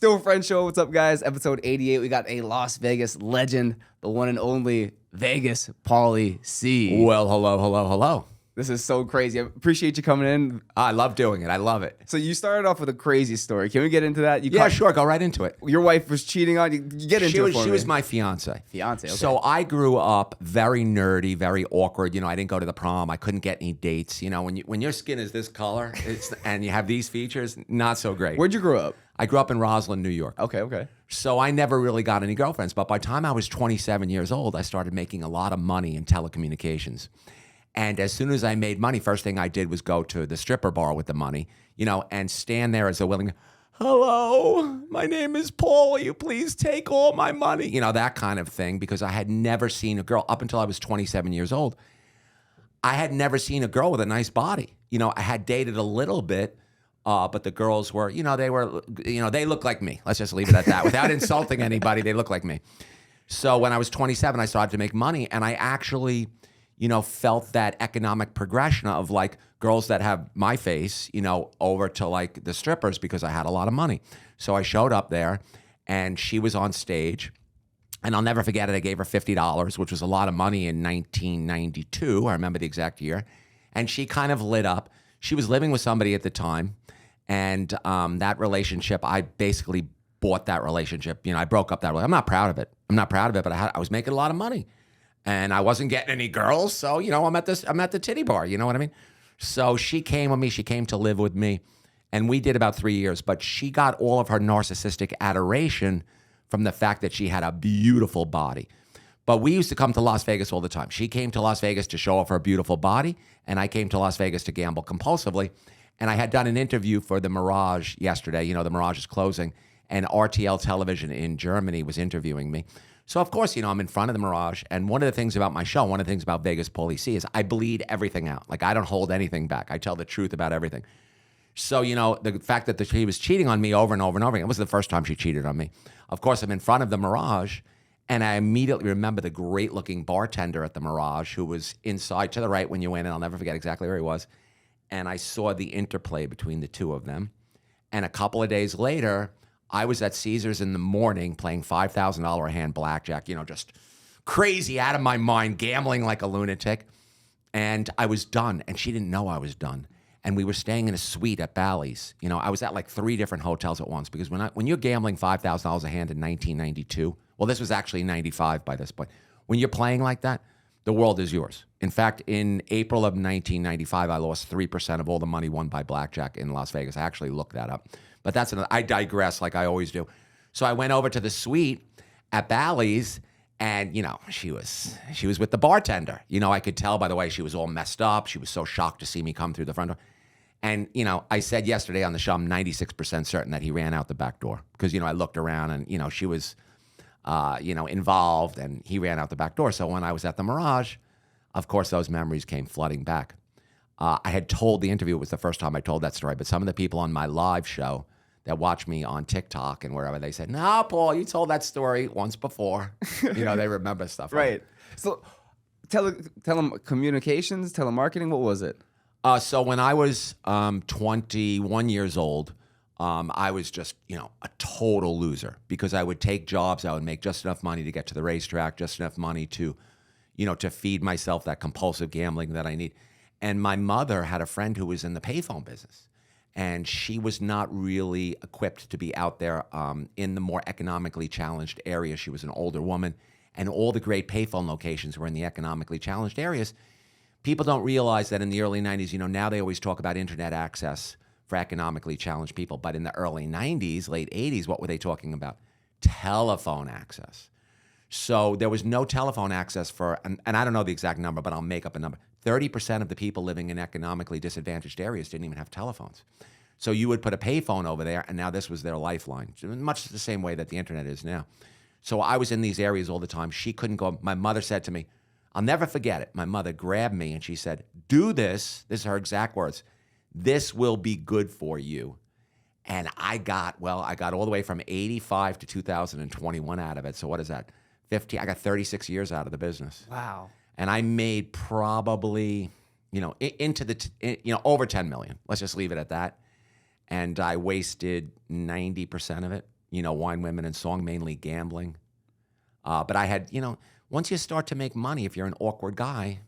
Still Friends Show. What's up, guys? Episode 88. We got a Las Vegas legend, the one and only Vegas Pauly C. Well, hello. This is so crazy. I appreciate you coming in. I love doing it. I love it. So you started off with a crazy story. Can we get into that? Yeah, sure. Go right into it. Your wife was cheating on you. Get into it for me. She was my fiance. Fiance, okay. So I grew up very nerdy, very awkward. You know, I didn't go to the prom. I couldn't get any dates. You know, when your skin is this color and you have these features, not so great. Where'd you grow up? I grew up in Roslyn, New York. Okay. So I never really got any girlfriends. But by the time I was 27 years old, I started making a lot of money in telecommunications. And as soon as I made money, first thing I did was go to the stripper bar with the money, you know, and stand there as a willing, hello, my name is Paul. Will you please take all my money? You know, that kind of thing, because I had never seen a girl up until I was 27 years old. I had never seen a girl with a nice body. You know, I had dated a little bit, but the girls were, they looked like me. Let's just leave it at that. Without insulting anybody, they looked like me. So when I was 27, I started to make money, and I actually, felt that economic progression of like girls that have my face, over to like the strippers because I had a lot of money. So I showed up there and she was on stage, and I'll never forget it. I gave her $50, which was a lot of money in 1992. I remember the exact year. And she kind of lit up. She was living with somebody at the time. And that relationship, I basically bought that relationship. I broke up that relationship. I'm not proud of it, but I was making a lot of money. And I wasn't getting any girls, so I'm at the titty bar. You know what I mean? So she came with me. She came to live with me, and we did about 3 years. But she got all of her narcissistic adoration from the fact that she had a beautiful body. But we used to come to Las Vegas all the time. She came to Las Vegas to show off her beautiful body, and I came to Las Vegas to gamble compulsively. And I had done an interview for the Mirage yesterday. The Mirage is closing, and RTL Television in Germany was interviewing me. So, of course, I'm in front of the Mirage, and one of the things about my show, one of the things about Vegas Pauly C is I bleed everything out. Like, I don't hold anything back. I tell the truth about everything. So, the fact that she was cheating on me over and over and over again, it wasn't the first time she cheated on me. Of course, I'm in front of the Mirage, and I immediately remember the great-looking bartender at the Mirage who was inside to the right when you went in. I'll never forget exactly where he was. And I saw the interplay between the two of them. And a couple of days later, I was at Caesars in the morning playing $5,000 a hand blackjack, just crazy, out of my mind, gambling like a lunatic. And I was done, and she didn't know I was done. And we were staying in a suite at Bally's. I was at like 3 different hotels at once, because when you're gambling $5,000 a hand in 1992, well, this was actually 95 by this point. When you're playing like that, the world is yours. In fact, in April of 1995, I lost 3% of all the money won by blackjack in Las Vegas. I actually looked that up. But that's I digress like I always do. So I went over to the suite at Bally's, and she was with the bartender. I could tell by the way she was all messed up. She was so shocked to see me come through the front door. And I said yesterday on the show, I'm 96% certain that he ran out the back door, because I looked around and she was involved, and he ran out the back door. So when I was at the Mirage, of course those memories came flooding back. I had told the interview, it was the first time I told that story, but some of the people on my live show that watch me on TikTok and wherever, they said, "No, Paul, you told that story once before." They remember stuff. Right. So telecommunications, telemarketing, what was it? So when I was 21 years old, I was just, a total loser, because I would take jobs. I would make just enough money to get to the racetrack, just enough money to, to feed myself that compulsive gambling that I need. And my mother had a friend who was in the payphone business, and she was not really equipped to be out there in the more economically challenged areas. She was an older woman, and all the great payphone locations were in the economically challenged areas. People don't realize that in the early 90s, now they always talk about internet access for economically challenged people. But in the early 90s, late 80s, what were they talking about? Telephone access. So there was no telephone access for, and I don't know the exact number, but I'll make up a number. 30% of the people living in economically disadvantaged areas didn't even have telephones. So you would put a payphone over there, and now this was their lifeline, much the same way that the internet is now. So I was in these areas all the time. She couldn't go. My mother said to me, I'll never forget it. My mother grabbed me and she said, "Do this." This is her exact words. "This will be good for you." And I got all the way from 85 to 2021 out of it. So what is that? 15. I got 36 years out of the business. Wow. And I made probably, over 10 million. Let's just leave it at that. And I wasted 90% of it. wine, women, and song, mainly gambling. But I had, once you start to make money, if you're an awkward guy,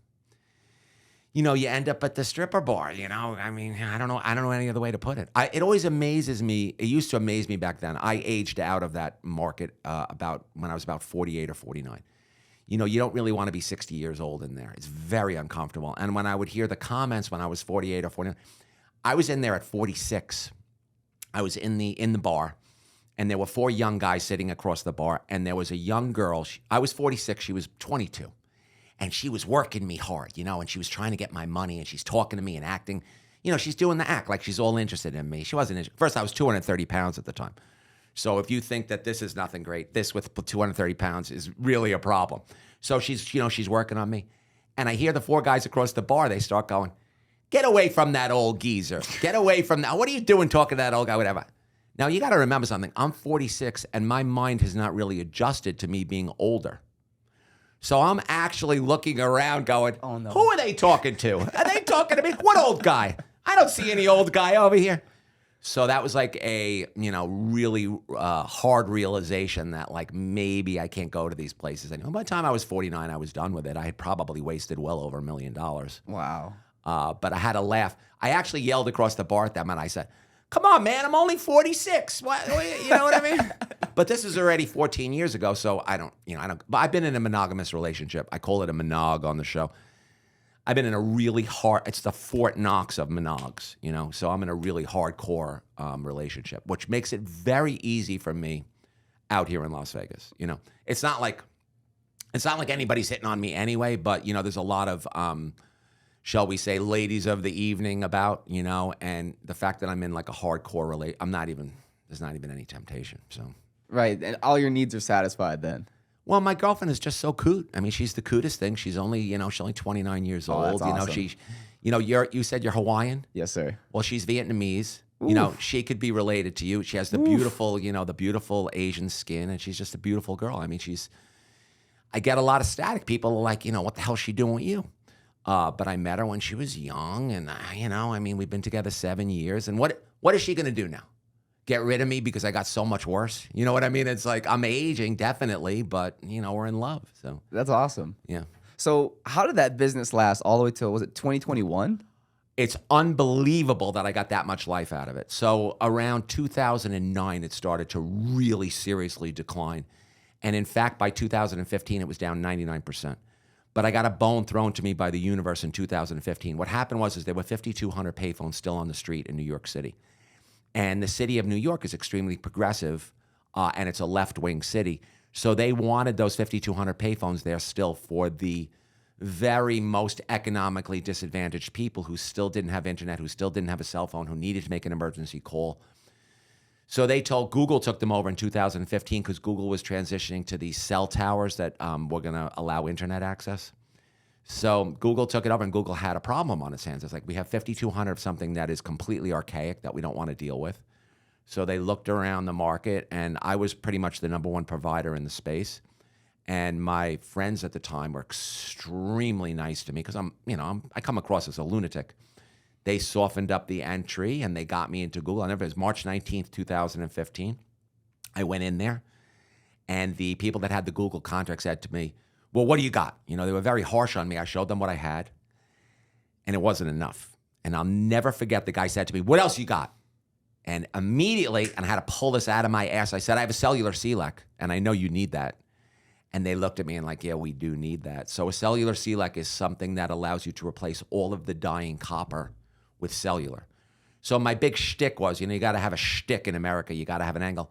you end up at the stripper bar, I mean, I don't know any other way to put it. It always amazes me. It used to amaze me back then. I aged out of that market about when I was about 48 or 49. You don't really want to be 60 years old in there. It's very uncomfortable. And when I would hear the comments when I was 48 or 49, I was in there at 46. I was in the bar, and there were 4 young guys sitting across the bar, and there was a young girl. I was 46. She was 22. And she was working me hard, and she was trying to get my money, and she's talking to me and acting. She's doing the act like she's all interested in me. She wasn't. First, I was 230 pounds at the time. So if you think that this is nothing great, this with 230 pounds is really a problem. So she's working on me. And I hear the 4 guys across the bar, they start going, "Get away from that old geezer. Get away from that. What are you doing talking to that old guy, whatever." Now, you got to remember something. I'm 46, and my mind has not really adjusted to me being older. So I'm actually looking around going, "Oh, no. Who are they talking to? Are they talking to me? What old guy? I don't see any old guy over here." So that was like a, really hard realization that like maybe I can't go to these places anymore. By the time I was 49, I was done with it. I had probably wasted well over $1 million. Wow. But I had a laugh. I actually yelled across the bar at them and I said, "Come on, man, I'm only 46. What, you know what I mean?" But this is already 14 years ago, so I don't. But I've been in a monogamous relationship. I call it a monog on the show. I've been in a really hard. It's the Fort Knox of monogs, So I'm in a really hardcore relationship, which makes it very easy for me out here in Las Vegas. It's not like anybody's hitting on me anyway. But there's a lot of shall we say, ladies of the evening about, and the fact that I'm in like a hardcore there's not even any temptation. So Right, and all your needs are satisfied then. Well, my girlfriend is just so coot. I mean, she's the cutest thing. She's only, she's only 29 years old. That's awesome. You said you're Hawaiian? Yes, sir. Well, she's Vietnamese. Ooh. She could be related to you. She has the beautiful, the beautiful Asian skin, and she's just a beautiful girl. I mean, I get a lot of static. People are like, what the hell is she doing with you? But I met her when she was young, and we've been together 7 years. And what is she going to do now? Get rid of me because I got so much worse? You know what I mean? It's like I'm aging, definitely, but we're in love. So That's awesome. yeah. So how did that business last all the way till, was it 2021? It's unbelievable that I got that much life out of it. So around 2009, it started to really seriously decline. And in fact, by 2015, it was down 99%. But I got a bone thrown to me by the universe in 2015. What happened was there were 5,200 payphones still on the street in New York City. And the city of New York is extremely progressive, and it's a left-wing city. So they wanted those 5,200 payphones there still for the very most economically disadvantaged people who still didn't have internet, who still didn't have a cell phone, who needed to make an emergency call. So Google took them over in 2015 because Google was transitioning to these cell towers that were going to allow internet access. So Google took it over, and Google had a problem on its hands. It's like, we have 5,200 of something that is completely archaic that we don't want to deal with. So they looked around the market, and I was pretty much the number one provider in the space. And my friends at the time were extremely nice to me because I come across as a lunatic. They softened up the entry, and they got me into Google. It was March 19th, 2015. I went in there, and the people that had the Google contract said to me, "Well, what do you got?" They were very harsh on me. I showed them what I had, and it wasn't enough. And I'll never forget the guy said to me, "What else you got?" And immediately, and I had to pull this out of my ass, I said, "I have a cellular CLEC, and I know you need that." And they looked at me and like, "Yeah, we do need that." So a cellular CLEC is something that allows you to replace all of the dying copper with cellular. So my big shtick was, you got to have a shtick in America. You got to have an angle.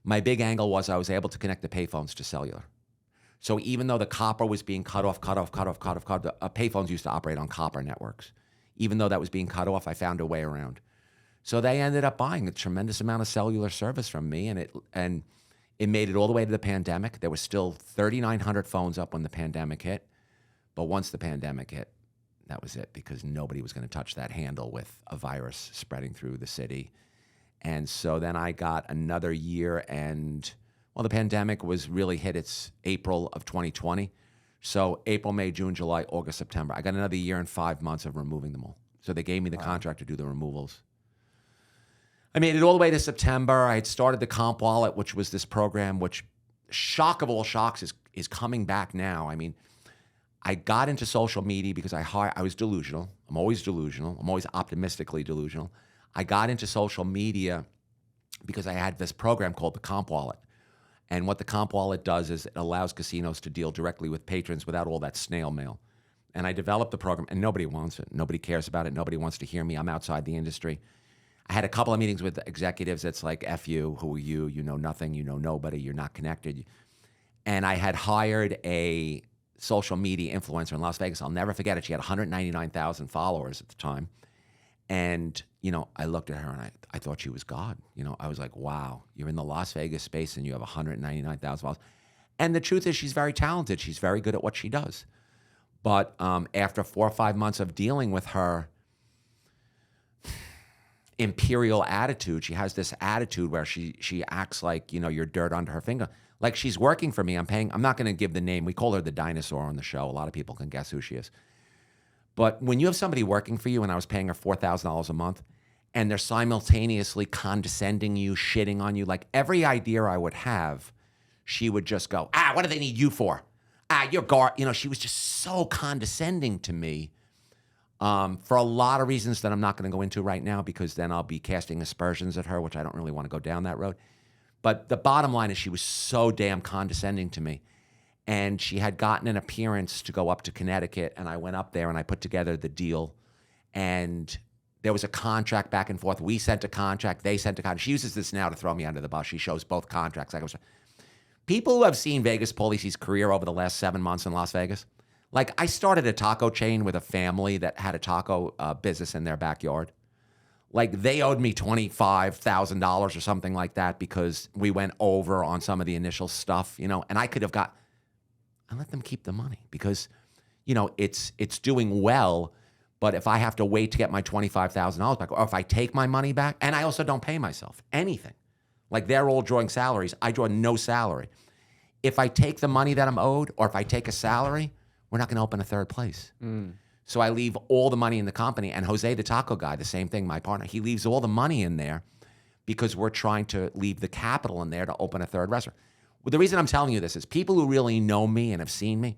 My big angle was I was able to connect the payphones to cellular. So even though the copper was being cut off, payphones used to operate on copper networks. Even though that was being cut off, I found a way around. So they ended up buying a tremendous amount of cellular service from me, and it made it all the way to the pandemic. There was still 3,900 phones up when the pandemic hit. But once the pandemic hit, that was it, because nobody was going to touch that handle with a virus spreading through the city. And so then I got another year, and the pandemic was really hit its April of 2020. So April, May, June, July, August, September. I got another year and 5 months of removing them all. So they gave me the contract to do the removals. I made it all the way to September. I had started the Comp Wallet, which was this program, which, shock of all shocks, is coming back now. I mean, I got into social media because I was delusional. I'm always delusional. I'm always optimistically delusional. I got into social media because I had this program called the Comp Wallet. And what the Comp Wallet does is it allows casinos to deal directly with patrons without all that snail mail. And I developed the program, and nobody wants it. Nobody cares about it. Nobody wants to hear me. I'm outside the industry. I had a couple of meetings with executives that's like, F you, who are you? You know nothing, you know nobody, you're not connected. And I had hired a social media influencer in Las Vegas. I'll never forget it. She had 199,000 followers at the time. And, I looked at her and I thought she was God. I was like, wow, you're in the Las Vegas space and you have 199,000 followers. And the truth is she's very talented. She's very good at what she does. But after 4 or 5 months of dealing with her imperial attitude, she has this attitude where she acts like, you're dirt under her finger. Like she's working for me. I'm not going to give the name. We call her the dinosaur on the show. A lot of people can guess who she is. But when you have somebody working for you, and I was paying her $4,000 a month, and they're simultaneously condescending you, shitting on you, like every idea I would have, she would just go, what do they need you for? You're she was just so condescending to me for a lot of reasons that I'm not going to go into right now, because then I'll be casting aspersions at her, which I don't really want to go down that road. But the bottom line is she was so damn condescending to me. And she had gotten an appearance to go up to Connecticut, and I went up there and I put together the deal. And there was a contract back and forth. We sent a contract. They sent a contract. She uses this now to throw me under the bus. She shows both contracts. People who have seen Vegas Pauly C's career over the last 7 months in Las Vegas, like I started a taco chain with a family that had a taco business in their backyard. Like they owed me $25,000 or something like that because we went over on some of the initial stuff, and I could have I let them keep the money because, it's doing well. But if I have to wait to get my $25,000 back, or if I take my money back, and I also don't pay myself anything. Like they're all drawing salaries. I draw no salary. If I take the money that I'm owed, or if I take a salary, we're not going to open a third place. So I leave all the money in the company. And Jose, the taco guy, the same thing, my partner, he leaves all the money in there because we're trying to leave the capital in there to open a third restaurant. Well, the reason I'm telling you this is people who really know me and have seen me,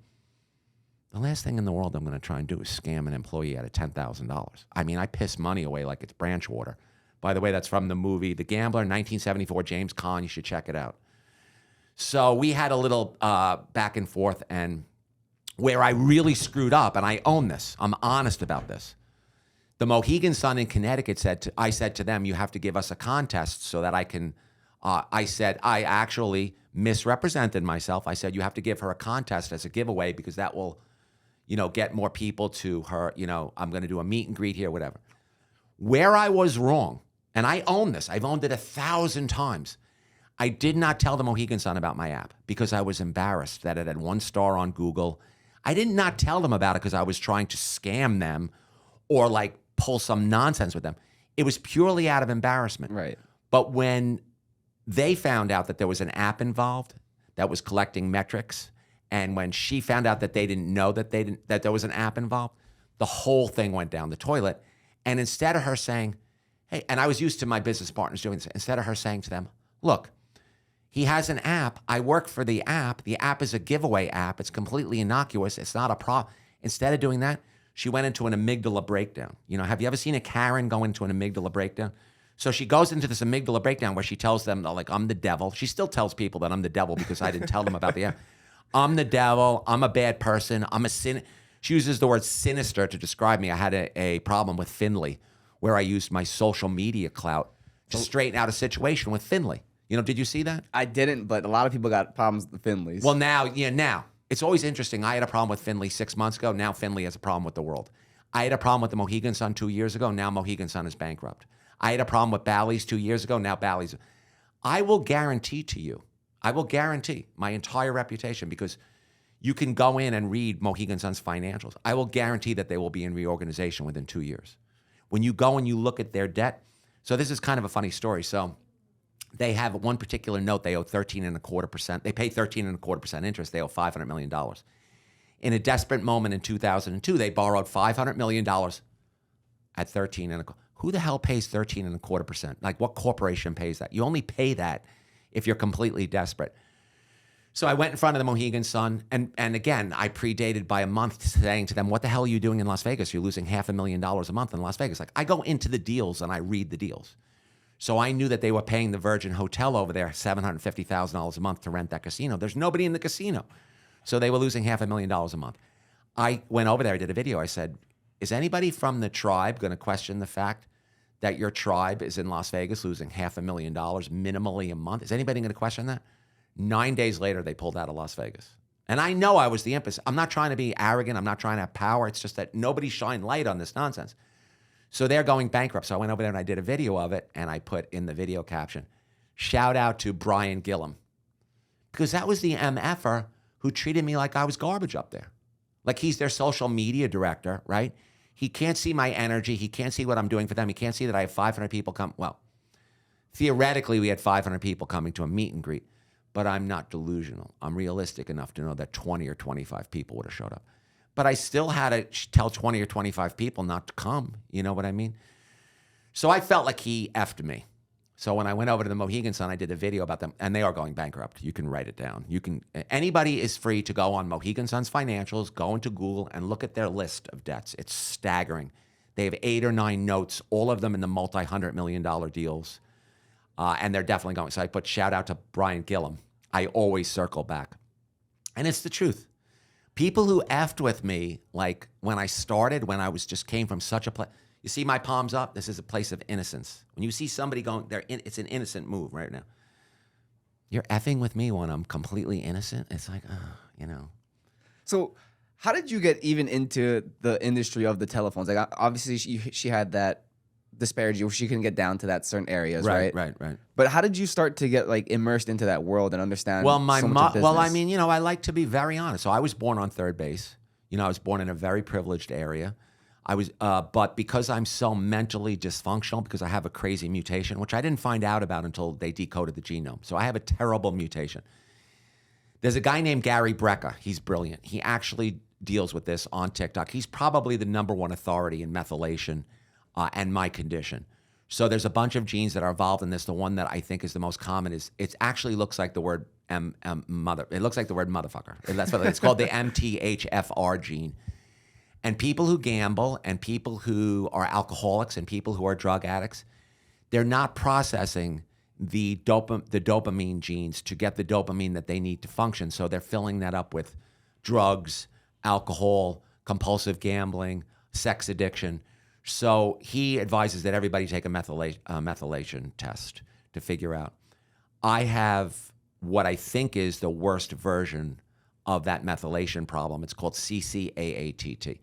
the last thing in the world I'm going to try and do is scam an employee out of $10,000. I mean, I piss money away like it's branch water. By the way, that's from the movie The Gambler, 1974, James Caan. You should check it out. So we had a little back and forth, and where I really screwed up, and I own this, I'm honest about this. The Mohegan Sun in Connecticut I said to them, you have to give us a contest so that I can, I said, I actually misrepresented myself. I said, you have to give her a contest as a giveaway because that will, get more people to her. I'm going to do a meet and greet here, whatever. Where I was wrong, and I own this, I've owned it 1,000 times. I did not tell the Mohegan Sun about my app because I was embarrassed that it had 1 star on Google. I did not tell them about it because I was trying to scam them or like pull some nonsense with them. It was purely out of embarrassment. Right. But when they found out that there was an app involved that was collecting metrics, and when she found out that they didn't know that there was an app involved, the whole thing went down the toilet. And instead of her saying, hey, and I was used to my business partners doing this, instead of her saying to them, look, he has an app. I work for the app. The app is a giveaway app. It's completely innocuous. It's not a problem. Instead of doing that, she went into an amygdala breakdown. Have you ever seen a Karen go into an amygdala breakdown? So she goes into this amygdala breakdown where she tells them, like, I'm the devil. She still tells people that I'm the devil because I didn't tell them about the app. I'm the devil. I'm a bad person. I'm a sin. She uses the word sinister to describe me. I had a problem with Finley where I used my social media clout to straighten out a situation with Finley. Did you see that? I didn't, but a lot of people got problems with the Finleys. Well, now, it's always interesting. I had a problem with Finley 6 months ago. Now Finley has a problem with the world. I had a problem with the Mohegan Sun 2 years ago. Now Mohegan Sun is bankrupt. I had a problem with Bally's 2 years ago. Now Bally's. I will guarantee to you, my entire reputation, because you can go in and read Mohegan Sun's financials. I will guarantee that they will be in reorganization within 2 years. When you go and you look at their debt, so this is kind of a funny story. So they have one particular note they owe 13.25%. They pay 13.25% interest. They owe $500 million. In a desperate moment in 2002, they borrowed $500 million at 13.25%. Who the hell pays 13.25%? Like, what corporation pays that? You only pay that if you're completely desperate. So I went in front of the Mohegan Sun, and again, I predated by a month saying to them, what the hell are you doing in Las Vegas? You're losing $500,000 a month in Las Vegas. Like, I go into the deals and I read the deals. So I knew that they were paying the Virgin Hotel over there $750,000 a month to rent that casino. There's nobody in the casino. So they were losing $500,000 a month. I went over there, I did a video. I said, is anybody from the tribe going to question the fact that your tribe is in Las Vegas losing $500,000 minimally a month? Is anybody going to question that? 9 days later, they pulled out of Las Vegas. And I know I was the impetus. I'm not trying to be arrogant. I'm not trying to have power. It's just that nobody shined light on this nonsense. So they're going bankrupt. So I went over there and I did a video of it, and I put in the video caption, shout out to Brian Gillum. Because that was the MFer who treated me like I was garbage up there. Like, he's their social media director, right? He can't see my energy. He can't see what I'm doing for them. He can't see that I have 500 people come. Well, theoretically, we had 500 people coming to a meet and greet, but I'm not delusional. I'm realistic enough to know that 20 or 25 people would have showed up. But I still had to tell 20 or 25 people not to come. You know what I mean? So I felt like he effed me. So when I went over to the Mohegan Sun, I did a video about them, and they are going bankrupt. You can write it down. Anybody is free to go on Mohegan Sun's financials, go into Google, and look at their list of debts. It's staggering. They have 8 or 9 notes, all of them in the multi-$100-million deals, and they're definitely going. So I put shout out to Brian Gillum. I always circle back. And it's the truth. People who effed with me, like when I started, when I was just came from such a place. You see my palms up? This is a place of innocence. When you see somebody going, it's an innocent move right now. You're effing with me when I'm completely innocent? It's like, you know. So how did you get even into the industry of the telephones? Like, obviously she had that disparity where she couldn't get down to that certain areas, right? Right. But how did you start to get like immersed into that world and understand Well, so much of business? well, I mean, you know, I like to be very honest. So I was born on third base. You know, I was born in a very privileged area. But because I'm so mentally dysfunctional, because I have a crazy mutation, which I didn't find out about until they decoded the genome. So I have a terrible mutation. There's a guy named Gary Brecka. He's brilliant. He actually deals with this on TikTok. He's probably the #1 authority in methylation and my condition. So there's a bunch of genes that are involved in this. The one that I think is the most common is it actually looks like the word mother. It looks like the word motherfucker. That's what it's called, the MTHFR gene. And people who gamble and people who are alcoholics and people who are drug addicts, they're not processing the dopamine genes to get the dopamine that they need to function. So they're filling that up with drugs, alcohol, compulsive gambling, sex addiction. So he advises that everybody take a methylation test to figure out. I have what I think is the worst version of that methylation problem. It's called CCAATT.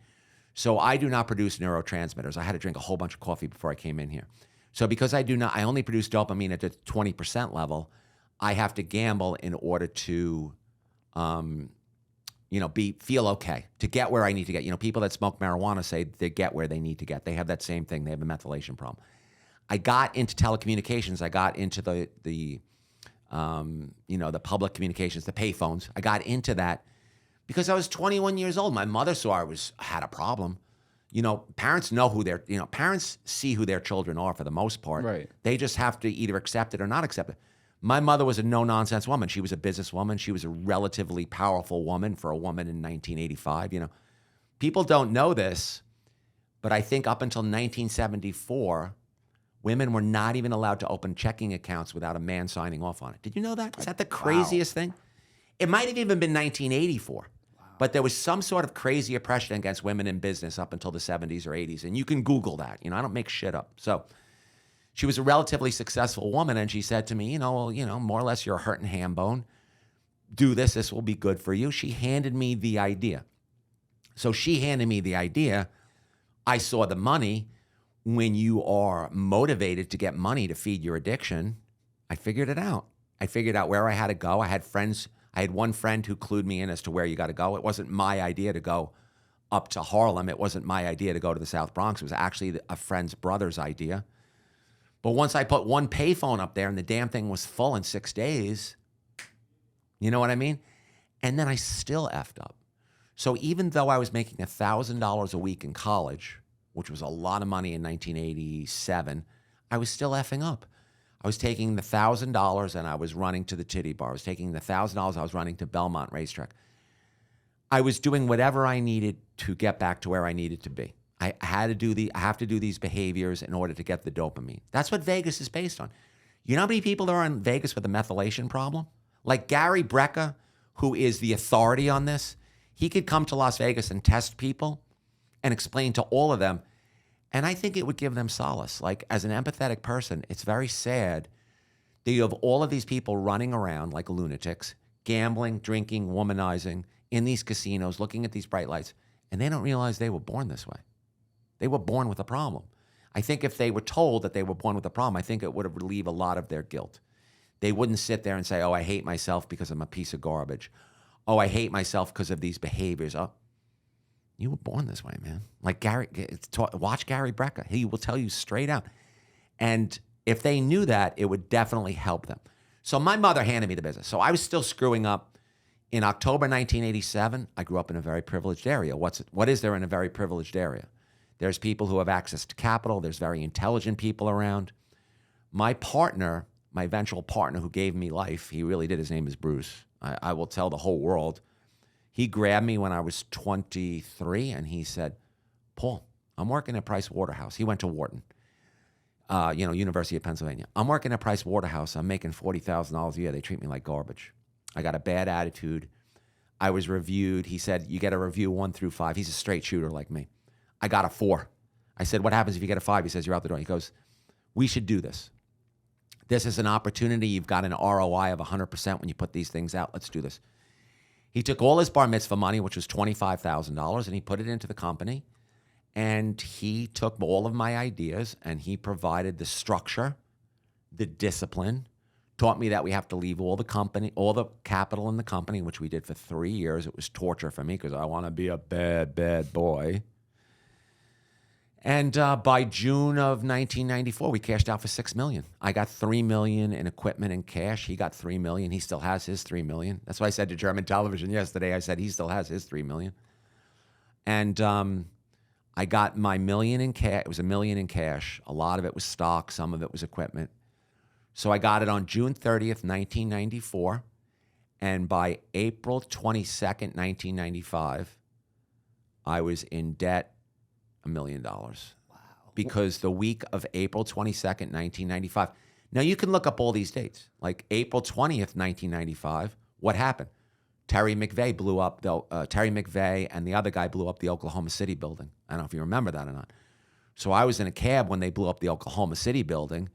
So I do not produce neurotransmitters. I had to drink a whole bunch of coffee before I came in here. So because I only produce dopamine at the 20% level, I have to gamble in order to, feel okay, to get where I need to get. You know, people that smoke marijuana say they get where they need to get. They have that same thing. They have a methylation problem. I got into telecommunications. I got into the public communications, the payphones. I got into that because I was 21 years old. My mother saw I had a problem. You know, parents know parents see who their children are for the most part. Right. They just have to either accept it or not accept it. My mother was a no-nonsense woman. She was a businesswoman. She was a relatively powerful woman for a woman in 1985. You know, people don't know this, but I think up until 1974, women were not even allowed to open checking accounts without a man signing off on it. Did you know that? Is that the craziest thing? It might have even been 1984. But there was some sort of crazy oppression against women in business up until the 70s or 80s. And you can Google that. You know, I don't make shit up. So she was a relatively successful woman. And she said to me, more or less, you're a hurting ham bone. Do this. This will be good for you. She handed me the idea. So she handed me the idea. I saw the money. When you are motivated to get money to feed your addiction, I figured it out. I figured out where I had to go. I had friends. I had one friend who clued me in as to where you got to go. It wasn't my idea to go up to Harlem. It wasn't my idea to go to the South Bronx. It was actually a friend's brother's idea. But once I put one payphone up there and the damn thing was full in 6 days, you know what I mean? And then I still effed up. So even though I was making $1,000 a week in college, which was a lot of money in 1987, I was still effing up. I was taking the $1,000 and I was running to the Titty Bar. I was taking the $1,000, I was running to Belmont Racetrack. I was doing whatever I needed to get back to where I needed to be. I have to do these behaviors in order to get the dopamine. That's what Vegas is based on. You know how many people there are in Vegas with a methylation problem? Like Gary Brecka, who is the authority on this, he could come to Las Vegas and test people and explain to all of them. And I think it would give them solace. Like, as an empathetic person, it's very sad that you have all of these people running around like lunatics, gambling, drinking, womanizing in these casinos, looking at these bright lights, and they don't realize they were born this way. They were born with a problem. I think if they were told that they were born with a problem, I think it would have relieved a lot of their guilt. They wouldn't sit there and say, oh, I hate myself because I'm a piece of garbage. Oh, I hate myself because of these behaviors. Oh, you were born this way, man. Like watch Gary Brecka. He will tell you straight out. And if they knew that, it would definitely help them. So my mother handed me the business. So I was still screwing up. In October 1987, I grew up in a very privileged area. What is there in a very privileged area? There's people who have access to capital. There's very intelligent people around. My partner, my eventual partner who gave me life, he really did. His name is Bruce. I will tell the whole world. He grabbed me when I was 23 and he said, Paul, I'm working at Price Waterhouse. He went to Wharton, University of Pennsylvania. I'm working at Price Waterhouse. I'm making $40,000 a year. They treat me like garbage. I got a bad attitude. I was reviewed. He said, you get a review 1 through 5. He's a straight shooter like me. I got a 4. I said, what happens if you get a 5? He says, you're out the door. He goes, we should do this. This is an opportunity. You've got an ROI of 100% when you put these things out. Let's do this. He took all his bar mitzvah money, which was $25,000, and he put it into the company. And he took all of my ideas and he provided the structure, the discipline, taught me that we have to leave all the capital in the company, which we did for 3 years. It was torture for me because I want to be a bad, bad boy. And by June of 1994, we cashed out for $6 million. I got $3 million in equipment and cash. He got $3 million. He still has his $3 million. That's why I said to German television yesterday, I said he still has his $3 million. And I got my $1 million in cash. It was $1 million in cash. A lot of it was stock. Some of it was equipment. So I got it on June 30th, 1994. And by April 22nd, 1995, I was in debt $1 million. Wow. Because the week of April 22nd, 1995. Now you can look up all these dates. Like April 20th, 1995, what happened? Terry McVeigh Terry McVeigh and the other guy blew up the Oklahoma City building. I don't know if you remember that or not. So I was in a cab when they blew up the Oklahoma City building,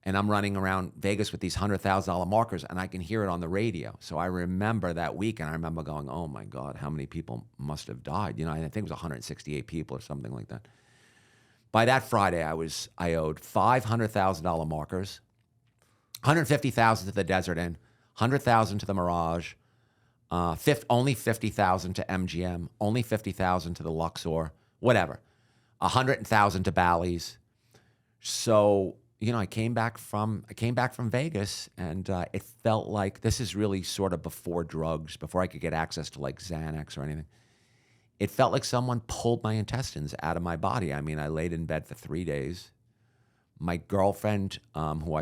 and I'm running around Vegas with these $100,000 markers, and I can hear it on the radio. So I remember that week, and I remember going, oh, my God, how many people must have died? You know, I think it was 168 people or something like that. By that Friday, I owed $500,000 markers, $150,000 to the Desert Inn, $100,000 to the Mirage, only $50,000 to MGM, only $50,000 to the Luxor, whatever, $100,000 to Bally's. So, you know, I came back from Vegas, and it felt like this is really sort of before drugs, before I could get access to like Xanax or anything. It felt like someone pulled my intestines out of my body. I mean, I laid in bed for 3 days. My girlfriend, who I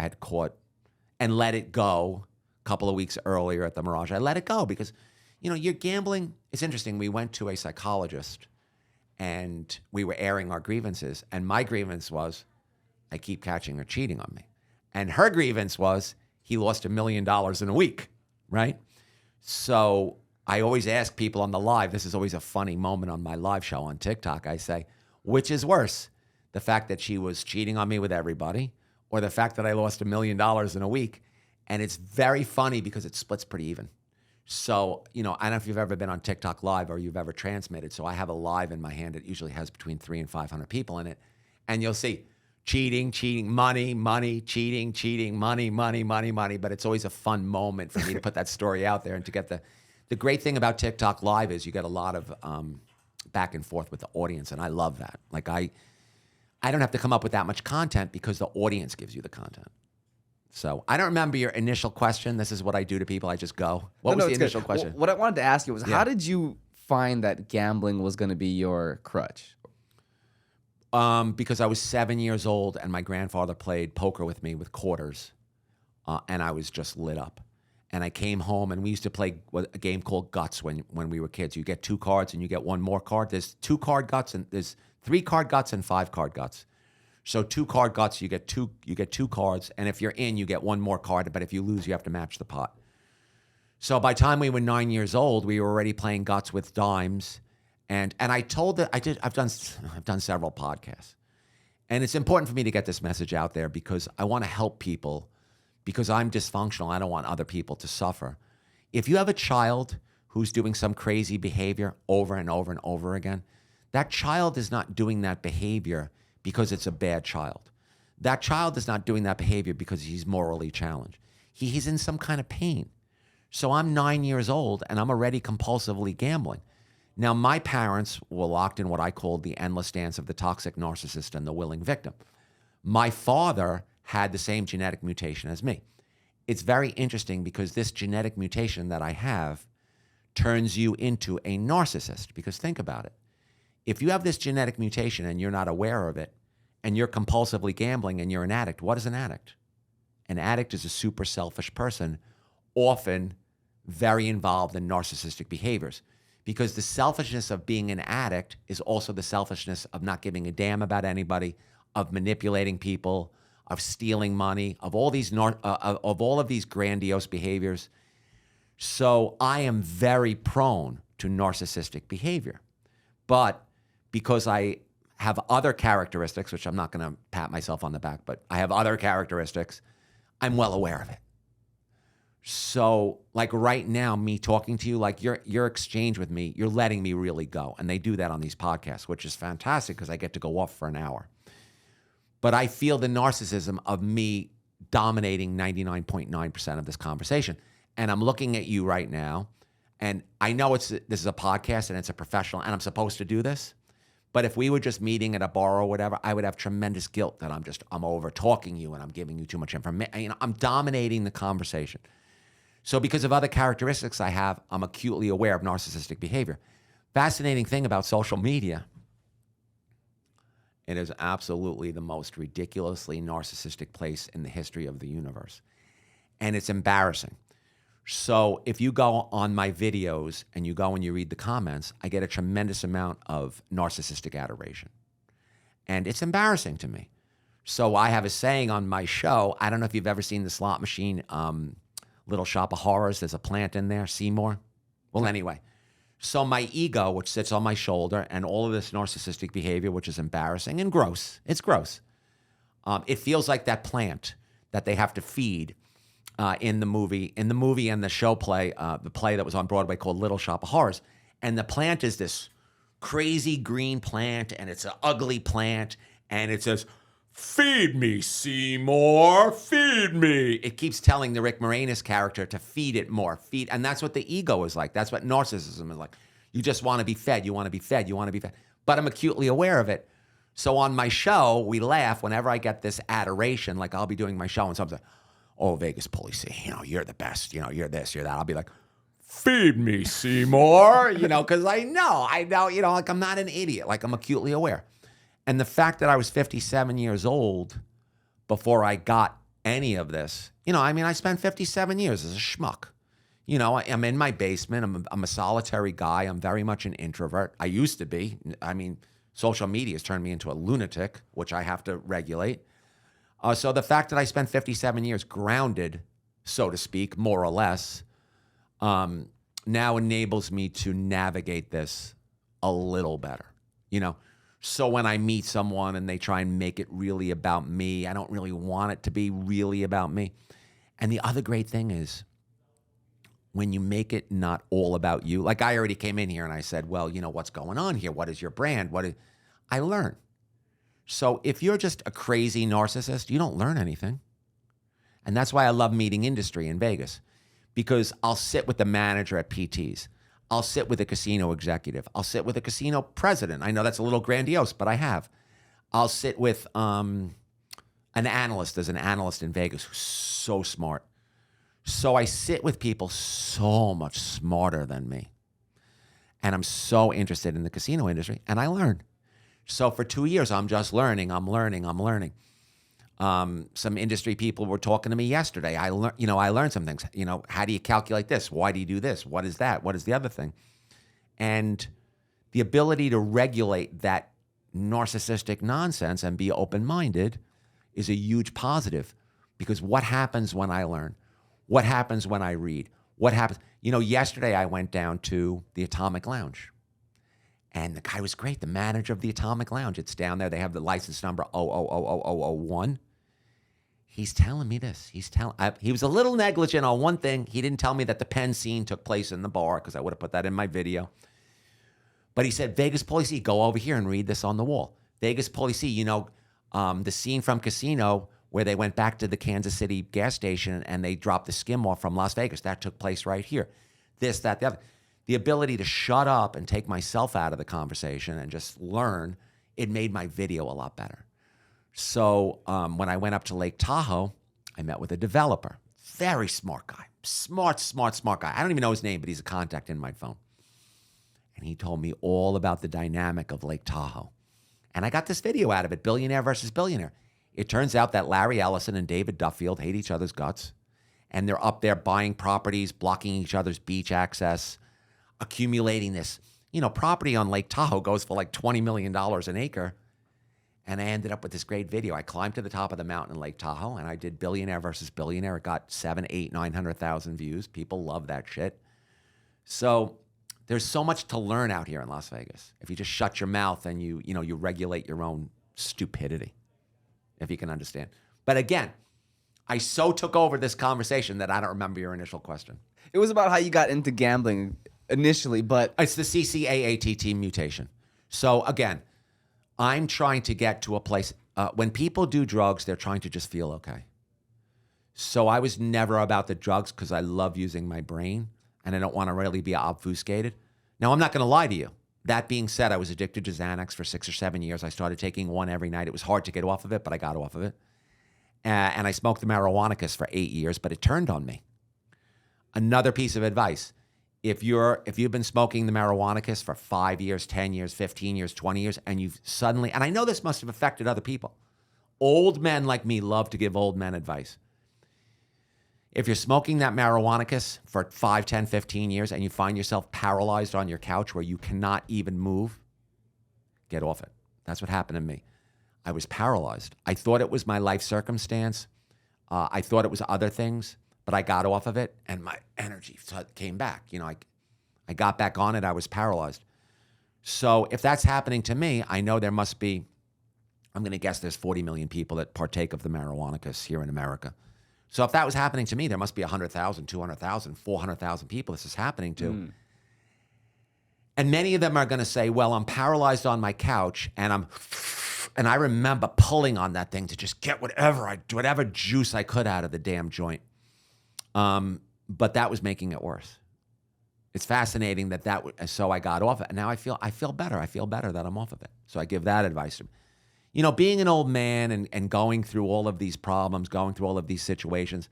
had caught and let it go a couple of weeks earlier at the Mirage, I let it go because, you know, you're gambling. It's interesting. We went to a psychologist, and we were airing our grievances. And my grievance was, I keep catching her cheating on me. And her grievance was, he lost $1 million in a week, right? So I always ask people on the live, this is always a funny moment on my live show on TikTok. I say, which is worse? The fact that she was cheating on me with everybody, or the fact that I lost $1 million in a week? And it's very funny because it splits pretty even. So, you know, I don't know if you've ever been on TikTok Live or you've ever transmitted. So I have a live in my hand. It usually has between 300 and 500 people in it. And you'll see cheating, money, cheating, money. But it's always a fun moment for me to put that story out there and to get the great thing about TikTok Live is you get a lot of back and forth with the audience. And I love that. Like I don't have to come up with that much content because the audience gives you the content. So I don't remember your initial question. This is what I do to people. I just go. What was the initial question? What I wanted to ask you was, how did you find that gambling was going to be your crutch? Because I was 7 years old and my grandfather played poker with me with quarters, and I was just lit up. And I came home, and we used to play a game called Guts when we were kids. You get 2 cards and you get 1 more card. There's 2 card Guts, and there's 3 card Guts and 5 card Guts. So 2 card Guts, you get two cards, and if you're in, you get 1 more card. But if you lose, you have to match the pot. So by the time we were 9 years old, we were already playing Guts with dimes. And I told that I've done several podcasts, and it's important for me to get this message out there because I want to help people, because I'm dysfunctional. I don't want other people to suffer. If you have a child who's doing some crazy behavior over and over and over again, that child is not doing that behavior because it's a bad child. That child is not doing that behavior because he's morally challenged. He's in some kind of pain. So I'm 9 years old and I'm already compulsively gambling. Now, my parents were locked in what I called the endless dance of the toxic narcissist and the willing victim. My father had the same genetic mutation as me. It's very interesting because this genetic mutation that I have turns you into a narcissist. Because think about it. If you have this genetic mutation and you're not aware of it, and you're compulsively gambling and you're an addict, what is an addict? An addict is a super selfish person, often very involved in narcissistic behaviors. Because the selfishness of being an addict is also the selfishness of not giving a damn about anybody, of manipulating people, of stealing money, of all of these grandiose behaviors. So I am very prone to narcissistic behavior. But because I have other characteristics, which I'm not going to pat myself on the back, but I have other characteristics, I'm well aware of it. So like right now, me talking to you, like your exchange with me, you're letting me really go. And they do that on these podcasts, which is fantastic because I get to go off for an hour. But I feel the narcissism of me dominating 99.9% of this conversation. And I'm looking at you right now, and I know this is a podcast and it's a professional, and I'm supposed to do this. But if we were just meeting at a bar or whatever, I would have tremendous guilt that I'm over talking you and I'm giving you too much information. I'm dominating the conversation. So because of other characteristics I have, I'm acutely aware of narcissistic behavior. Fascinating thing about social media, it is absolutely the most ridiculously narcissistic place in the history of the universe. And it's embarrassing. So if you go on my videos and you go and you read the comments, I get a tremendous amount of narcissistic adoration. And it's embarrassing to me. So I have a saying on my show, I don't know if you've ever seen the slot machine, Little Shop of Horrors. There's a plant in there, Seymour. Well, anyway, so my ego, which sits on my shoulder, and all of this narcissistic behavior, which is embarrassing and gross. It's gross. It feels like that plant that they have to feed in the movie and the show play, the play that was on Broadway called Little Shop of Horrors. And the plant is this crazy green plant, and it's an ugly plant, and it says, "Feed me, Seymour, feed me." It keeps telling the Rick Moranis character to feed it more, feed. And that's what the ego is like. That's what narcissism is like. You just want to be fed. You want to be fed. You want to be fed. But I'm acutely aware of it. So on my show, we laugh whenever I get this adoration. Like I'll be doing my show and someone's like, "Oh, Vegas Pauly C, you're the best. You're this, you're that." I'll be like, "Feed me, Seymour," because I know, like I'm not an idiot. Like I'm acutely aware. And the fact that I was 57 years old before I got any of this, I spent 57 years as a schmuck. I'm in my basement. I'm a solitary guy. I'm very much an introvert. I used to be. Social media has turned me into a lunatic, which I have to regulate. So the fact that I spent 57 years grounded, so to speak, more or less, now enables me to navigate this a little better, So when I meet someone and they try and make it really about me, I don't really want it to be really about me. And the other great thing is when you make it not all about you, like I already came in here and I said, well, what's going on here? What is your brand? I learn. So if you're just a crazy narcissist, you don't learn anything. And that's why I love meeting industry in Vegas, because I'll sit with the manager at PT's. I'll sit with a casino executive. I'll sit with a casino president. I know that's a little grandiose, but I have. I'll sit with an analyst. There's an analyst in Vegas who's so smart. So I sit with people so much smarter than me. And I'm so interested in the casino industry, and I learned. So for 2 years, I'm just learning. I'm learning. Some industry people were talking to me yesterday. I learned some things. How do you calculate this? Why do you do this? What is that? What is the other thing? And the ability to regulate that narcissistic nonsense and be open-minded is a huge positive, because what happens when I learn? What happens when I read? What happens? Yesterday I went down to the Atomic Lounge, and the guy was great, the manager of the Atomic Lounge. It's down there. They have the license number 000001. He's telling me this. He was a little negligent on one thing. He didn't tell me that the pen scene took place in the bar, because I would have put that in my video. But he said, Vegas Pauly C, go over here and read this on the wall. Vegas Pauly C, the scene from Casino where they went back to the Kansas City gas station and they dropped the skim off from Las Vegas. That took place right here. This, that, the other. The ability to shut up and take myself out of the conversation and just learn, it made my video a lot better. So when I went up to Lake Tahoe, I met with a developer. Very smart guy. Smart guy. I don't even know his name, but he's a contact in my phone. And he told me all about the dynamic of Lake Tahoe. And I got this video out of it, billionaire versus billionaire. It turns out that Larry Ellison and David Duffield hate each other's guts. And they're up there buying properties, blocking each other's beach access, accumulating this. Property on Lake Tahoe goes for like $20 million an acre. And I ended up with this great video. I climbed to the top of the mountain in Lake Tahoe, and I did billionaire versus billionaire. It got 7, 8, 900,000 views. People love that shit. So there's so much to learn out here in Las Vegas. If you just shut your mouth and you regulate your own stupidity, if you can understand. But again, I so took over this conversation that I don't remember your initial question. It was about how you got into gambling initially, but it's the CCAATT mutation. So again, I'm trying to get to a place, when people do drugs, they're trying to just feel okay. So I was never about the drugs because I love using my brain and I don't want to really be obfuscated. Now, I'm not going to lie to you. That being said, I was addicted to Xanax for 6 or 7 years. I started taking one every night. It was hard to get off of it, but I got off of it. And I smoked the marijuana for 8 years, but it turned on me. Another piece of advice. If you've been smoking the marijuana for 5 years, 10 years, 15 years, 20 years, and you've suddenly, and I know this must have affected other people. Old men like me love to give old men advice. If you're smoking that marijuana for 5, 10, 15 years and you find yourself paralyzed on your couch where you cannot even move, get off it. That's what happened to me. I was paralyzed. I thought it was my life circumstance. I thought it was other things, but I got off of it and my energy came back. I got back on it. I was paralyzed. So if that's happening to me, I know there must be, I'm going to guess there's 40 million people that partake of the marijuana here in America. So if that was happening to me, there must be 100,000, 200,000, 400,000 people this is happening to. And many of them are going to say, well, I'm paralyzed on my couch and I remember pulling on that thing to just get whatever juice I could out of the damn joint. But that was making it worse. It's fascinating so I got off it. And now I feel better. I feel better that I'm off of it. So I give that advice to being an old man and going through all of these problems, going through all of these situations,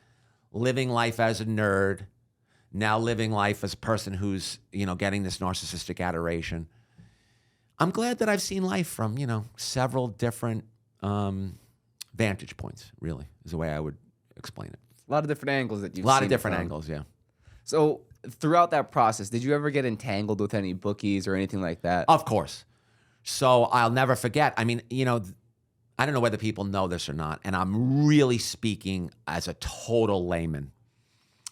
living life as a nerd, now living life as a person who's, getting this narcissistic adoration. I'm glad that I've seen life from, several different vantage points, really, is the way I would explain it. a lot of different angles that you've seen. A lot of different angles, yeah. So throughout that process, did you ever get entangled with any bookies or anything like that? Of course. So I'll never forget. I mean, I don't know whether people know this or not, and I'm really speaking as a total layman,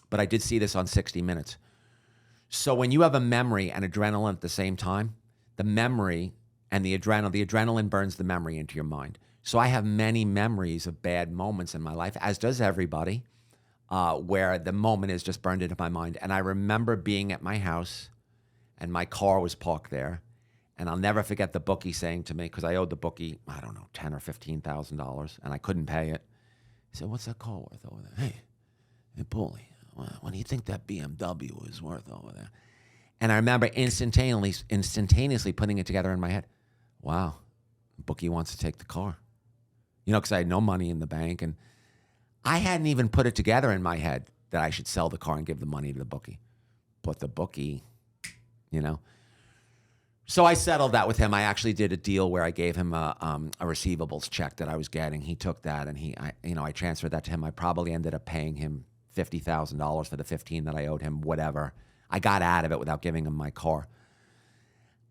but I did see this on 60 Minutes. So when you have a memory and adrenaline at the same time, the memory and the adrenaline burns the memory into your mind. So I have many memories of bad moments in my life, as does everybody, where the moment is just burned into my mind. And I remember being at my house and my car was parked there. And I'll never forget the bookie saying to me, because I owed the bookie, I don't know, $10,000 or $15,000, and I couldn't pay it. He said, "What's that car worth over there?" Hey, Pauly, what do you think that BMW is worth over there? And I remember instantaneously putting it together in my head. Wow, bookie wants to take the car. Because I had no money in the bank, and I hadn't even put it together in my head that I should sell the car and give the money to the bookie. But the bookie, So I settled that with him. I actually did a deal where I gave him a receivables check that I was getting. He took that, and I transferred that to him. I probably ended up paying him $50,000 for the 15 that I owed him, whatever. I got out of it without giving him my car.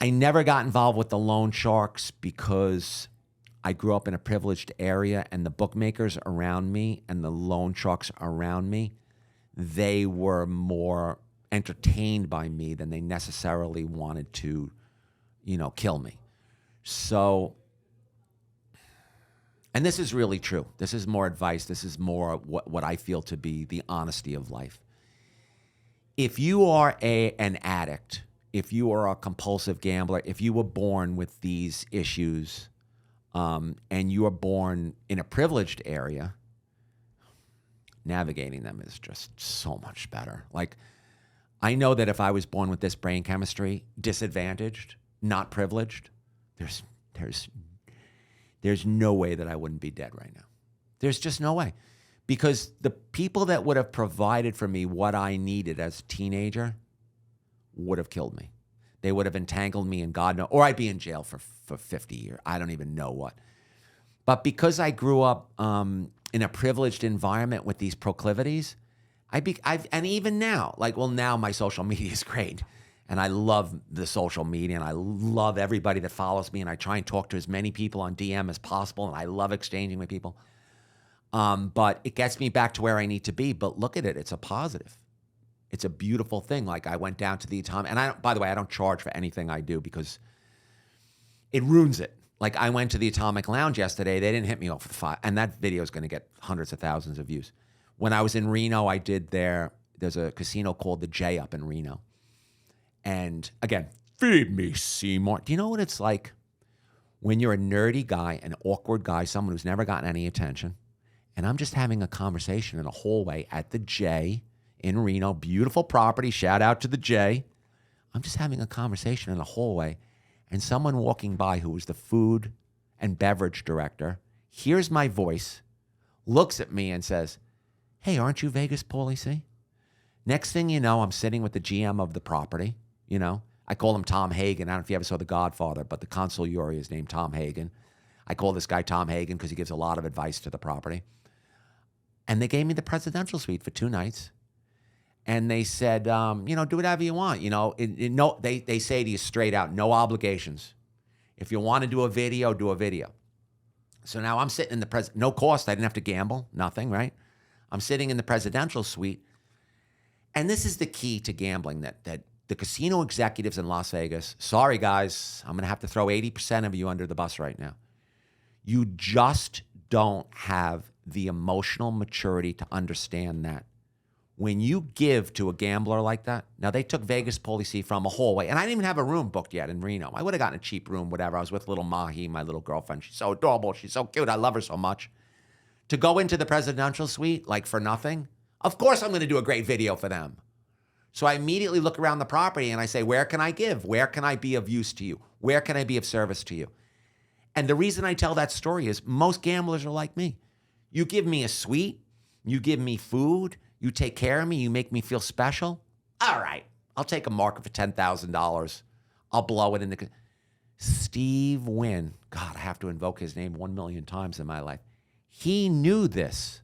I never got involved with the loan sharks because I grew up in a privileged area, and the bookmakers around me and the loan sharks around me, they were more entertained by me than they necessarily wanted to, kill me. So, and this is really true. This is more advice. This is more what I feel to be the honesty of life. If you are an addict, if you are a compulsive gambler, if you were born with these issues, and you are born in a privileged area, navigating them is just so much better. Like, I know that if I was born with this brain chemistry, disadvantaged, not privileged, there's no way that I wouldn't be dead right now. There's just no way. Because the people that would have provided for me what I needed as a teenager would have killed me. They would have entangled me in God knows, or I'd be in jail for 50 years. I don't even know what. But because I grew up in a privileged environment with these proclivities, and even now, now my social media is great. And I love the social media, and I love everybody that follows me, and I try and talk to as many people on DM as possible, and I love exchanging with people. But it gets me back to where I need to be. But look at it. It's a positive. It's a beautiful thing. Like, I went down to the Atomic, and by the way, I don't charge for anything I do because it ruins it. Like, I went to the Atomic Lounge yesterday. They didn't hit me off with and that video is going to get hundreds of thousands of views. When I was in Reno, I did there's a casino called the J up in Reno. And again, feed me, Seymour. Do you know what it's like when you're a nerdy guy, an awkward guy, someone who's never gotten any attention, and I'm just having a conversation in a hallway at the J in Reno, beautiful property, shout out to the J. I'm just having a conversation in a hallway, and someone walking by who was the food and beverage director hears my voice, looks at me and says, "Hey, aren't you Vegas Pauly C?" Next thing you know, I'm sitting with the GM of the property. I call him Tom Hagen. I don't know if you ever saw The Godfather, but the consigliere is named Tom Hagen. I call this guy Tom Hagen because he gives a lot of advice to the property. And they gave me the presidential suite for 2 nights. And they said, do whatever you want. They say to you straight out, no obligations. If you want to do a video, do a video. So now I'm sitting in the no cost. I didn't have to gamble, nothing, right? I'm sitting in the presidential suite. And this is the key to gambling that the casino executives in Las Vegas, sorry guys, I'm going to have to throw 80% of you under the bus right now. You just don't have the emotional maturity to understand that when you give to a gambler like that, now they took Vegas Pauly C from a hallway, and I didn't even have a room booked yet in Reno. I would have gotten a cheap room, whatever. I was with little Mahi, my little girlfriend. She's so adorable. She's so cute. I love her so much. To go into the presidential suite, like for nothing, of course I'm going to do a great video for them. So I immediately look around the property and I say, where can I give? Where can I be of use to you? Where can I be of service to you? And the reason I tell that story is most gamblers are like me. You give me a suite, you give me food, you take care of me, you make me feel special. All right, I'll take a market for $10,000. I'll blow it in the... Steve Wynn, God, I have to invoke his name 1 million times in my life. He knew this.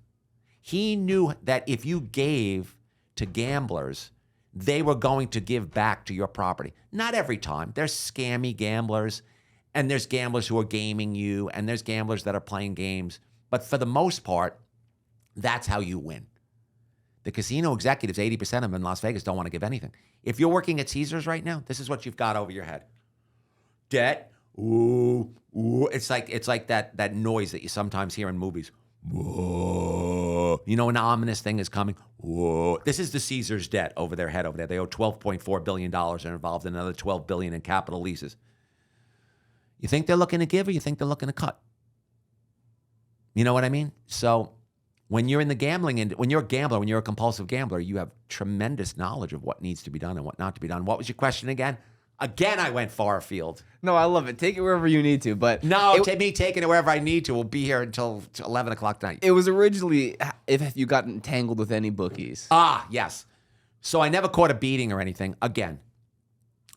He knew that if you gave to gamblers, they were going to give back to your property. Not every time. There's scammy gamblers, and there's gamblers who are gaming you, and there's gamblers that are playing games. But for the most part, that's how you win. The casino executives, 80% of them in Las Vegas, don't want to give anything. If you're working at Caesars right now, this is what you've got over your head. Debt. Ooh, ooh. It's like that noise that you sometimes hear in movies. Whoa. You know, an ominous thing is coming. Whoa. This is the Caesars debt over their head over there. They owe $12.4 billion and are involved in another $12 billion in capital leases. You think they're looking to give, or you think they're looking to cut? You know what I mean? So when you're in the gambling, and when you're a gambler, when you're a compulsive gambler, you have tremendous knowledge of what needs to be done and what not to be done. What was your question again? Again, I went far afield. No, I love it. Take it wherever you need to. But no, me taking it wherever I need to will be here until 11 o'clock tonight. It was originally if you got entangled with any bookies. Ah, yes. So I never caught a beating or anything. Again,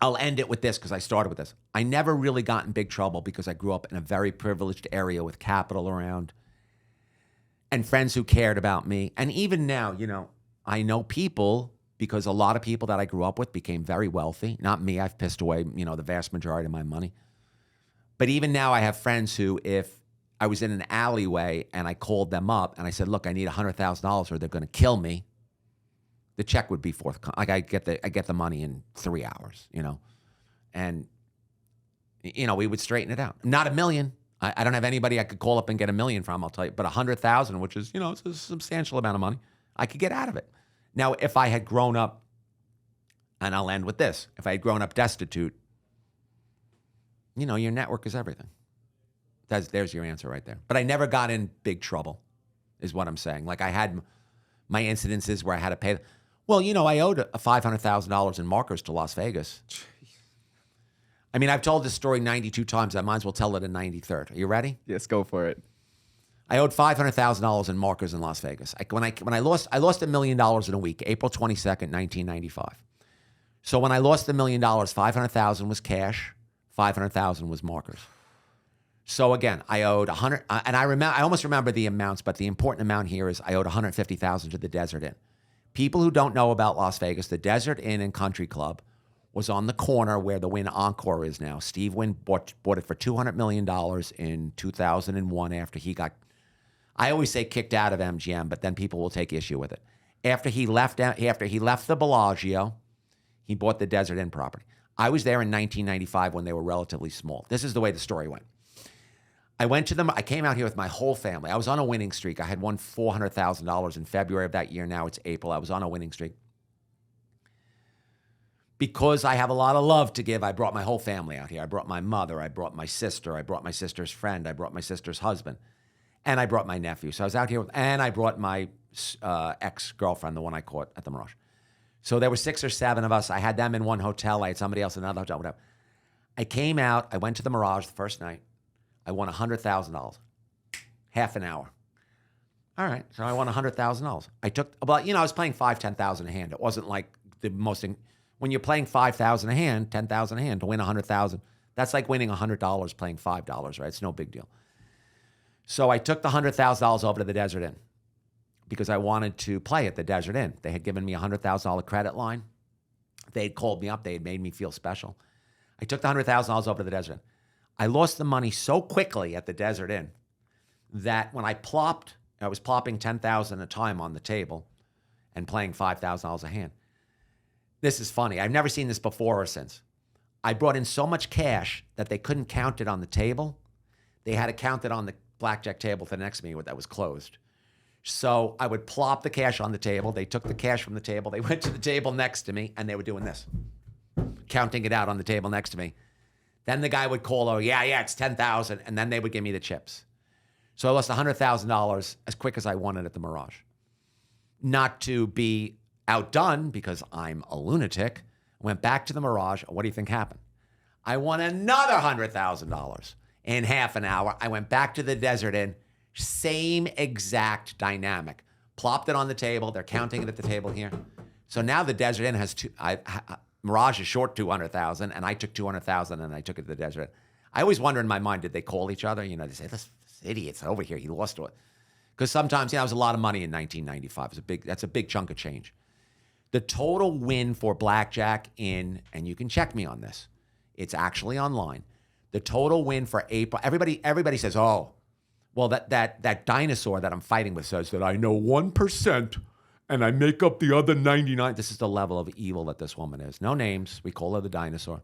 I'll end it with this because I started with this. I never really got in big trouble because I grew up in a very privileged area with capital around and friends who cared about me. And even now, I know people because a lot of people that I grew up with became very wealthy. Not me. I've pissed away, the vast majority of my money. But even now I have friends who, if I was in an alleyway and I called them up and I said, look, I need $100,000 or they're going to kill me, the check would be forthcoming. Like I get the money in 3 hours, and we would straighten it out. Not $1 million. I don't have anybody I could call up and get $1 million from. I'll tell you, but $100,000, which is it's a substantial amount of money, I could get out of it. Now, if I had grown up, and I'll end with this: if I had grown up destitute, your network is everything. There's your answer right there. But I never got in big trouble, is what I'm saying. Like I had my incidences where I had to pay. Well, I owed $500,000 in markers to Las Vegas. Jeez. I mean, I've told this story 92 times. I might as well tell it a 93rd. Are you ready? Yes, go for it. I owed $500,000 in markers in Las Vegas. When I lost $1 million in a week, April 22nd, 1995. So when I lost $1 million, $500,000 was cash, $500,000 was markers. So again, I owed $100, and I almost remember the amounts, but the important amount here is I owed $150,000 to the Desert Inn. People who don't know about Las Vegas, the Desert Inn and Country Club was on the corner where the Wynn Encore is now. Steve Wynn bought it for $200 million in 2001 after he got, I always say kicked out of MGM, but then people will take issue with it. After he left the Bellagio, he bought the Desert Inn property. I was there in 1995 when they were relatively small. This is the way the story went. I came out here with my whole family. I was on a winning streak. I had won $400,000 in February of that year. Now it's April. I was on a winning streak. Because I have a lot of love to give, I brought my whole family out here. I brought my mother. I brought my sister. I brought my sister's friend. I brought my sister's husband. And I brought my nephew. So I was out here and I brought my ex-girlfriend, the one I caught at the Mirage. So there were 6 or 7 of us. I had them in one hotel. I had somebody else in another hotel, whatever. I came out. I went to the Mirage the first night. I won $100,000, half an hour. All right, so I won $100,000. I was playing $5,000-$10,000 a hand. It wasn't like the most. When you're playing $5,000 a hand, $10,000 a hand to win $100,000, that's like winning $100 playing $5, right? It's no big deal. So I took the $100,000 over to the Desert Inn because I wanted to play at the Desert Inn. They had given me a $100,000 credit line. They had called me up. They had made me feel special. I took the $100,000 over to the Desert Inn. I lost the money so quickly at the Desert Inn that when I was plopping $10,000 a time on the table and playing $5,000 a hand. This is funny. I've never seen this before or since. I brought in so much cash that they couldn't count it on the table. They had to count it on the blackjack table to the next to me that was closed. So I would plop the cash on the table. They took the cash from the table. They went to the table next to me, and they were doing this, counting it out on the table next to me. Then the guy would call, oh, yeah, it's $10,000, and then they would give me the chips. So I lost $100,000 as quick as I won it at the Mirage. Not to be outdone, because I'm a lunatic, went back to the Mirage. What do you think happened? I won another $100,000 in half an hour. I went back to the Desert Inn, same exact dynamic. Plopped it on the table. They're counting it at the table here. So now the Desert Inn has Mirage is short $200,000, and I took $200,000 and I took it to the Desert Inn. I always wonder in my mind, did they call each other? They say, this idiot's over here. He lost it. Because sometimes, it was a lot of money in 1995. That's a big chunk of change. The total win for blackjack and you can check me on this, it's actually online. The total win for April, everybody says, oh, well, that dinosaur that I'm fighting with says that I know 1% and I make up the other 99. This is the level of evil that this woman is. No names. We call her the dinosaur.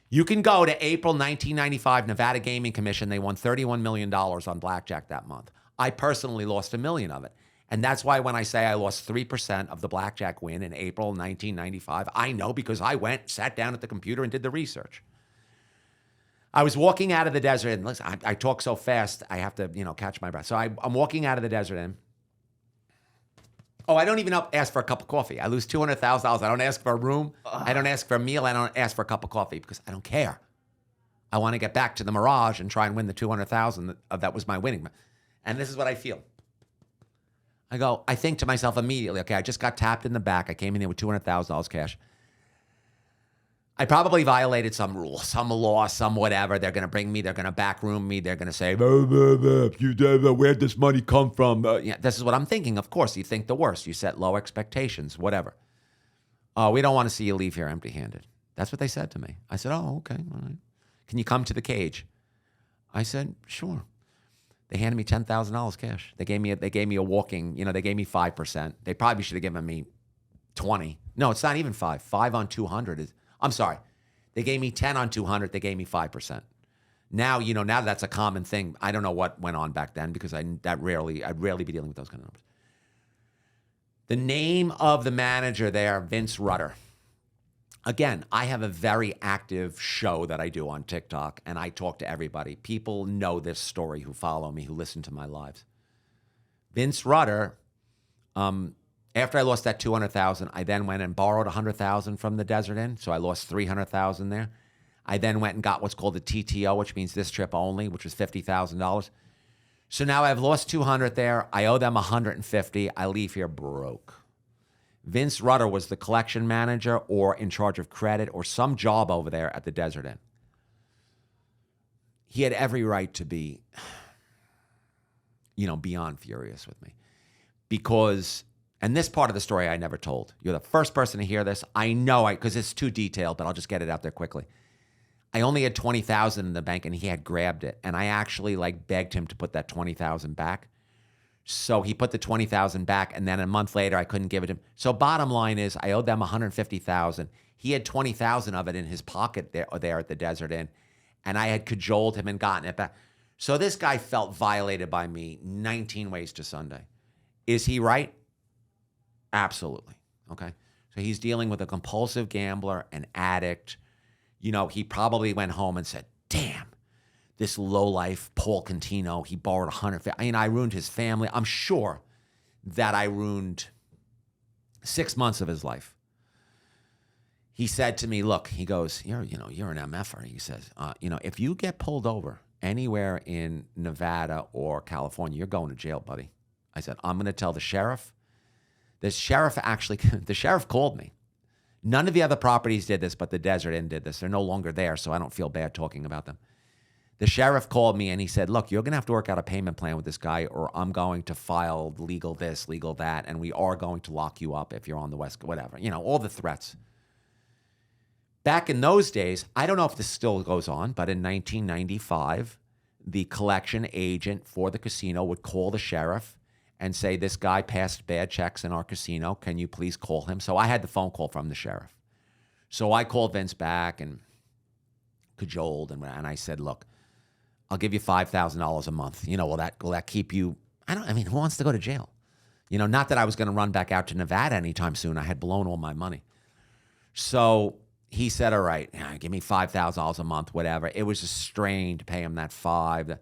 You can go to April 1995, Nevada Gaming Commission. They won $31 million on blackjack that month. I personally lost $1 million of it. And that's why when I say I lost 3% of the blackjack win in April 1995, I know because I sat down at the computer and did the research. I was walking out of the Desert Inn. Listen, I talk so fast, I have to, catch my breath. So I'm walking out of the Desert Inn. Oh, I don't even ask for a cup of coffee. I lose $200,000. I don't ask for a room. I don't ask for a meal. I don't ask for a cup of coffee because I don't care. I want to get back to the Mirage and try and win the $200,000 that was my winning. And this is what I feel. I think to myself immediately, okay, I just got tapped in the back. I came in here with $200,000 cash. I probably violated some rule, some law, some whatever. They're going to bring me. They're going to backroom me. They're going to say, where'd this money come from? Yeah, this is what I'm thinking. Of course, you think the worst. You set low expectations, whatever. We don't want to see you leave here empty-handed. That's what they said to me. I said, oh, okay. All right. Can you come to the cage? I said, sure. They handed me $10,000 cash. They gave me a walking, they gave me 5%. They probably should have given me 20. No, it's not even 5. 5 on 200 is, I'm sorry. They gave me 10 on 200. They gave me 5%. Now, now that's a common thing. I don't know what went on back then because I'd rarely be dealing with those kind of numbers. The name of the manager there, Vince Rudder. Again, I have a very active show that I do on TikTok, and I talk to everybody. People know this story who follow me, who listen to my lives. Vince Rudder, after I lost that $200,000, I then went and borrowed $100,000 from the Desert Inn, so I lost $300,000 there. I then went and got what's called a TTO, which means this trip only, which was $50,000. So now I've lost $200 there. I owe them $150. I leave here broke. Vince Rudder was the collection manager or in charge of credit or some job over there at the Desert Inn. He had every right to be, beyond furious with me. Because, and this part of the story I never told. You're the first person to hear this. I know because it's too detailed, but I'll just get it out there quickly. I only had $20,000 in the bank and he had grabbed it. And I actually begged him to put that $20,000 back. So he put the $20,000 back, and then a month later, I couldn't give it to him. So bottom line is, I owed them $150,000. He had $20,000 of it in his pocket there at the Desert Inn, and I had cajoled him and gotten it back. So this guy felt violated by me 19 ways to Sunday. Is he right? Absolutely. Okay. So he's dealing with a compulsive gambler, an addict. He probably went home and said, damn. This lowlife Paul Contino, he borrowed $150,000. I ruined his family. I'm sure that I ruined 6 months of his life. He said to me, look, he goes, you're an MFer. He says, if you get pulled over anywhere in Nevada or California, you're going to jail, buddy. I said, I'm going to tell the sheriff. The sheriff called me. None of the other properties did this, but the Desert Inn did this. They're no longer there, so I don't feel bad talking about them. The sheriff called me and he said, look, you're going to have to work out a payment plan with this guy or I'm going to file legal this, legal that, and we are going to lock you up if you're on the West, whatever. All the threats. Back in those days, I don't know if this still goes on, but in 1995, the collection agent for the casino would call the sheriff and say, this guy passed bad checks in our casino. Can you please call him? So I had the phone call from the sheriff. So I called Vince back and cajoled and I said, look, I'll give you $5,000 a month. Will that keep you? Who wants to go to jail? Not that I was going to run back out to Nevada anytime soon. I had blown all my money. So he said, all right, give me $5,000 a month, whatever. It was a strain to pay him that $5,000.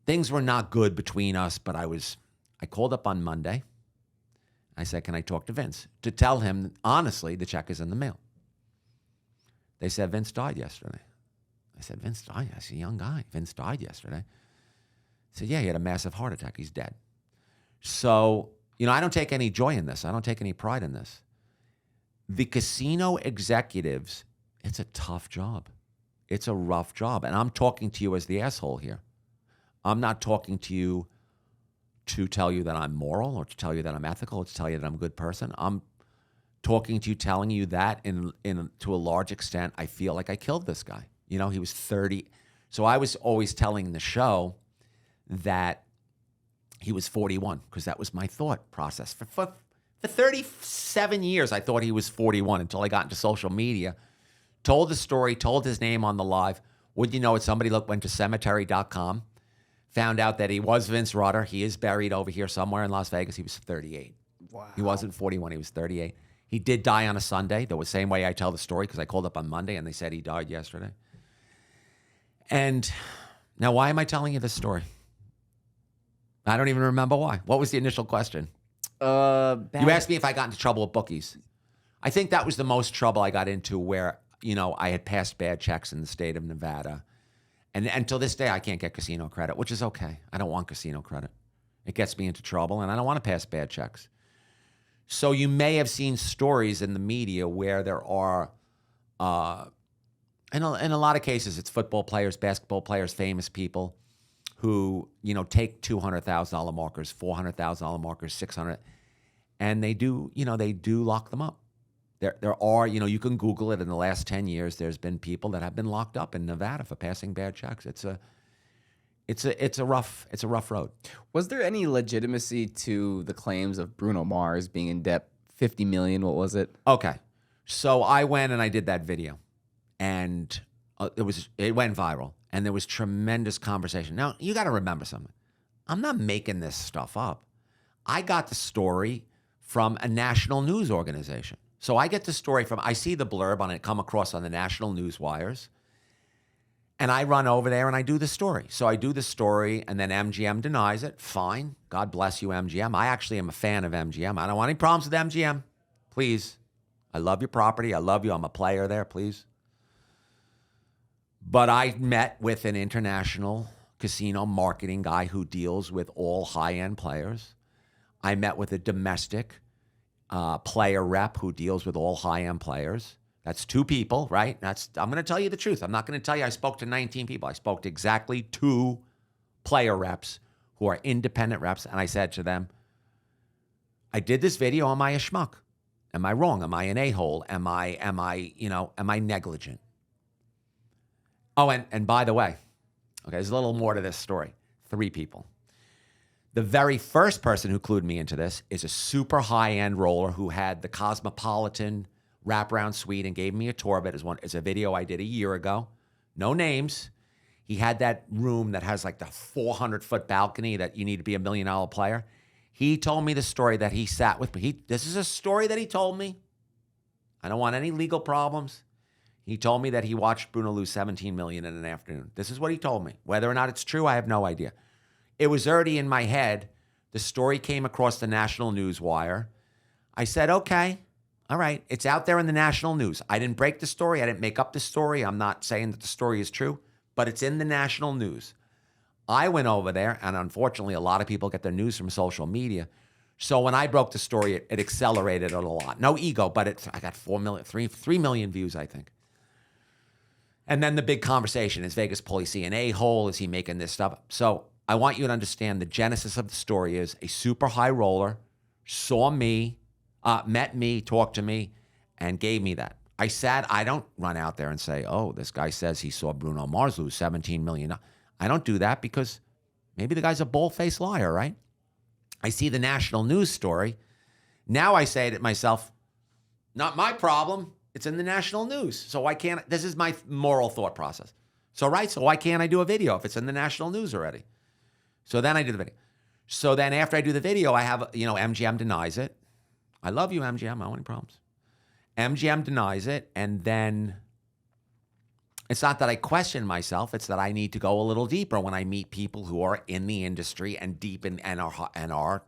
Things were not good between us, but I called up on Monday. I said, can I talk to Vince? To tell him, honestly, the check is in the mail. They said, Vince died yesterday. I said, Vince died? I said, young guy. Vince died yesterday. I said, yeah, he had a massive heart attack. He's dead. So, I don't take any joy in this. I don't take any pride in this. The casino executives, it's a tough job. It's a rough job. And I'm talking to you as the asshole here. I'm not talking to you to tell you that I'm moral or to tell you that I'm ethical or to tell you that I'm a good person. I'm talking to you, telling you that to a large extent, I feel like I killed this guy. He was 30. So I was always telling the show that he was 41 because that was my thought process. For 37 years, I thought he was 41 until I got into social media, told the story, told his name on the live. Would you know it? Somebody went to cemetery.com, found out that he was Vince Rudder. He is buried over here somewhere in Las Vegas. He was 38. Wow. He wasn't 41. He was 38. He did die on a Sunday. The same way I tell the story because I called up on Monday and they said he died yesterday. And now why am I telling you this story? I don't even remember why. What was the initial question? You asked me if I got into trouble with bookies. I think that was the most trouble I got into where, I had passed bad checks in the state of Nevada. And until this day, I can't get casino credit, which is okay. I don't want casino credit. It gets me into trouble, and I don't want to pass bad checks. So you may have seen stories in the media where there are In a lot of cases, it's football players, basketball players, famous people who, take $200,000 markers, $400,000 markers, 600, and they do lock them up. There are, you can Google it. In the last 10 years, there's been people that have been locked up in Nevada for passing bad checks. It's a rough road. Was there any legitimacy to the claims of Bruno Mars being in debt $50 million? What was it? Okay, so I went and I did that video, and it went viral, and there was tremendous conversation. Now you got to remember something. I'm not making this stuff up. I got the story from a national news organization. So I get the story I see the blurb on it come across on the national news wires, and I run over there and I do the story. So I do the story, and then MGM denies it. Fine. God bless you, MGM. I actually am a fan of MGM. I don't want any problems with MGM. Please. I love your property. I love you. I'm a player there, please. But I met with an international casino marketing guy who deals with all high-end players. I met with a domestic player rep who deals with all high-end players. That's 2 people, right? I'm going to tell you the truth. I'm not going to tell you I spoke to 19 people. I spoke to exactly 2 player reps who are independent reps, and I said to them, I did this video. Am I a schmuck? Am I wrong? Am I an a-hole? Am I negligent? Oh, and by the way, okay, there's a little more to this story. 3 people. The very first person who clued me into this is a super high-end roller who had the Cosmopolitan wraparound suite and gave me a tour of it. It's a video I did a year ago. No names. He had that room that has like the 400-foot balcony that you need to be $1 million player. He told me the story that he sat with me. This is a story that he told me. I don't want any legal problems. He told me that he watched Bruno lose $17 million in an afternoon. This is what he told me. Whether or not it's true, I have no idea. It was already in my head. The story came across the national news wire. I said, okay, all right. It's out there in the national news. I didn't break the story. I didn't make up the story. I'm not saying that the story is true, but it's in the national news. I went over there, and unfortunately, a lot of people get their news from social media. So when I broke the story, it accelerated it a lot. No ego, but I got 3 million views, I think. And then the big conversation, is Vegas Pauly C an a-hole? Is he making this stuff? So I want you to understand the genesis of the story is a super high roller saw me, met me, talked to me, and gave me that. I don't run out there and say, oh, this guy says he saw Bruno Mars lose $17 million. I don't do that because maybe the guy's a bold-faced liar, right? I see the national news story. Now I say to myself, not my problem. It's in the national news. So why can't, this is my moral thought process. So why can't I do a video if it's in the national news already? So then I do the video. So then after I do the video, I have, MGM denies it. I love you, MGM. I don't want any problems. MGM denies it. And then it's not that I question myself. It's that I need to go a little deeper when I meet people who are in the industry and deep in and are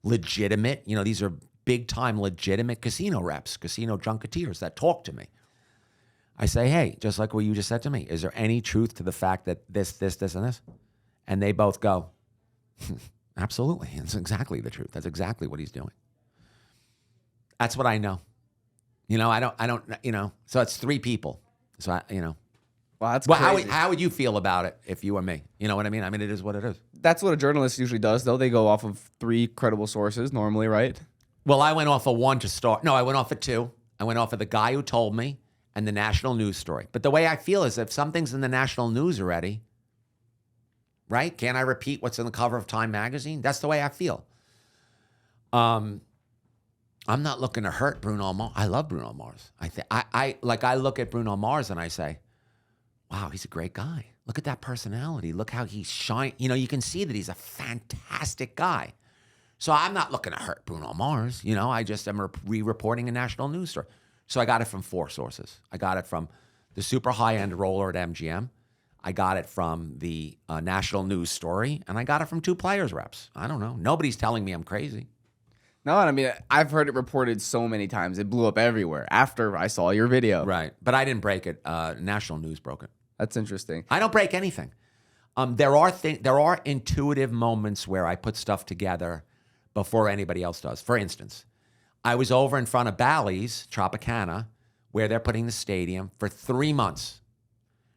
legitimate. These are big-time legitimate casino reps, casino junketeers that talk to me. I say, hey, just like what you just said to me, is there any truth to the fact that this, and this? And they both go, absolutely. It's exactly the truth. That's exactly what he's doing. That's what I know. I don't, so it's 3 people. So Wow, that's crazy. How would you feel about it if you were me? You know what I mean? I mean, it is what it is. That's what a journalist usually does, though. They go off of 3 credible sources normally, right? Well, I went off of 1 to start. No, I went off of 2. I went off of the guy who told me and the national news story. But the way I feel is if something's in the national news already, right? Can't I repeat what's in the cover of Time magazine? That's the way I feel. I'm not looking to hurt Bruno Mars. I love Bruno Mars. I look at Bruno Mars and I say, wow, he's a great guy. Look at that personality. Look how he shines. You can see that he's a fantastic guy. So I'm not looking to hurt Bruno Mars. I just am re-reporting a national news story. So I got it from 4 sources. I got it from the super high-end roller at MGM. I got it from the national news story. And I got it from 2 players reps. I don't know. Nobody's telling me I'm crazy. No, I mean, I've heard it reported so many times. It blew up everywhere after I saw your video. Right. But I didn't break it. National news broke it. That's interesting. I don't break anything. There are intuitive moments where I put stuff together before anybody else does. For instance, I was over in front of Bally's Tropicana where they're putting the stadium for 3 months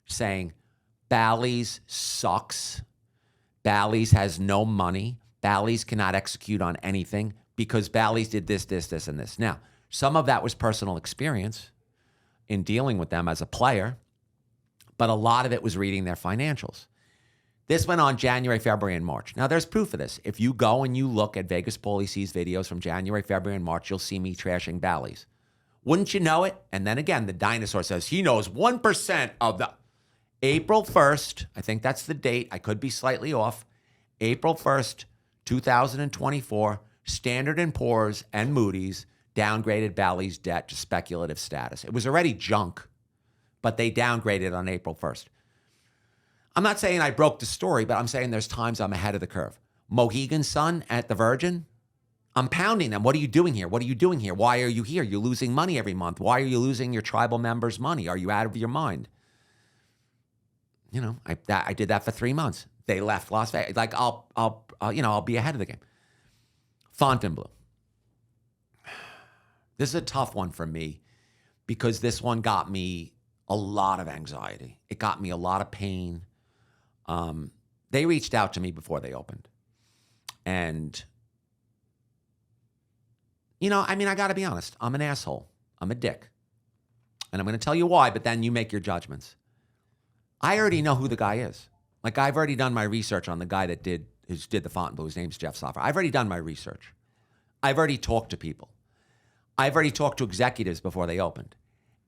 saying Bally's sucks. Bally's has no money. Bally's cannot execute on anything because Bally's did this, this, this, and this. Now, some of that was personal experience in dealing with them as a player, but a lot of it was reading their financials. This went on January, February, and March. Now, there's proof of this. If you go and you look at Vegas Pauly C's videos from January, February, and March, you'll see me trashing Bally's. Wouldn't you know it? And then again, the dinosaur says he knows 1% of the April 1st. I think that's the date. I could be slightly off. April 1st, 2024, Standard & Poor's and Moody's downgraded Bally's debt to speculative status. It was already junk, but they downgraded on April 1st. I'm not saying I broke the story, but I'm saying there's times I'm ahead of the curve. Mohegan Sun at the Virgin, I'm pounding them. What are you doing here? What are you doing here? Why are you here? You're losing money every month. Why are you losing your tribal members' money? Are you out of your mind? You know, I did that for 3 months. They left Las Vegas. Like I'll be ahead of the game. Fontainebleau. This is a tough one for me because this one got me a lot of anxiety. It got me a lot of pain. They reached out to me before they opened. And, you know, I mean, I got to be honest. I'm an asshole. I'm a dick. And I'm going to tell you why, but then you make your judgments. I already know who the guy is. Like, I've already done my research on the guy that did the Fontainebleau. His name's Jeff Soffer. I've already done my research. I've already talked to people. I've already talked to executives before they opened.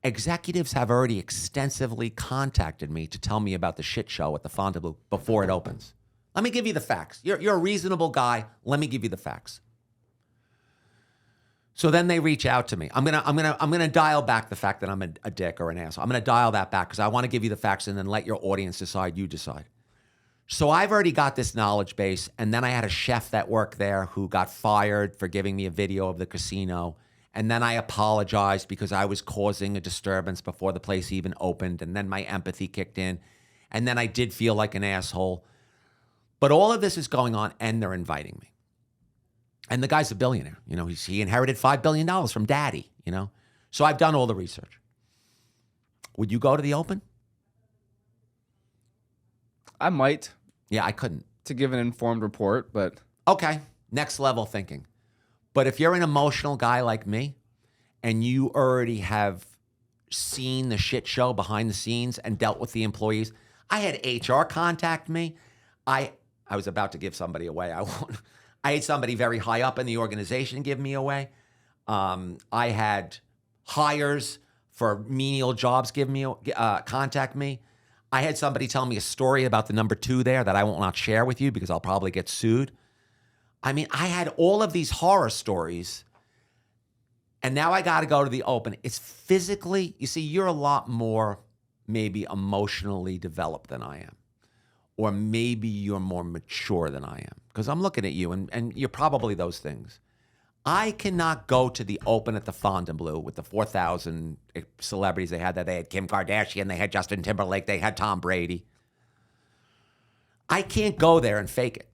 Executives have already extensively contacted me to tell me about the shit show at the Fontainebleau before it opens. Let me give you the facts. You're a reasonable guy. Let me give you the facts. So then they reach out to me. I'm gonna dial back the fact that I'm a dick or an asshole. I'm gonna dial that back because I want to give you the facts and then let your audience decide. You decide. So I've already got this knowledge base, and then I had a chef that worked there who got fired for giving me a video of the casino. And then I apologized because I was causing a disturbance before the place even opened. And then my empathy kicked in. And then I did feel like an asshole. But all of this is going on, and they're inviting me. And the guy's a billionaire. You know, he inherited $5 billion from daddy, you know. So I've done all the research. Would you go to the Open? I might. Yeah, I couldn't. To give an informed report, but... Okay, next level thinking. But if you're an emotional guy like me and you already have seen the shit show behind the scenes and dealt with the employees, I had HR contact me. I was about to give somebody away. I had somebody very high up in the organization give me away. I had hires for menial jobs contact me. I had somebody tell me a story about the number 2 there that I will not share with you because I'll probably get sued. I mean, I had all of these horror stories, and now I got to go to the Open. It's physically, you see, you're a lot more maybe emotionally developed than I am, or maybe you're more mature than I am, because I'm looking at you, and you're probably those things. I cannot go to the Open at the Fontainebleau with the 4,000 celebrities they had there. They had Kim Kardashian, they had Justin Timberlake, they had Tom Brady. I can't go there and fake it.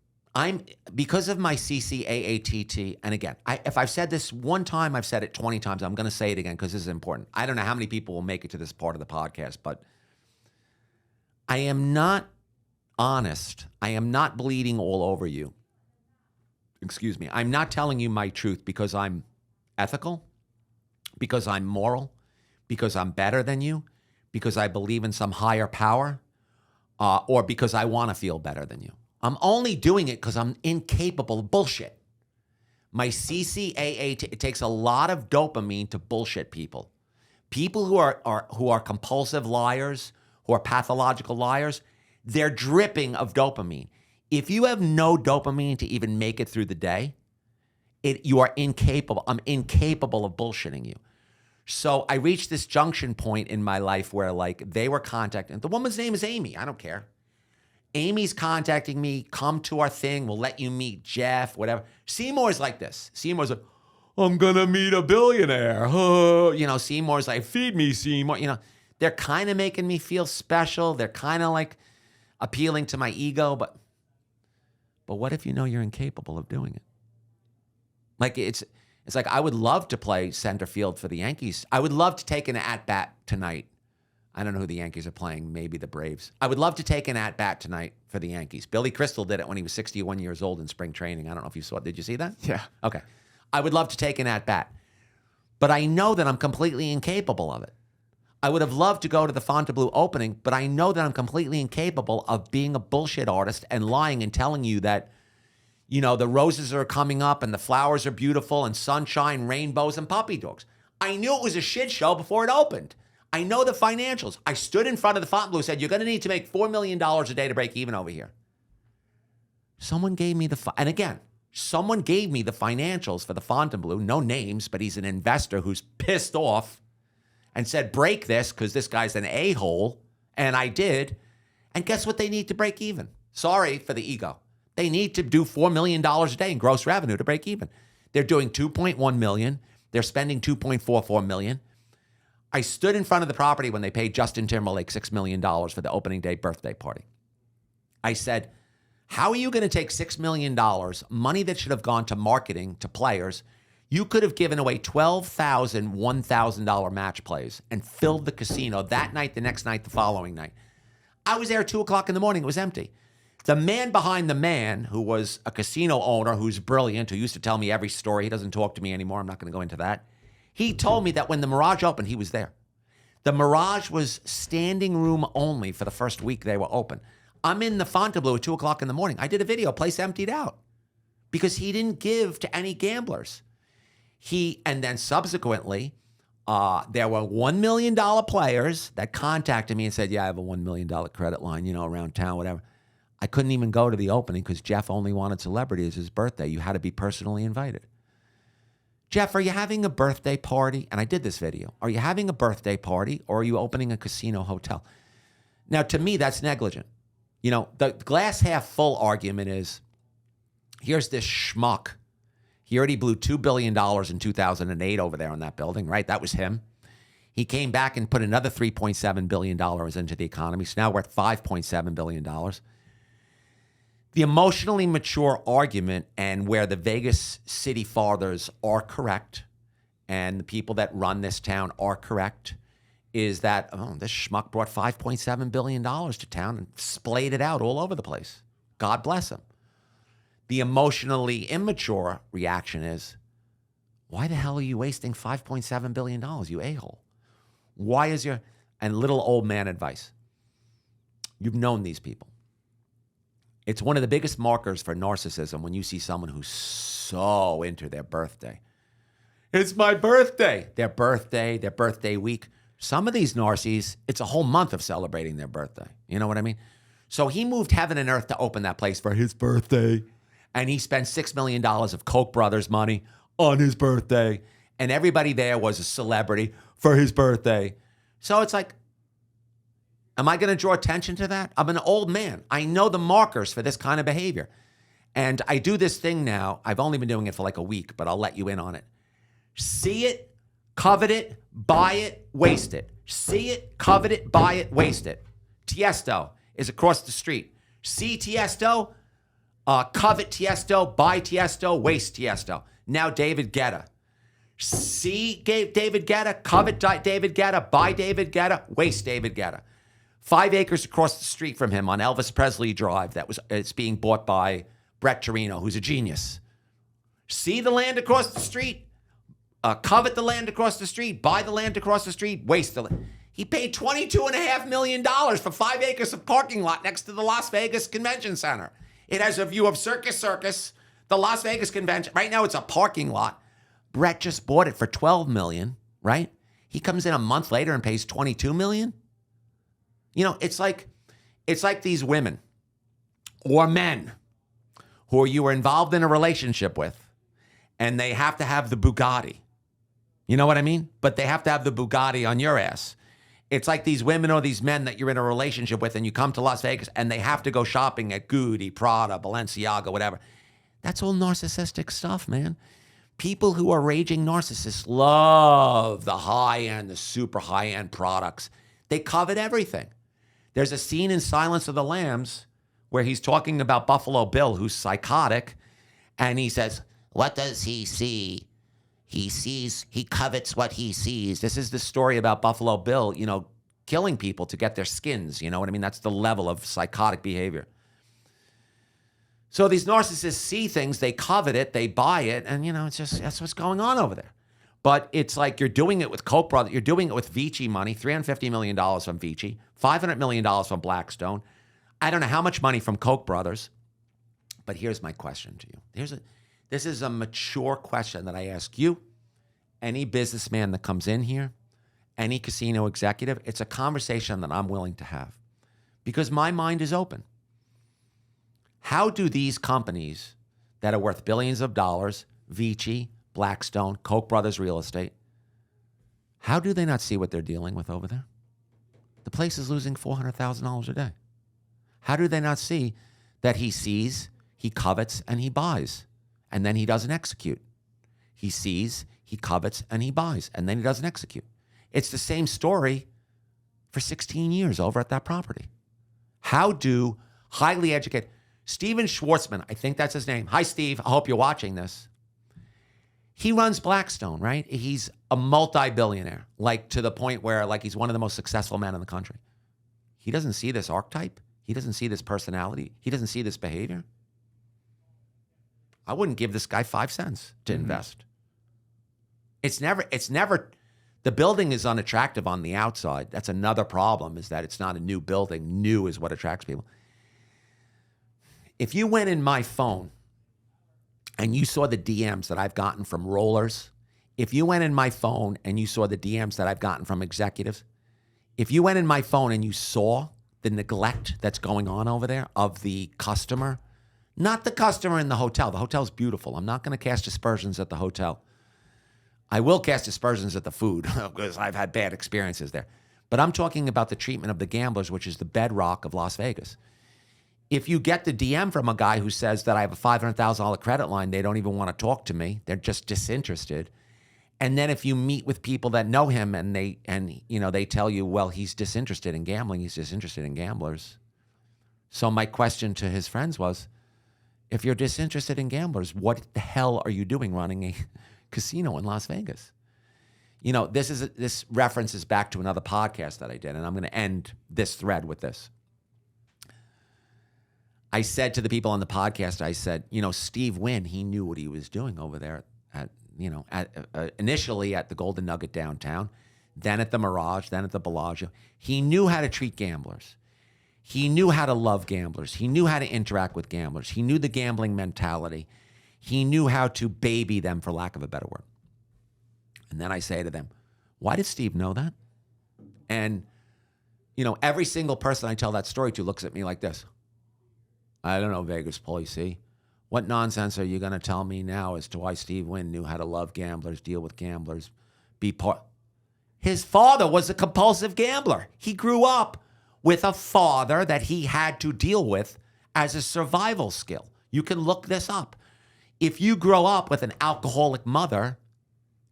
Because of my CCAATT, and again, if I've said this one time, I've said it 20 times. I'm going to say it again because this is important. I don't know how many people will make it to this part of the podcast, but I am not honest. I am not bleeding all over you. Excuse me. I'm not telling you my truth because I'm ethical, because I'm moral, because I'm better than you, because I believe in some higher power, or because I want to feel better than you. I'm only doing it because I'm incapable of bullshit. My CCAA, it takes a lot of dopamine to bullshit people. People who are compulsive liars, who are pathological liars, they're dripping of dopamine. If you have no dopamine to even make it through the day, you are incapable. I'm incapable of bullshitting you. So I reached this junction point in my life where like they were contacting. The woman's name is Amy. I don't care. Amy's contacting me, come to our thing, we'll let you meet Jeff, whatever. Seymour's like this. Seymour's like, I'm going to meet a billionaire. You know, Seymour's like, feed me, Seymour. You know, they're kind of making me feel special. They're kind of like appealing to my ego. But what if you know you're incapable of doing it? Like It's like, I would love to play center field for the Yankees. I would love to take an at-bat tonight. I don't know who the Yankees are playing, maybe the Braves. I would love to take an at-bat tonight for the Yankees. Billy Crystal did it when he was 61 years old in spring training. I don't know if you saw it. Did you see that? Yeah. Okay. I would love to take an at-bat. But I know that I'm completely incapable of it. I would have loved to go to the Fontainebleau opening, but I know that I'm completely incapable of being a bullshit artist and lying and telling you that, you know, the roses are coming up and the flowers are beautiful and sunshine, rainbows, and puppy dogs. I knew it was a shit show before it opened. I know the financials. I stood in front of the Fontainebleau and said, you're going to need to make $4 million a day to break even over here. Someone gave me someone gave me the financials for the Fontainebleau, no names, but he's an investor who's pissed off and said, break this because this guy's an a-hole. And I did. And guess what they need to break even? Sorry for the ego. They need to do $4 million a day in gross revenue to break even. They're doing $2.1 million. They're spending $2.44 million. I stood in front of the property when they paid Justin Timberlake $6 million for the opening day birthday party. I said, how are you going to take $6 million, money that should have gone to marketing, to players? You could have given away 12,000 $1,000 match plays and filled the casino that night, the next night, the following night. I was there at 2 o'clock in the morning. It was empty. The man behind the man, who was a casino owner who's brilliant, who used to tell me every story. He doesn't talk to me anymore. I'm not going to go into that. He told me that when the Mirage opened, he was there. The Mirage was standing room only for the first week they were open. I'm in the Fontainebleau at 2 o'clock in the morning. I did a video, place emptied out, because he didn't give to any gamblers. And then subsequently, there were $1 million players that contacted me and said, yeah, I have a $1 million credit line, you know, around town, whatever. I couldn't even go to the opening because Jeff only wanted celebrities. It's his birthday. You had to be personally invited. Jeff, are you having a birthday party? And I did this video. Are you having a birthday party or are you opening a casino hotel? Now, to me, that's negligent. You know, the glass half full argument is, here's this schmuck. He already blew $2 billion in 2008 over there on that building, right? That was him. He came back and put another $3.7 billion into the economy. So now we're at $5.7 billion. The emotionally mature argument, and where the Vegas city fathers are correct and the people that run this town are correct, is that, this schmuck brought $5.7 billion to town and splayed it out all over the place. God bless him. The emotionally immature reaction is, why the hell are you wasting $5.7 billion, you a-hole? Why is your... And little old man advice. You've known these people. It's one of the biggest markers for narcissism when you see someone who's so into their birthday. It's my birthday. Their birthday week. Some of these narcissists, it's a whole month of celebrating their birthday. You know what I mean? So he moved heaven and earth to open that place for his birthday. And he spent $6 million of Koch brothers money on his birthday. And everybody there was a celebrity for his birthday. So it's like, am I going to draw attention to that? I'm an old man. I know the markers for this kind of behavior. And I do this thing now. I've only been doing it for like a week, but I'll let you in on it. See it, covet it, buy it, waste it. See it, covet it, buy it, waste it. Tiesto is across the street. See Tiesto, covet Tiesto, buy Tiesto, waste Tiesto. Now David Guetta. See David Guetta, covet David Guetta, buy David Guetta, waste David Guetta. 5 acres across the street from him on Elvis Presley Drive it's being bought by Brett Torino, who's a genius. See the land across the street, covet the land across the street, buy the land across the street, waste the land. He paid $22.5 million for 5 acres of parking lot next to the Las Vegas Convention Center. It has a view of Circus, the Las Vegas Convention. Right now it's a parking lot. Brett just bought it for $12 million, right? He comes in a month later and pays $22 million. You know, it's like these women or men who you are involved in a relationship with, and they have to have the Bugatti. You know what I mean? But they have to have the Bugatti on your ass. It's like these women or these men that you're in a relationship with, and you come to Las Vegas, and they have to go shopping at Gucci, Prada, Balenciaga, whatever. That's all narcissistic stuff, man. People who are raging narcissists love the high-end, the super high-end products. They covet everything. There's a scene in Silence of the Lambs where he's talking about Buffalo Bill, who's psychotic, and he says, what does he see he covets what he sees. This is the story about Buffalo Bill, killing people to get their skins. You know what I mean? That's the level of psychotic behavior. So these narcissists see things, they covet it, they buy it, and it's just that's what's going on over there. But it's like you're doing it with Koch brothers, you're doing it with Vici money, $350 million from Vici, $500 million from Blackstone. I don't know how much money from Koch brothers. But here's my question to you. This is a mature question that I ask you, any businessman that comes in here, any casino executive. It's a conversation that I'm willing to have because my mind is open. How do these companies that are worth billions of dollars, Vici, Blackstone, Koch brothers real estate, how do they not see what they're dealing with over there? The place is losing $400,000 a day. How do they not see that he sees, he covets, and he buys, and then he doesn't execute? He sees, he covets, and he buys, and then he doesn't execute. It's the same story for 16 years over at that property. How do highly educated, Steven Schwartzman, I think that's his name. Hi, Steve. I hope you're watching this. He runs Blackstone, right? He's a multi-billionaire, like to the point where like he's one of the most successful men in the country. He doesn't see this archetype. He doesn't see this personality. He doesn't see this behavior. I wouldn't give this guy 5 cents to invest. It's never, the building is unattractive on the outside. That's another problem, is that it's not a new building. New is what attracts people. If you went in my phone and you saw the DMs that I've gotten from rollers, if you went in my phone and you saw the DMs that I've gotten from executives, if you went in my phone and you saw the neglect that's going on over there of the customer, not the customer in the hotel's beautiful. I'm not going to cast aspersions at the hotel. I will cast aspersions at the food because I've had bad experiences there. But I'm talking about the treatment of the gamblers, which is the bedrock of Las Vegas. If you get the DM from a guy who says that I have a $500,000 credit line, they don't even want to talk to me. They're just disinterested. And then if you meet with people that know him and they tell you, well, he's disinterested in gambling, he's disinterested in gamblers. So my question to his friends was, if you're disinterested in gamblers, what the hell are you doing running a casino in Las Vegas? This references back to another podcast that I did, and I'm going to end this thread with this. I said to the people on the podcast, I said, Steve Wynn, he knew what he was doing over there initially at the Golden Nugget downtown, then at the Mirage, then at the Bellagio. He knew how to treat gamblers. He knew how to love gamblers. He knew how to interact with gamblers. He knew the gambling mentality. He knew how to baby them, for lack of a better word. And then I say to them, why did Steve know that? And, every single person I tell that story to looks at me like this. I don't know, Vegas Pauly C. What nonsense are you going to tell me now as to why Steve Wynn knew how to love gamblers, deal with gamblers, be part? His father was a compulsive gambler. He grew up with a father that he had to deal with as a survival skill. You can look this up. If you grow up with an alcoholic mother,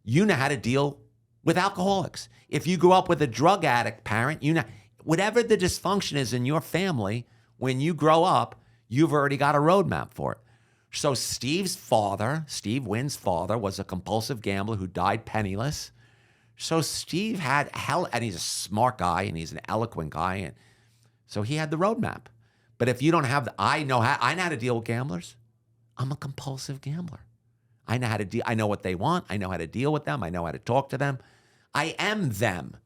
you know how to deal with alcoholics. If you grew up with a drug addict parent, whatever the dysfunction is in your family, when you grow up, you've already got a roadmap for it. So Steve Wynn's father, was a compulsive gambler who died penniless. So Steve had and he's a smart guy and he's an eloquent guy. And so he had the roadmap. But if you don't have I know how to deal with gamblers. I'm a compulsive gambler. I know how to I know what they want. I know how to deal with them. I know how to talk to them. I am them.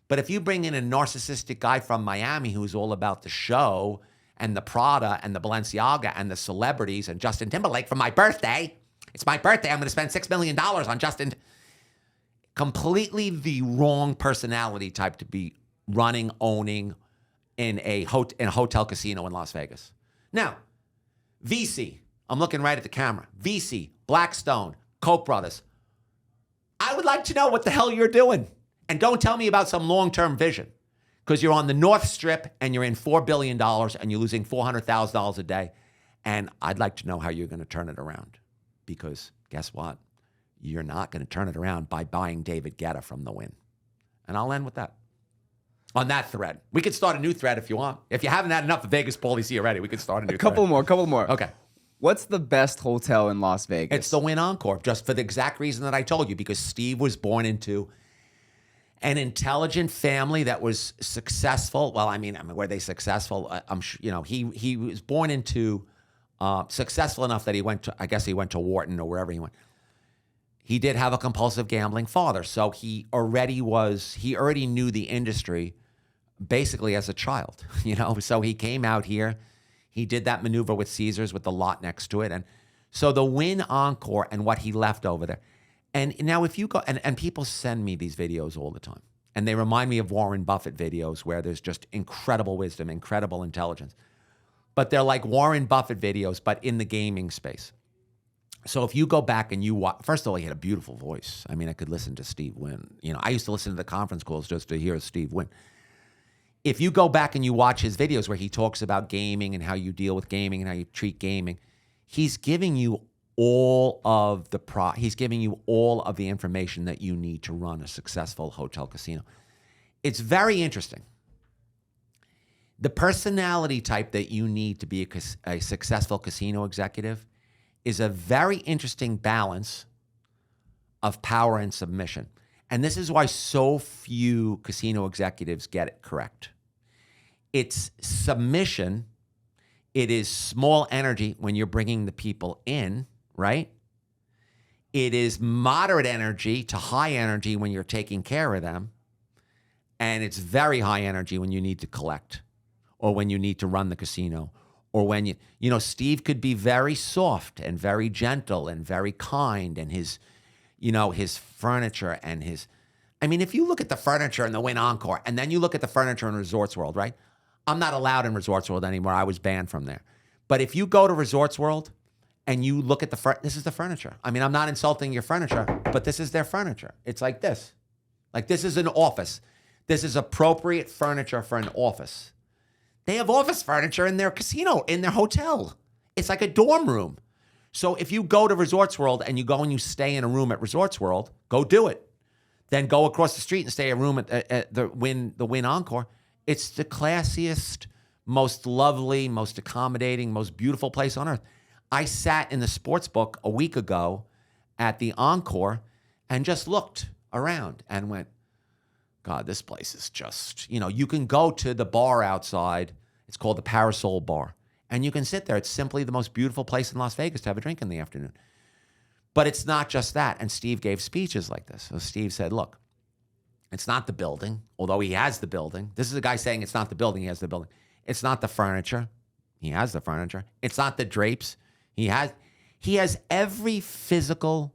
But if you bring in a narcissistic guy from Miami who's all about the show and the Prada and the Balenciaga and the celebrities and Justin Timberlake for my birthday. It's my birthday. I'm going to spend $6 million on Justin. Completely the wrong personality type to be running, owning in a hotel casino in Las Vegas. Now, VC. I'm looking right at the camera. VC, Blackstone, Koch brothers. I would like to know what the hell you're doing. And don't tell me about some long-term vision. Because you're on the North Strip and you're in $4 billion and you're losing $400,000 a day. And I'd like to know how you're going to turn it around. Because guess what? You're not going to turn it around by buying David Guetta from the Wynn. And I'll end with that. On that thread. We could start a new thread if you want. If you haven't had enough of Vegas Pauly C already, we could start a new thread. Couple more. Okay. What's the best hotel in Las Vegas? It's the Wynn Encore, just for the exact reason that I told you, because Steve was born into an intelligent family that was successful. Well, I mean, were they successful? I'm sure, he was born into successful enough that I guess he went to Wharton or wherever he went. He did have a compulsive gambling father, so he already knew the industry basically as a child, So he came out here, he did that maneuver with Caesars with the lot next to it, and so the Wynn Encore and what he left over there. And now if you go, and people send me these videos all the time, and they remind me of Warren Buffett videos where there's just incredible wisdom, incredible intelligence. But they're like Warren Buffett videos, but in the gaming space. So if you go back and you watch, first of all, he had a beautiful voice. I mean, I could listen to Steve Wynn. I used to listen to the conference calls just to hear Steve Wynn. If you go back and you watch his videos where he talks about gaming and how you deal with gaming and how you treat gaming, he's giving you all of the he's giving you all of the information that you need to run a successful hotel casino. It's very interesting. The personality type that you need to be a successful casino executive is a very interesting balance of power and submission. And this is why so few casino executives get it correct. It's submission. It is small energy when you're bringing the people in, right? It is moderate energy to high energy when you're taking care of them. And it's very high energy when you need to collect or when you need to run the casino. Or when Steve could be very soft and very gentle and very kind, and his furniture and if you look at the furniture in the Wynn Encore and then you look at the furniture in Resorts World, right? I'm not allowed in Resorts World anymore. I was banned from there. But if you go to Resorts World and you look at this is the furniture. I mean, I'm not insulting your furniture, but this is their furniture. It's like this. Like this is an office. This is appropriate furniture for an office. They have office furniture in their casino, in their hotel. It's like a dorm room. So if you go to Resorts World and you go and you stay in a room at Resorts World, go do it. Then go across the street and stay in a room at the Wynn Encore. It's the classiest, most lovely, most accommodating, most beautiful place on earth. I sat in the sports book a week ago at the Encore and just looked around and went, God, this place is just, you can go to the bar outside. It's called the Parasol Bar. And you can sit there. It's simply the most beautiful place in Las Vegas to have a drink in the afternoon. But it's not just that. And Steve gave speeches like this. So Steve said, look, it's not the building, although he has the building. This is a guy saying it's not the building. He has the building. It's not the furniture. He has the furniture. It's not the drapes. He has every physical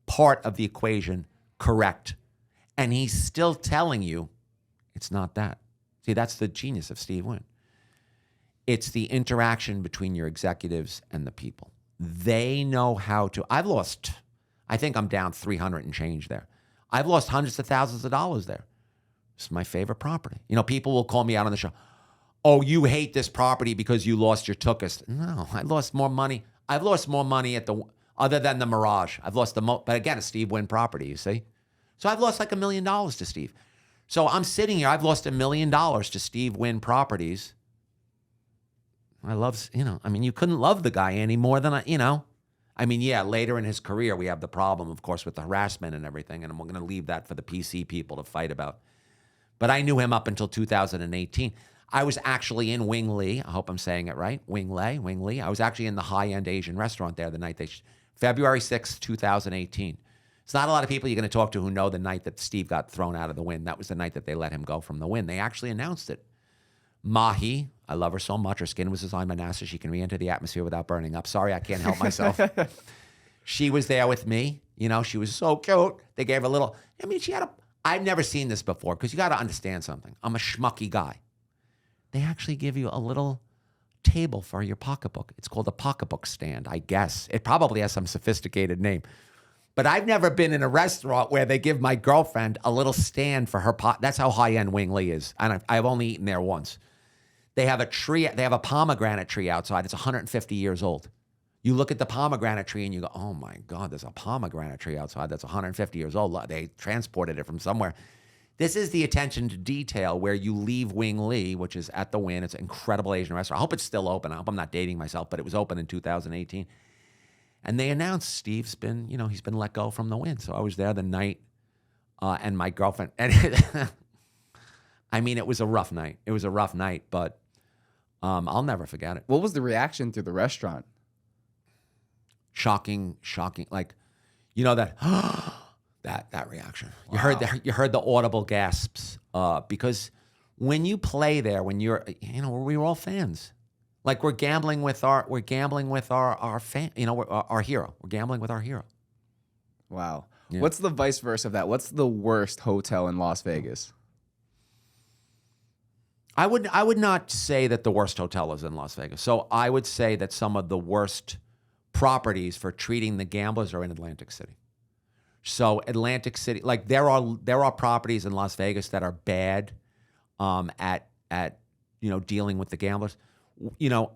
part of the equation correct. And he's still telling you it's not that. See, that's the genius of Steve Wynn. It's the interaction between your executives and the people. They know how to. I think I'm down 300 and change there. I've lost hundreds of thousands of dollars there. It's my favorite property. People will call me out on the show. Oh, you hate this property because you lost your tuchus. No, I lost more money. I've lost more money other than the Mirage. I've lost but again, a Steve Wynn property, you see? So I've lost like $1 million to Steve. So I'm sitting here, I've lost $1 million to Steve Wynn properties. You couldn't love the guy any more than later in his career, we have the problem, of course, with the harassment and everything, and we're going to leave that for the PC people to fight about. But I knew him up until 2018. I was actually in Wing Lee. I hope I'm saying it right. Wing Lee. I was actually in the high-end Asian restaurant there the night February 6th, 2018. It's not a lot of people you're going to talk to who know the night that Steve got thrown out of the Wynn. That was the night that they let him go from the Wynn. They actually announced it. Mahi, I love her so much. Her skin was as on Manasseh. She can re-enter the atmosphere without burning up. Sorry, I can't help myself. She was there with me. She was so cute. They gave her a little, I've never seen this before because you got to understand something. I'm a schmucky guy. They actually give you a little table for your pocketbook. It's called a pocketbook stand, I guess. It probably has some sophisticated name. But I've never been in a restaurant where they give my girlfriend a little stand for her That's how high-end Wing Lee is. And I've only eaten there once. They have a tree. They have a pomegranate tree outside. It's 150 years old. You look at the pomegranate tree and you go, oh, my God, there's a pomegranate tree outside that's 150 years old. They transported it from somewhere. This is the attention to detail where you leave Wing Lee, which is at the Wynn. It's an incredible Asian restaurant. I hope it's still open. I hope I'm not dating myself, but it was open in 2018. And they announced Steve's been, he's been let go from the Wynn. So I was there the night, and my girlfriend, and I mean, it was a rough night. It was a rough night, but I'll never forget it. What was the reaction through the restaurant? Shocking, like, that reaction. Wow. You heard the audible gasps because when you play there, when you're, we were all fans. Like we're gambling with our fan, our hero. We're gambling with our hero. Wow. Yeah. What's the vice versa of that? What's the worst hotel in Las Vegas? I would not say that the worst hotel is in Las Vegas. So I would say that some of the worst properties for treating the gamblers are in Atlantic City. So Atlantic City, like there are properties in Las Vegas that are bad at dealing with the gamblers. Now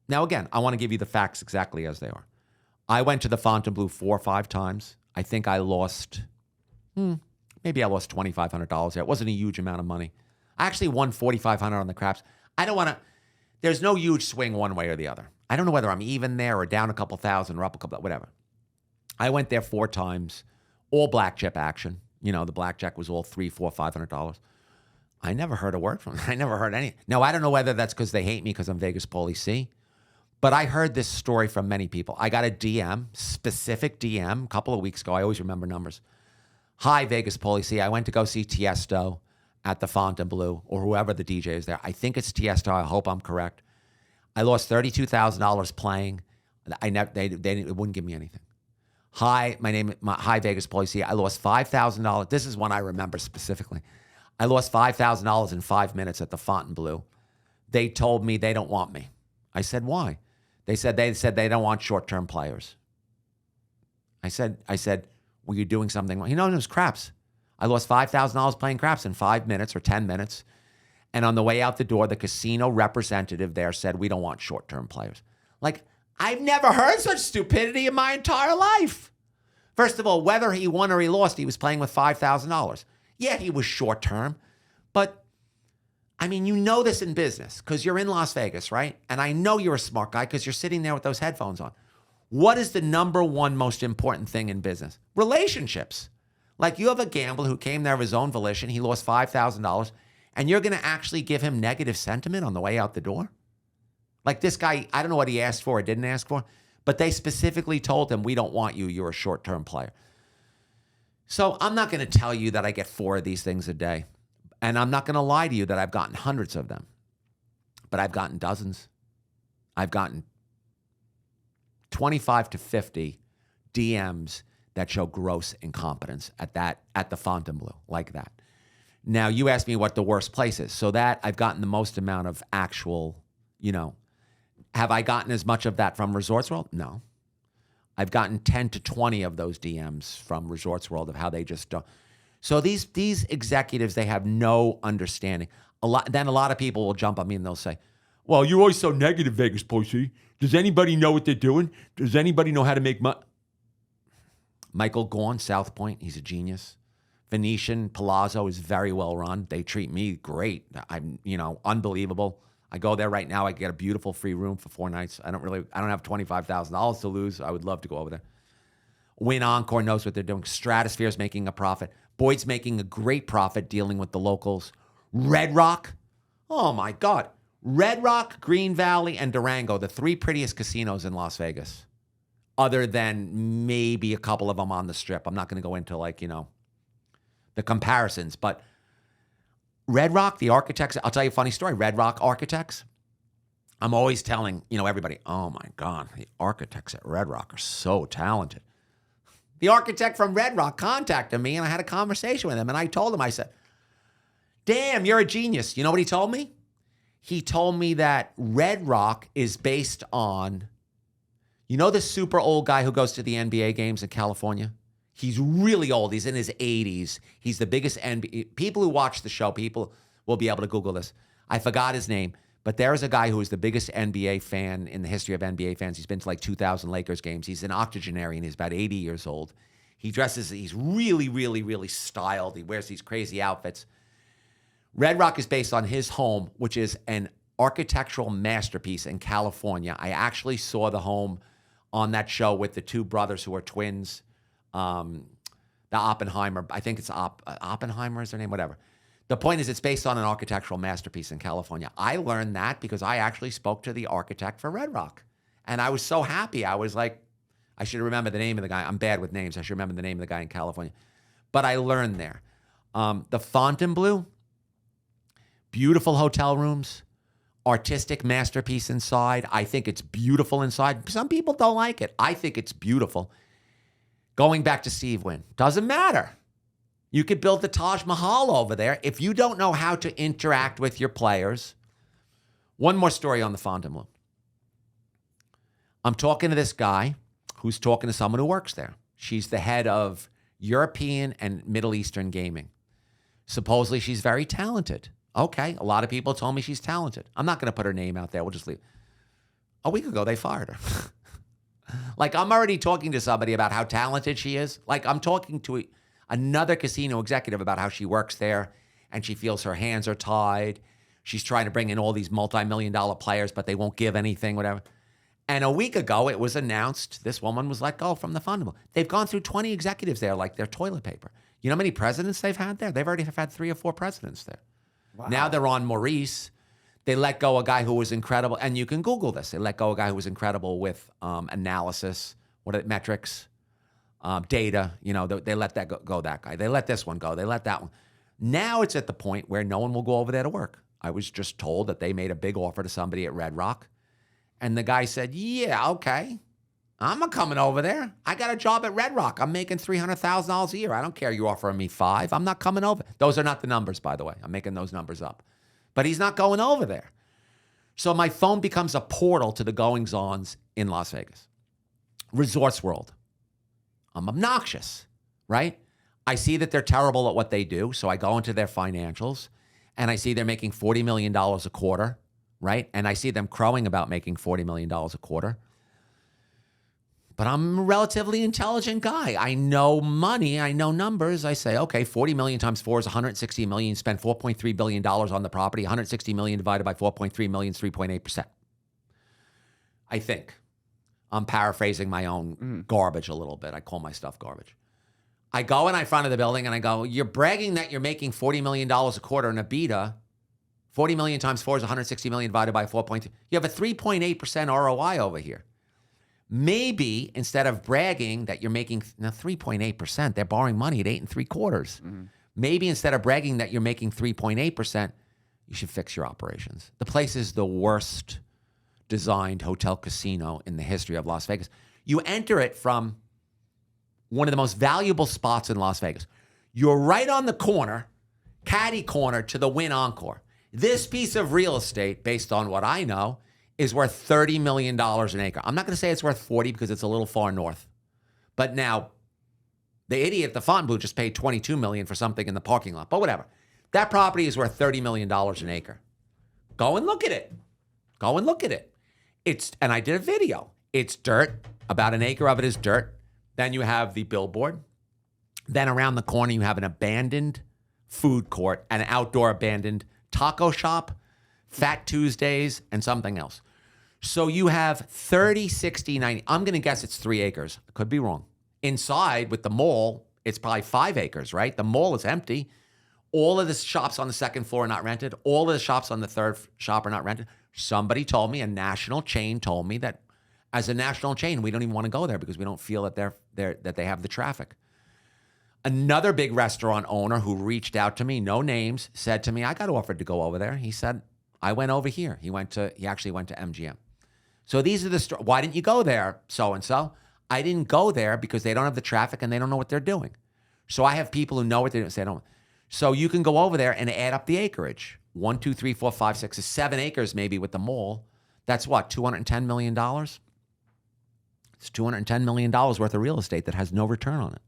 again, I want to give you the facts exactly as they are. I went to the Fontainebleau 4 or 5 times. I think I lost, maybe I lost $2,500 there. It wasn't a huge amount of money. I actually won $4,500 on the craps. I don't want to, there's no huge swing one way or the other. I don't know whether I'm even there or down a couple thousand or up a couple, whatever. I went there 4 times, all black chip action. The blackjack was all $300, $400, $500. I never heard a word from them. I never heard any. Now, I don't know whether that's because they hate me because I'm Vegas Pauly C, but I heard this story from many people. I got a DM, specific DM, a couple of weeks ago. I always remember numbers. Hi, Vegas Pauly C. I went to go see Tiesto at the Fontainebleau or whoever the DJ is there. I think it's Tiesto. I hope I'm correct. I lost $32,000 playing. They wouldn't give me anything. Hi, hi, Vegas Pauly C. I lost $5,000. This is one I remember specifically. I lost $5,000 in 5 minutes at the Fontainebleau. They told me they don't want me. I said, why? They said they don't want short-term players. I said, were you doing something wrong? It was craps. I lost $5,000 playing craps in 5 minutes or 10 minutes. And on the way out the door, the casino representative there said, we don't want short-term players. Like, I've never heard such stupidity in my entire life. First of all, whether he won or he lost, he was playing with $5,000. Yeah, he was short-term, but I mean, this in business because you're in Las Vegas, right? And I know you're a smart guy because you're sitting there with those headphones on. What is the number one most important thing in business? Relationships. Like you have a gambler who came there of his own volition. He lost $5,000 and you're going to actually give him negative sentiment on the way out the door? Like this guy, I don't know what he asked for or didn't ask for, but they specifically told him, we don't want you. You're a short-term player. So I'm not going to tell you that I get 4 of these things a day. And I'm not going to lie to you that I've gotten hundreds of them. But I've gotten dozens. I've gotten 25 to 50 DMs that show gross incompetence at the Fontainebleau, like that. Now, you asked me what the worst place is. So that I've gotten the most amount of actual, have I gotten as much of that from Resorts World? No. I've gotten 10 to 20 of those DMs from Resorts World of how they just don't. So these executives, they have no understanding. Then a lot of people will jump on me and they'll say, well, you're always so negative, Vegas Pauly C. Does anybody know what they're doing? Does anybody know how to make money? Michael Gorn, South Point, he's a genius. Venetian Palazzo is very well run. They treat me great. I'm, unbelievable. I go there right now. I get a beautiful free room for 4 nights. I don't have $25,000 to lose. I would love to go over there. Wynn Encore knows what they're doing. Stratosphere's making a profit. Boyd's making a great profit dealing with the locals. Red Rock, oh my God. Red Rock, Green Valley, and Durango, the 3 prettiest casinos in Las Vegas, other than maybe a couple of them on the Strip. I'm not going to go into the comparisons, but Red Rock, the architects, I'll tell you a funny story. Red Rock architects, I'm always telling, everybody, oh my God, the architects at Red Rock are so talented. The architect from Red Rock contacted me and I had a conversation with him and I told him, I said, damn, you're a genius. You know what he told me? He told me that Red Rock is based on, the super old guy who goes to the NBA games in California? He's really old. He's in his 80s. He's the biggest NBA. People who watch the show, people will be able to Google this. I forgot his name, but there is a guy who is the biggest NBA fan in the history of NBA fans. He's been to 2,000 Lakers games. He's an octogenarian. He's about 80 years old. He dresses, he's really, really, really styled. He wears these crazy outfits. Red Rock is based on his home, which is an architectural masterpiece in California. I actually saw the home on that show with the two brothers who are twins. The Oppenheimer, I think it's Oppenheimer is their name, whatever. The point is it's based on an architectural masterpiece in California. I learned that because I actually spoke to the architect for Red Rock. And I was so happy. I was like, I should remember the name of the guy. I'm bad with names. I should remember the name of the guy in California. But I learned there. The Fontainebleau, beautiful hotel rooms, artistic masterpiece inside. I think it's beautiful inside. Some people don't like it. I think it's beautiful. Going back to Steve Wynn, doesn't matter. You could build the Taj Mahal over there. If you don't know how to interact with your players. One more story on the Fontainebleau. I'm talking to this guy who's talking to someone who works there. She's the head of European and Middle Eastern gaming. Supposedly she's very talented. Okay, a lot of people told me she's talented. I'm not going to put her name out there. We'll just leave. A week ago, they fired her. Like, I'm already talking to somebody about how talented she is. Like, I'm talking to another casino executive about how she works there and she feels her hands are tied. She's trying to bring in all these multi-million-dollar players, but they won't give anything, whatever. And a week ago, it was announced this woman was let go from the Fontainebleau. They've gone through 20 executives there like they're toilet paper. You know how many presidents they've had there? They've already had 3 or 4 presidents there. Wow. Now they're on Maurice. They let go a guy who was incredible. And you can Google this. They let go a guy who was incredible with analysis, metrics, data. You know, they let that go, that guy. They let this one go. They let that one. Now it's at the point where no one will go over there to work. I was just told that they made a big offer to somebody at Red Rock. And the guy said, yeah, okay. I'm not coming over there. I got a job at Red Rock. I'm making $300,000 a year. I don't care you're offering me 5. I'm not coming over. Those are not the numbers, by the way. I'm making those numbers up. But he's not going over there. So my phone becomes a portal to the goings-ons in Las Vegas. Resorts World. I'm obnoxious, right? I see that they're terrible at what they do, so I go into their financials, and I see they're making $40 million a quarter, right? And I see them crowing about making $40 million a quarter. But I'm a relatively intelligent guy. I know money. I know numbers. I say, okay, 40 million times 4 is 160 million. You spend $4.3 billion on the property. 160 million divided by 4.3 million is 3.8%. I think. I'm paraphrasing my own garbage a little bit. I call my stuff garbage. I go in front of the building and I go, you're bragging that you're making $40 million a quarter in a beta. 40 million times 4 is 160 million divided by 4.3. You have a 3.8% ROI over here. Maybe instead of bragging that you're making 3.8%, they're borrowing money at 8 3/4. Mm-hmm. Maybe instead of bragging that you're making 3.8%, you should fix your operations. The place is the worst designed hotel casino in the history of Las Vegas. You enter it from one of the most valuable spots in Las Vegas. You're right on the corner, caddy corner to the Wynn Encore. This piece of real estate, based on what I know, is worth $30 million an acre. I'm not going to say it's worth 40 because it's a little far north. But now, the idiot at the Fontainebleau just paid $22 million for something in the parking lot. But whatever. That property is worth $30 million an acre. Go and look at it. Go and look at it. And I did a video. It's dirt. About an acre of it is dirt. Then you have the billboard. Then around the corner, you have an abandoned food court, an outdoor abandoned taco shop, Fat Tuesdays, and something else. So you have 30, 60, 90. I'm going to guess it's 3 acres. I could be wrong. Inside with the mall, it's probably 5 acres, right? The mall is empty. All of the shops on the second floor are not rented. All of the shops on the third shop are not rented. Somebody told me, a national chain told me that as a national chain, we don't even want to go there because we don't feel that that they have the traffic. Another big restaurant owner who reached out to me, no names, said to me, I got offered to go over there. He said, I went over here. He actually went to MGM. So these are the why didn't you go there, so-and-so? I didn't go there because they don't have the traffic and they don't know what they're doing. So I have people who know what they're doing. Say, don't. So you can go over there and add up the acreage. 1, 2, 3, 4, 5, 6, 7 acres maybe with the mall. That's what, $210 million? It's $210 million worth of real estate that has no return on it.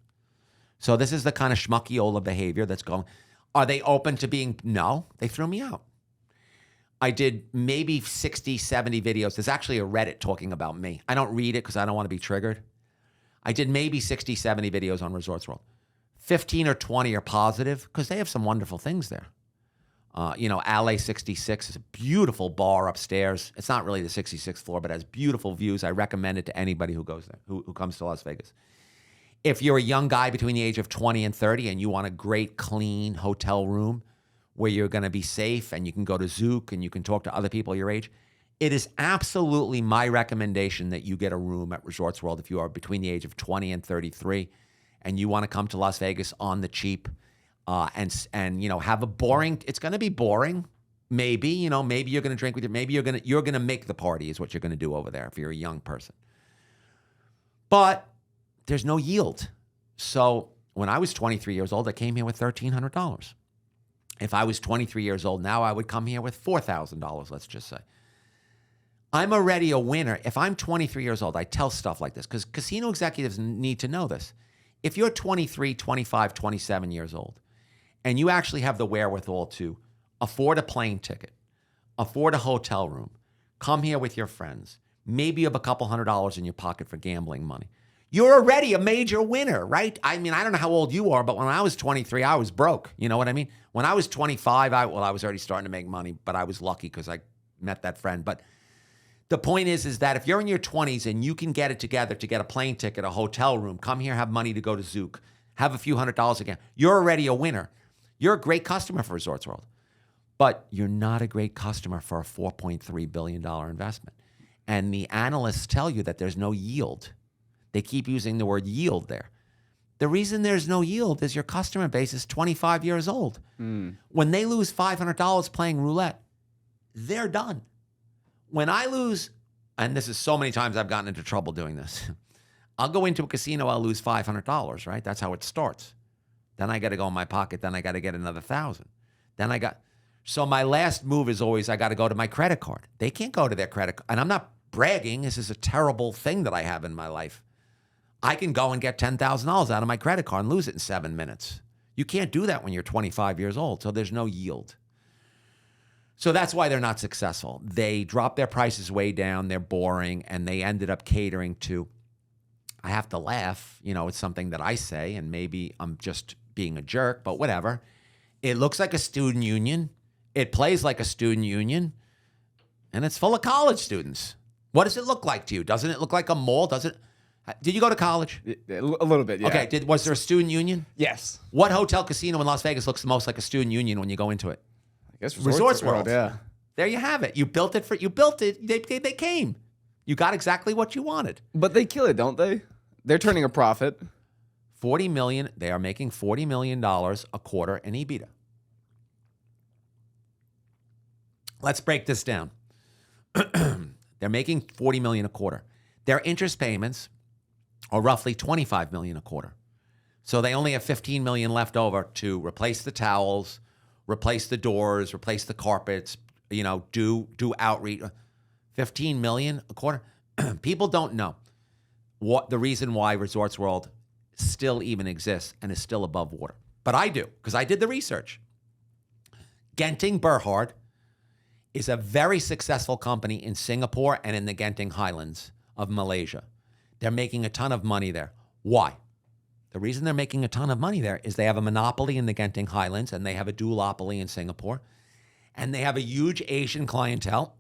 So this is the kind of schmuckiola behavior that's going. Are they open to being? No, they threw me out. I did maybe 60, 70 videos. There's actually a Reddit talking about me. I don't read it because I don't want to be triggered. I did maybe 60, 70 videos on Resorts World. 15 or 20 are positive because they have some wonderful things there. Alley 66 is a beautiful bar upstairs. It's not really the 66th floor, but has beautiful views. I recommend it to anybody who goes there, who comes to Las Vegas. If you're a young guy between the age of 20 and 30 and you want a great, clean hotel room where you're going to be safe and you can go to Zouk and you can talk to other people your age, it is absolutely my recommendation that you get a room at Resorts World if you are between the age of 20 and 33 and you want to come to Las Vegas on the cheap and have a boring, it's going to be boring. Maybe you're going to drink with you. Maybe you're going to make the party is what you're going to do over there if you're a young person. But there's no yield. So when I was 23 years old, I came here with $1,300. If I was 23 years old now, I would come here with $4,000, let's just say. I'm already a winner. If I'm 23 years old, I tell stuff like this because casino executives need to know this. If you're 23, 25, 27 years old, and you actually have the wherewithal to afford a plane ticket, afford a hotel room, come here with your friends, maybe you have a couple $100 in your pocket for gambling money, you're already a major winner, right? I mean, I don't know how old you are, but when I was 23, I was broke. You know what I mean? When I was 25, I was already starting to make money, but I was lucky because I met that friend. But the point is that if you're in your 20s and you can get it together to get a plane ticket, a hotel room, come here, have money to go to Zouk, have a few $100 again, you're already a winner. You're a great customer for Resorts World, but you're not a great customer for a $4.3 billion investment. And the analysts tell you that there's no yield. They keep using the word yield there. The reason there's no yield is your customer base is 25 years old. When they lose $500 playing roulette, they're done. When I lose, and this is so many times I've gotten into trouble doing this, I'll go into a casino, I'll lose $500, right? That's how it starts. Then I got to go in my pocket. Then I got to get another 1,000. So my last move is always I got to go to my credit card. They can't go to their credit card. And I'm not bragging. This is a terrible thing that I have in my life. I can go and get $10,000 out of my credit card and lose it in 7 minutes. You can't do that when you're 25 years old. So there's no yield. So that's why they're not successful. They drop their prices way down. They're boring. And they ended up catering to, I have to laugh. It's something that I say, and maybe I'm just being a jerk, but whatever. It looks like a student union. It plays like a student union. And it's full of college students. What does it look like to you? Doesn't it look like a mall? Did you go to college? A little bit, yeah. Okay, was there a student union? Yes. What hotel casino in Las Vegas looks the most like a student union when you go into it? I guess Resorts World. Yeah. There you have it. You built it. They came. You got exactly what you wanted. But they kill it, don't they? They're turning a profit. $40 million. They are making $40 million a quarter in EBITDA. Let's break this down. They're making $40 million a quarter. Their interest payments are roughly $25 million a quarter. So they only have $15 million left over to replace the towels, replace the doors, replace the carpets, do outreach. $15 million a quarter. People don't know what the reason why Resorts World still even exists and is still above water. But I do, because I did the research. Genting Berhad is a very successful company in Singapore and in the Genting Highlands of Malaysia. They're making a ton of money there. Why? The reason they're making a ton of money there is they have a monopoly in the Genting Highlands and they have a duopoly in Singapore. And they have a huge Asian clientele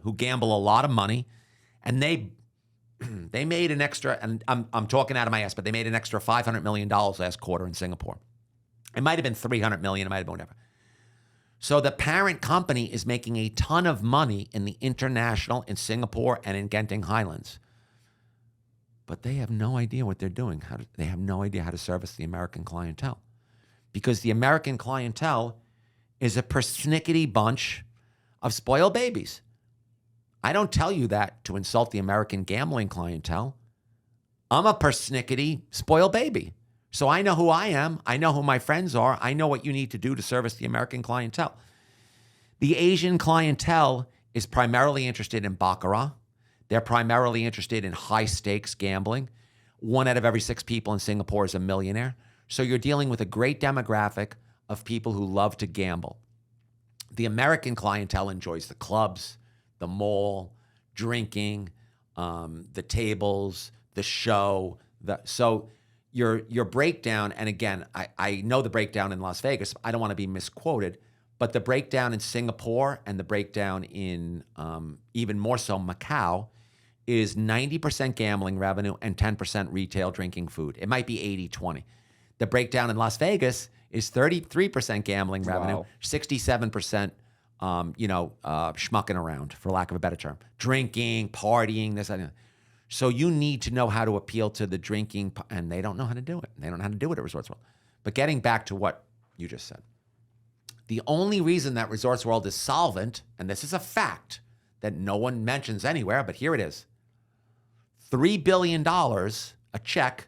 who gamble a lot of money. And they made an extra, and I'm talking out of my ass, but they made an extra $500 million last quarter in Singapore. It might have been $300 million, it might have been whatever. So the parent company is making a ton of money in the international, in Singapore, and in Genting Highlands. But they have no idea what they're doing. They have no idea how to service the American clientele. Because the American clientele is a persnickety bunch of spoiled babies. I don't tell you that to insult the American gambling clientele. I'm a persnickety spoiled baby. So I know who I am. I know who my friends are. I know what you need to do to service the American clientele. The Asian clientele is primarily interested in baccarat. They're primarily interested in high-stakes gambling. 1 out of every 6 people in Singapore is a millionaire. So you're dealing with a great demographic of people who love to gamble. The American clientele enjoys the clubs, the mall, drinking, the tables, the show, So your breakdown, and again, I know the breakdown in Las Vegas. I don't want to be misquoted, but the breakdown in Singapore and the breakdown in even more so Macau is 90% gambling revenue and 10% retail drinking food. It might be 80-20. The breakdown in Las Vegas is 33% gambling revenue, Wow. 67% schmucking around, for lack of a better term. Drinking, partying, this, that. So you need to know how to appeal to the drinking, and they don't know how to do it. They don't know how to do it at Resorts World. But getting back to what you just said, the only reason that Resorts World is solvent, and this is a fact that no one mentions anywhere, but here it is, $3 billion, a check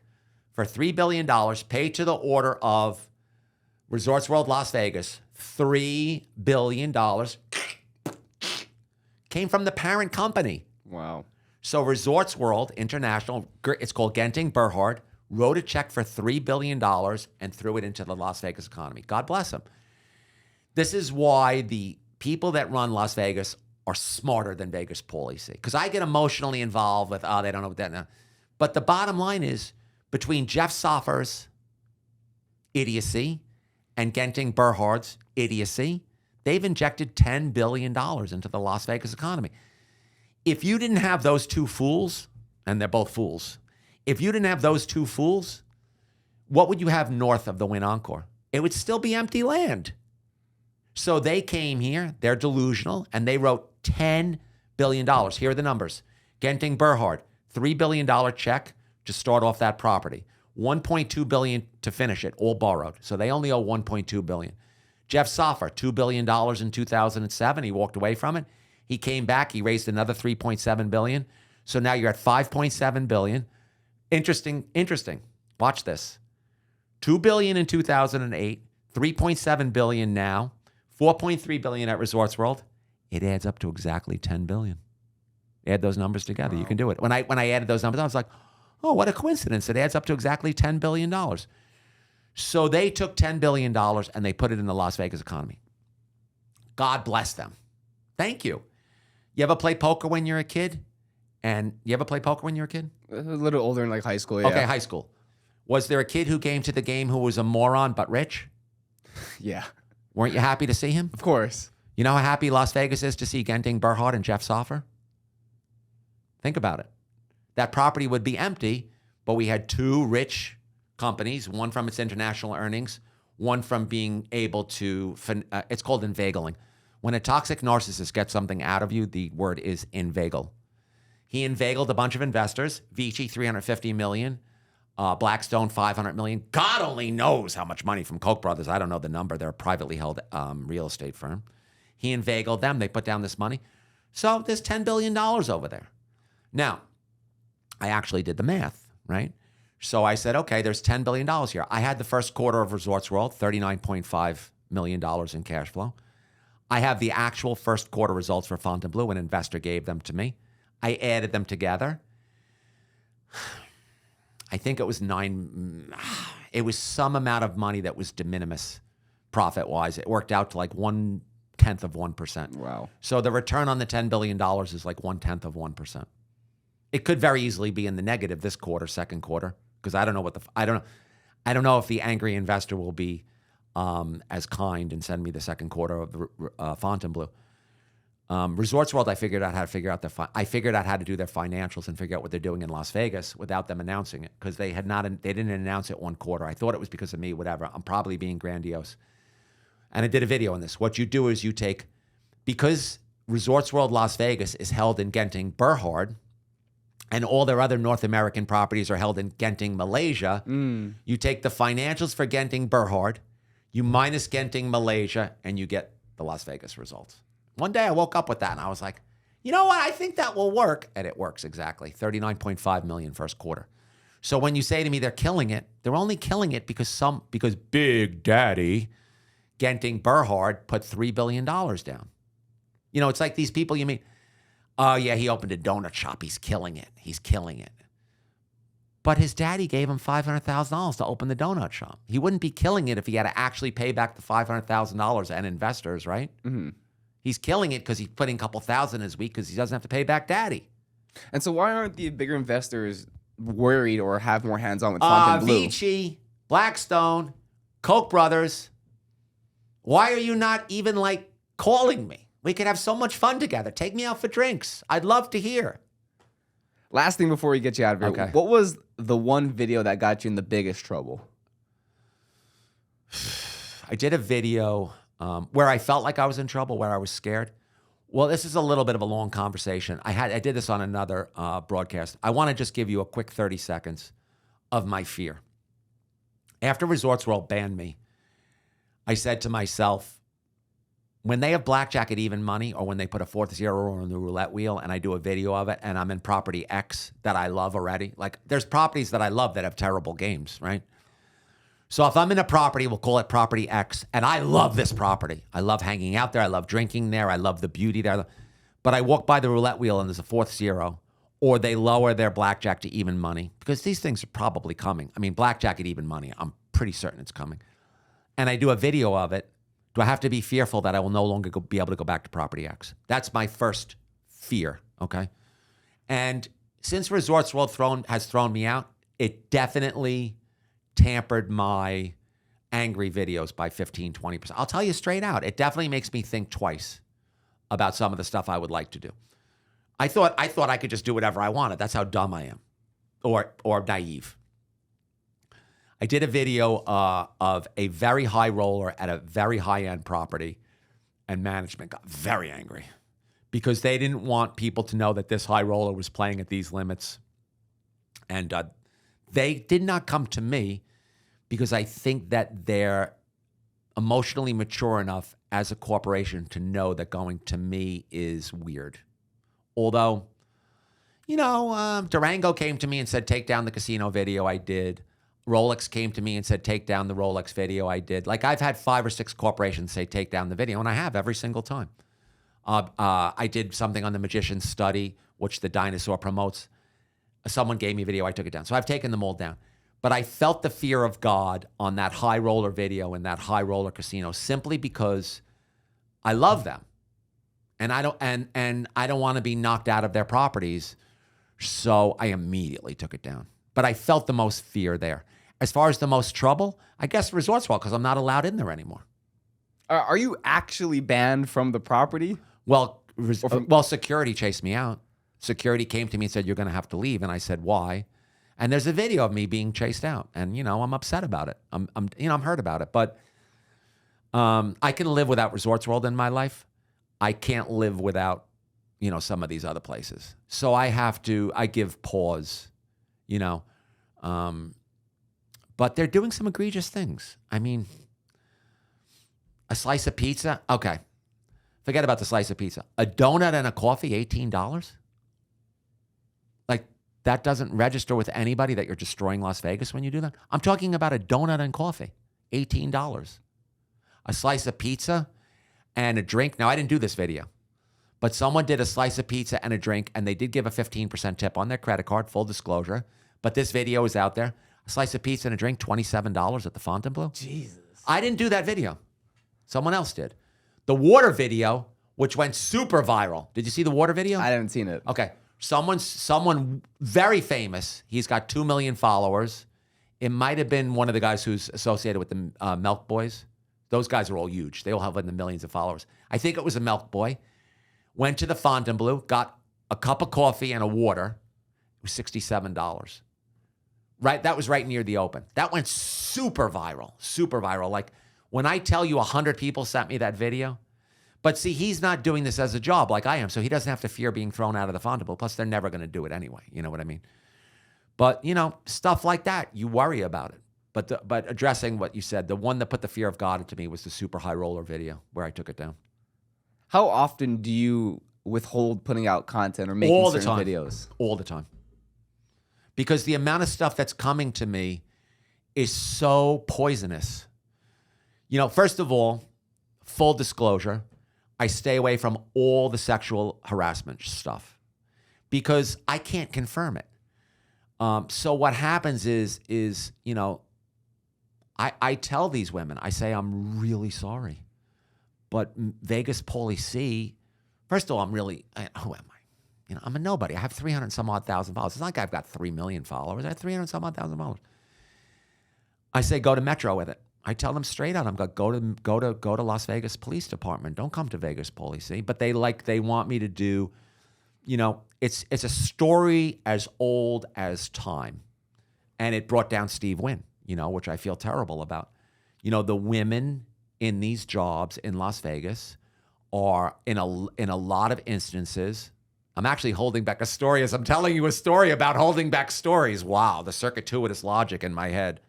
for $3 billion paid to the order of Resorts World Las Vegas, $3 billion came from the parent company. Wow. So Resorts World International, it's called Genting Burhard, wrote a check for $3 billion and threw it into the Las Vegas economy. God bless them. This is why the people that run Las Vegas are smarter than Vegas Pauly C. Because I get emotionally involved with, they don't know what that now. But the bottom line is, between Jeff Soffer's idiocy and Genting Burhard's idiocy, they've injected $10 billion into the Las Vegas economy. If you didn't have those two fools, and they're both fools, if you didn't have those two fools, what would you have north of the Wynn Encore? It would still be empty land. So they came here, they're delusional, and they wrote $10 billion. Here are the numbers. Genting Burhard, $3 billion check to start off that property. $1.2 billion to finish it, all borrowed. So they only owe $1.2 billion. Jeff Soffer, $2 billion in 2007. He walked away from it. He came back. He raised another $3.7 billion. So now you're at $5.7 billion. Interesting. Watch this. $2 billion in 2008, $3.7 billion now, $4.3 billion at Resorts World. It adds up to exactly $10 billion. Add those numbers together. Wow. You can do it. When I added those numbers, I was like, oh, what a coincidence. It adds up to exactly $10 billion. So they took $10 billion and they put it in the Las Vegas economy. God bless them. Thank you. You ever play poker when you're a kid? A little older in like high school, yeah. Okay, high school. Was there a kid who came to the game who was a moron but rich? Yeah. Weren't you happy to see him? Of course. You know how happy Las Vegas is to see Genting Burhard and Jeff Soffer? Think about it. That property would be empty, but we had two rich companies, one from its international earnings, one from being able to, it's called inveigling. When a toxic narcissist gets something out of you, the word is inveigle. He inveigled a bunch of investors, Vici, $350 million, Blackstone, $500 million. God only knows how much money from Koch brothers. I don't know the number. They're a privately held real estate firm. He inveigled them. They put down this money. So there's $10 billion over there. Now, I actually did the math, right? So I said, okay, there's $10 billion here. I had the first quarter of Resorts World, $39.5 million in cash flow. I have the actual first quarter results for Fontainebleau. An investor gave them to me. I added them together. I think it was it was some amount of money that was de minimis profit-wise. It worked out to like 1/10 of 1%. Wow. So the return on the $10 billion is like 1/10 of 1%. It could very easily be in the negative this quarter, second quarter, because I don't know if the angry investor will be as kind and send me the second quarter of the Fontainebleau. Resorts World, I figured out how to do their financials and figure out what they're doing in Las Vegas without them announcing it, because they didn't announce it one quarter. I thought it was because of me, whatever. I'm probably being grandiose. And I did a video on this. What you do is because Resorts World Las Vegas is held in Genting Burhard, and all their other North American properties are held in Genting Malaysia, you take the financials for Genting Burhard, you minus Genting Malaysia, and you get the Las Vegas results. One day I woke up with that and I was like, you know what? I think that will work. And it works exactly. 39.5 million first quarter. So when you say to me they're killing it, they're only killing it because Big Daddy Genting Burhard put $3 billion down. You know, it's like these people you meet, oh yeah, he opened a donut shop. He's killing it. But his daddy gave him $500,000 to open the donut shop. He wouldn't be killing it if he had to actually pay back the $500,000 and investors, right? Mm-hmm. He's killing it because he's putting a couple thousand his week because he doesn't have to pay back daddy. And so why aren't the bigger investors worried or have more hands-on with Fontainebleau? Vici, Blackstone, Koch brothers. Why are you not even like calling me? We could have so much fun together. Take me out for drinks. I'd love to hear. Last thing before we get you out of here. Okay. What was the one video that got you in the biggest trouble? I did a video where I felt like I was in trouble, where I was scared. Well, this is a little bit of a long conversation. I did this on another broadcast. I want to just give you a quick 30 seconds of my fear. After Resorts World banned me, I said to myself, when they have blackjack at even money, or when they put a 4th zero on the roulette wheel and I do a video of it and I'm in property X that I love already, like there's properties that I love that have terrible games, right? So if I'm in a property, we'll call it property X, and I love this property. I love hanging out there. I love drinking there. I love the beauty there. But I walk by the roulette wheel and there's a 4th zero, or they lower their blackjack to even money, because these things are probably coming. I mean, blackjack at even money, I'm pretty certain it's coming. And I do a video of it. Do I have to be fearful that I will no longer be able to go back to property X? That's my first fear, okay? And since Resorts World has thrown me out, it definitely tampered my angry videos by 15, 20%. I'll tell you straight out, it definitely makes me think twice about some of the stuff I would like to do. I thought I could just do whatever I wanted. That's how dumb I am, or naive. I did a video of a very high roller at a very high-end property, and management got very angry because they didn't want people to know that this high roller was playing at these limits. And they did not come to me because I think that they're emotionally mature enough as a corporation to know that going to me is weird. Although, Durango came to me and said, take down the casino video I did. Rolex came to me and said, take down the Rolex video I did. Like, I've had 5 or 6 corporations say, take down the video, and I have every single time. I did something on the Magician's Study, which the dinosaur promotes. Someone gave me a video, I took it down. So I've taken them all down. But I felt the fear of God on that high roller video in that high roller casino simply because I love them. And I don't want to be knocked out of their properties. So I immediately took it down. But I felt the most fear there. As far as the most trouble, I guess Resorts World, because I'm not allowed in there anymore. Are you actually banned from the property? Well, security chased me out. Security came to me and said, you're going to have to leave. And I said, why? And there's a video of me being chased out. And, I'm upset about it. I'm hurt about it. But I can live without Resorts World in my life. I can't live without, some of these other places. So I give pause, but they're doing some egregious things. I mean, a slice of pizza. Okay. Forget about the slice of pizza. A donut and a coffee, $18? Like, that doesn't register with anybody that you're destroying Las Vegas when you do that? I'm talking about a donut and coffee, $18. A slice of pizza and a drink. Now, I didn't do this video, but someone did a slice of pizza and a drink, and they did give a 15% tip on their credit card, full disclosure. But this video is out there. A slice of pizza and a drink, $27 at the Fontainebleau. Jesus. I didn't do that video. Someone else did. The water video, which went super viral. Did you see the water video? I haven't seen it. Okay. Someone very famous. He's got 2 million followers. It might have been one of the guys who's associated with the Milk Boys. Those guys are all huge. They all have in the millions of followers. I think it was a Milk Boy. Went to the Fontainebleau, got a cup of coffee and a water. It was $67. Right? That was right near the open. That went super viral. Super viral. Like, when I tell you 100 people sent me that video. But see, he's not doing this as a job like I am, so he doesn't have to fear being thrown out of the Fontainebleau. Plus, they're never going to do it anyway. You know what I mean? But, stuff like that, you worry about it. But addressing what you said, the one that put the fear of God into me was the super high roller video where I took it down. How often do you withhold putting out content or making certain videos? All the time. Because the amount of stuff that's coming to me is so poisonous. First of all, full disclosure, I stay away from all the sexual harassment stuff because I can't confirm it. So what happens is I tell these women, I say, I'm really sorry. But Vegas Pauly C, first of all, who am I? You know, I'm a nobody. I have 300 some odd thousand followers. It's not like I've got 3 million followers. I have 300 some odd thousand followers. I say, go to Metro with it. I tell them straight out, I'm going, go to Las Vegas Police Department. Don't come to Vegas Pauly C. But they want me to do, you know, it's a story as old as time. And it brought down Steve Wynn, you know, which I feel terrible about. You know, the women in these jobs in Las Vegas are in a lot of instances. I'm actually holding back a story as I'm telling you a story about holding back stories. Wow, the circuitous logic in my head.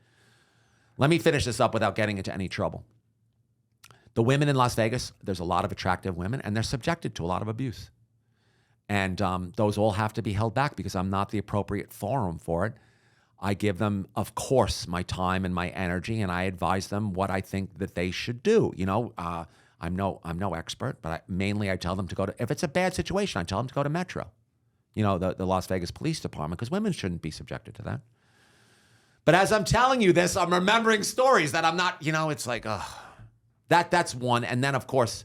Let me finish this up without getting into any trouble. The women in Las Vegas, there's a lot of attractive women, and they're subjected to a lot of abuse. And those all have to be held back because I'm not the appropriate forum for it. I give them, of course, my time and my energy, and I advise them what I think that they should do. You know, I'm no expert, but mainly I tell them to go to, if it's a bad situation, I tell them to go to Metro, you know, the Las Vegas Police Department, because women shouldn't be subjected to that. But as I'm telling you this, I'm remembering stories that I'm not, you know, it's like, that's one. And then, of course,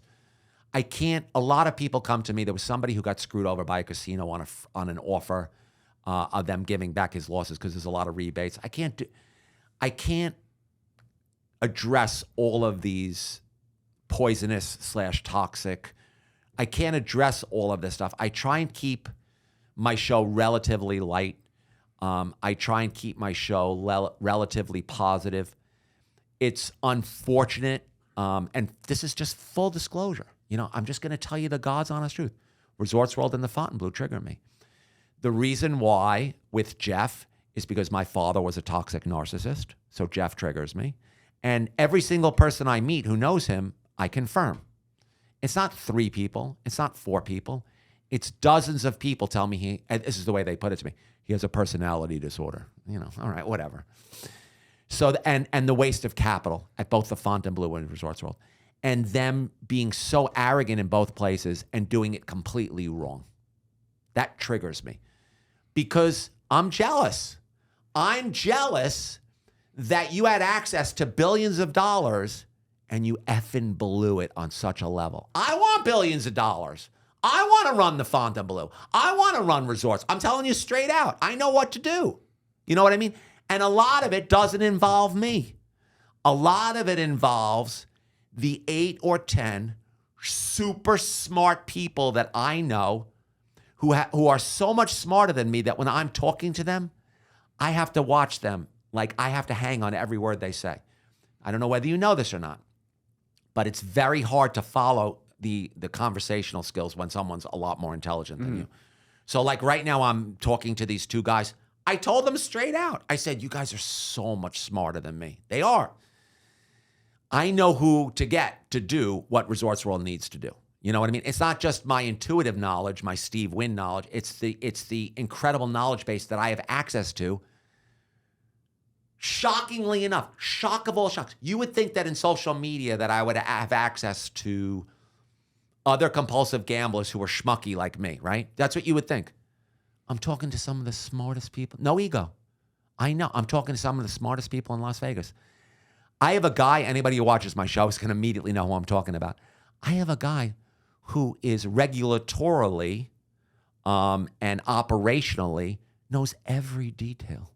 I can't, a lot of people come to me. There was somebody who got screwed over by a casino on an offer of them giving back his losses because there's a lot of rebates. I can't address all of these poisonous / toxic. I can't address all of this stuff. I try and keep my show relatively light. I try and keep my show relatively positive. It's unfortunate, and this is just full disclosure. You know, I'm just going to tell you the God's honest truth. Resorts World and the Fontainebleau trigger me. The reason why with Jeff is because my father was a toxic narcissist, so Jeff triggers me. And every single person I meet who knows him, I confirm. It's not 3 people. It's not 4 people. It's dozens of people tell me and this is the way they put it to me, he has a personality disorder. You know, all right, whatever. So, and the waste of capital at both the Fontainebleau and Resorts World. And them being so arrogant in both places and doing it completely wrong. That triggers me. Because I'm jealous. I'm jealous that you had access to billions of dollars and you effing blew it on such a level. I want billions of dollars. I want to run the Fontainebleau. I want to run resorts. I'm telling you straight out. I know what to do. You know what I mean? And a lot of it doesn't involve me. A lot of it involves the 8 or 10 super smart people that I know who are so much smarter than me that when I'm talking to them, I have to watch them. Like I have to hang on every word they say. I don't know whether you know this or not, but it's very hard to follow the conversational skills when someone's a lot more intelligent than you. So like right now I'm talking to these 2 guys. I told them straight out. I said, you guys are so much smarter than me. They are. I know who to get to do what Resorts World needs to do. You know what I mean? It's not just my intuitive knowledge, my Steve Wynn knowledge. It's the incredible knowledge base that I have access to. Shockingly enough, shock of all shocks. You would think that in social media that I would have access to other compulsive gamblers who are schmucky like me, right? That's what you would think. I'm talking to some of the smartest people. No ego. I know. I'm talking to some of the smartest people in Las Vegas. I have a guy, anybody who watches my show is going to immediately know who I'm talking about. I have a guy who is regulatorily and operationally knows every detail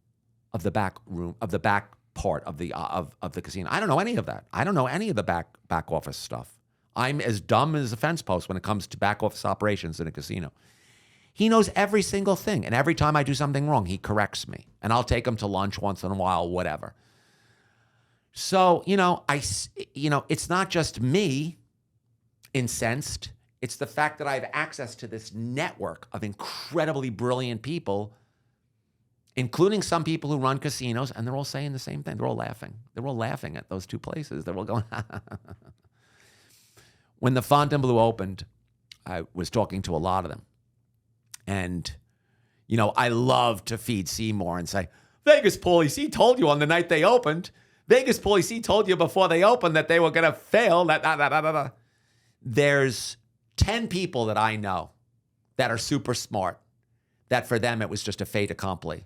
of the back room, of the back part of the casino. I don't know any of that. I don't know any of the back office stuff. I'm as dumb as a fence post when it comes to back office operations in a casino. He knows every single thing, and every time I do something wrong, he corrects me, and I'll take him to lunch once in a while, whatever. So, it's not just me incensed. It's the fact that I have access to this network of incredibly brilliant people, including some people who run casinos, and they're all saying the same thing. They're all laughing. They're all laughing at those 2 places. They're all going, When the Fontainebleau opened, I was talking to a lot of them. And, I love to feed Seymour and say, Vegas Pauly C told you on the night they opened. Vegas Pauly C told you before they opened that they were going to fail. There's 10 people that I know that are super smart, that for them it was just a fait accompli.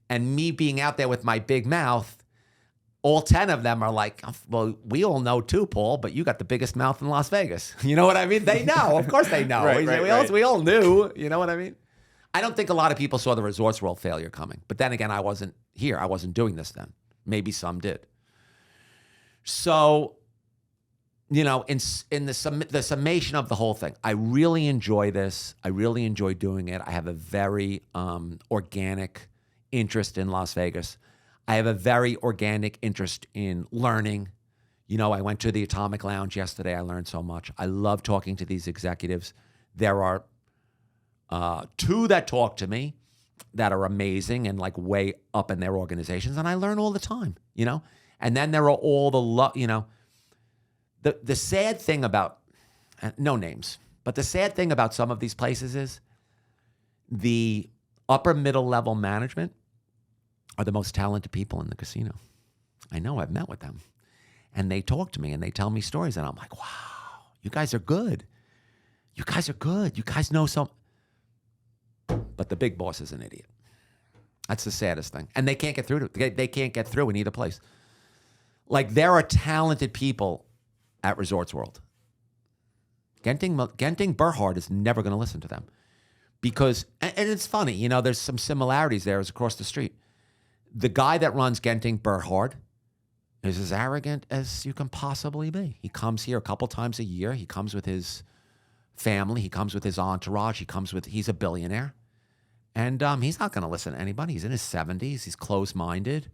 And me being out there with my big mouth, all 10 of them are like, well, we all know too, Paul, but you got the biggest mouth in Las Vegas. You know what I mean? They know. Of course they know. We all knew. You know what I mean? I don't think a lot of people saw the Resorts World failure coming. But then again, I wasn't here. I wasn't doing this then. Maybe some did. So, you know, in the summation of the whole thing, I really enjoy this. I really enjoy doing it. I have a very organic interest in Las Vegas. I have a very organic interest in learning. You know, I went to the Atomic Lounge yesterday. I learned so much. I love talking to these executives. There are 2 that talk to me that are amazing and like way up in their organizations, and I learn all the time, you know? And then there are all the, you know, the sad thing about, no names, but the sad thing about some of these places is the upper middle level management are the most talented people in the casino. I know, I've met with them. And they talk to me and they tell me stories. And I'm like, wow, you guys are good. You guys are good. You guys know some. But the big boss is an idiot. That's the saddest thing. And they can't get through. They can't get through in either place. Like, there are talented people at Resorts World. Genting Burhard is never going to listen to them. Because, and it's funny, you know, there's some similarities there as across the street. The guy that runs Genting Burhard is as arrogant as you can possibly be. He comes here a couple times a year. He comes with his family. He comes with his entourage. He's a billionaire. And he's not going to listen to anybody. He's in his 70s. He's closed-minded.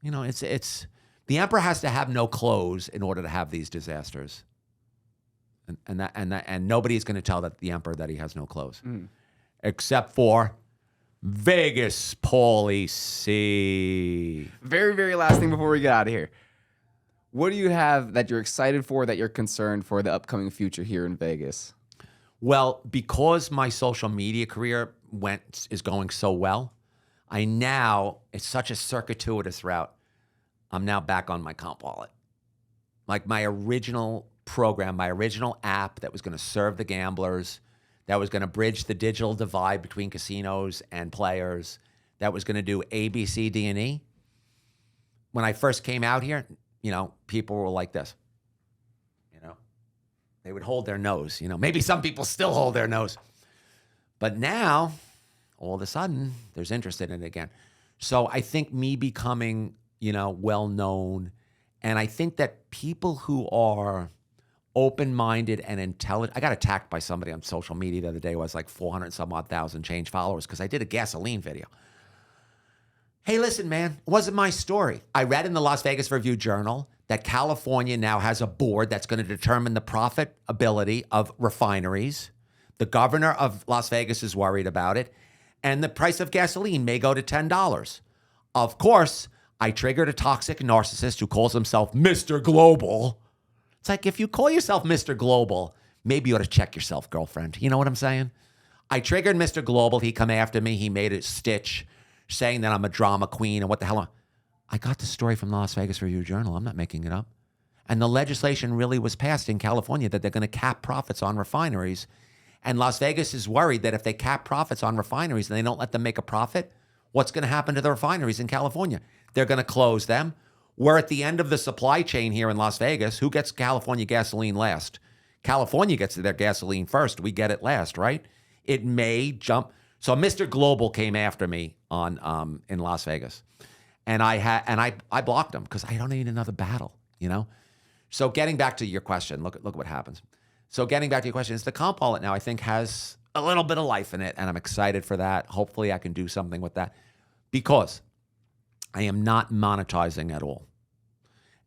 You know, it's the emperor has to have no clothes in order to have these disasters. And nobody's going to tell the emperor that he has no clothes. Except for Vegas Pauly C. Very, very last thing before we get out of here. What do you have that you're excited for, that you're concerned for the upcoming future here in Vegas? Well, because my social media career is going so well, it's such a circuitous route. I'm now back on my comp wallet. Like my original program, my original app that was going to serve the gamblers, that was going to bridge the digital divide between casinos and players, that was going to do A, B, C, D, and E. When I first came out here, you know, people were like this. You know, they would hold their nose. You know, maybe some people still hold their nose. But now, all of a sudden, there's interest in it again. So I think me becoming, you know, well-known, and I think that people who are open-minded and intelligent. I got attacked by somebody on social media the other day who has like 400 and some odd thousand change followers because I did a gasoline video. Hey, listen, man, it wasn't my story. I read in the Las Vegas Review-Journal that California now has a board that's going to determine the profitability of refineries. The governor of Las Vegas is worried about it. And the price of gasoline may go to $10. Of course, I triggered a toxic narcissist who calls himself Mr. Global. It's like, if you call yourself Mr. Global, maybe you ought to check yourself, girlfriend. You know what I'm saying? I triggered Mr. Global. He come after me. He made a stitch saying that I'm a drama queen and what the hell. I got the story from the Las Vegas Review-Journal. I'm not making it up. And the legislation really was passed in California that they're going to cap profits on refineries. And Las Vegas is worried that if they cap profits on refineries and they don't let them make a profit, what's going to happen to the refineries in California? They're going to close them. We're at the end of the supply chain here in Las Vegas. Who gets California gasoline last? California gets their gasoline first. We get it last, right? It may jump. So Mr. Global came after me on in Las Vegas, and I blocked him because I don't need another battle, you know. So getting back to your question, look what happens. So getting back to your question, is the comp wallet now I think has a little bit of life in it, and I'm excited for that. Hopefully, I can do something with that because I am not monetizing at all.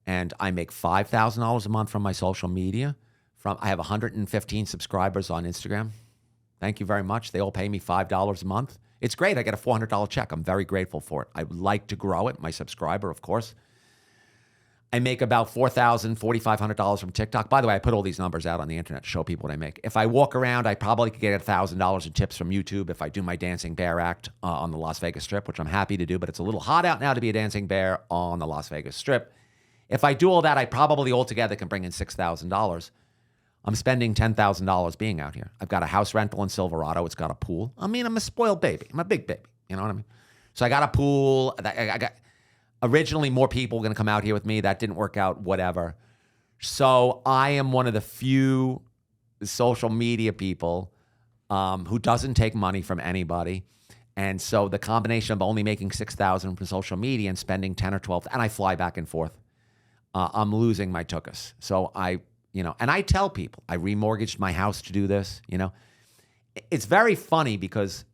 And I make $5,000 a month from my social media. I have 115 subscribers on Instagram. Thank you very much. They all pay me $5 a month. It's great. I get a $400 check. I'm very grateful for it. I would like to grow it. My subscriber, of course. I make about $4,000, $4,500 from TikTok. By the way, I put all these numbers out on the internet to show people what I make. If I walk around, I probably could get $1,000 in tips from YouTube if I do my dancing bear act on the Las Vegas Strip, which I'm happy to do, but it's a little hot out now to be a dancing bear on the Las Vegas Strip. If I do all that, I probably altogether can bring in $6,000. I'm spending $10,000 being out here. I've got a house rental in Silverado. It's got a pool. I mean, I'm a spoiled baby. I'm a big baby. You know what I mean? So I got a pool. Originally, more people were going to come out here with me. That didn't work out, whatever. So I am one of the few social media people who doesn't take money from anybody. And so the combination of only making $6,000 from social media and spending 10 or 12, and I fly back and forth, I'm losing my tuchus. So and I tell people, I remortgaged my house to do this, It's very funny because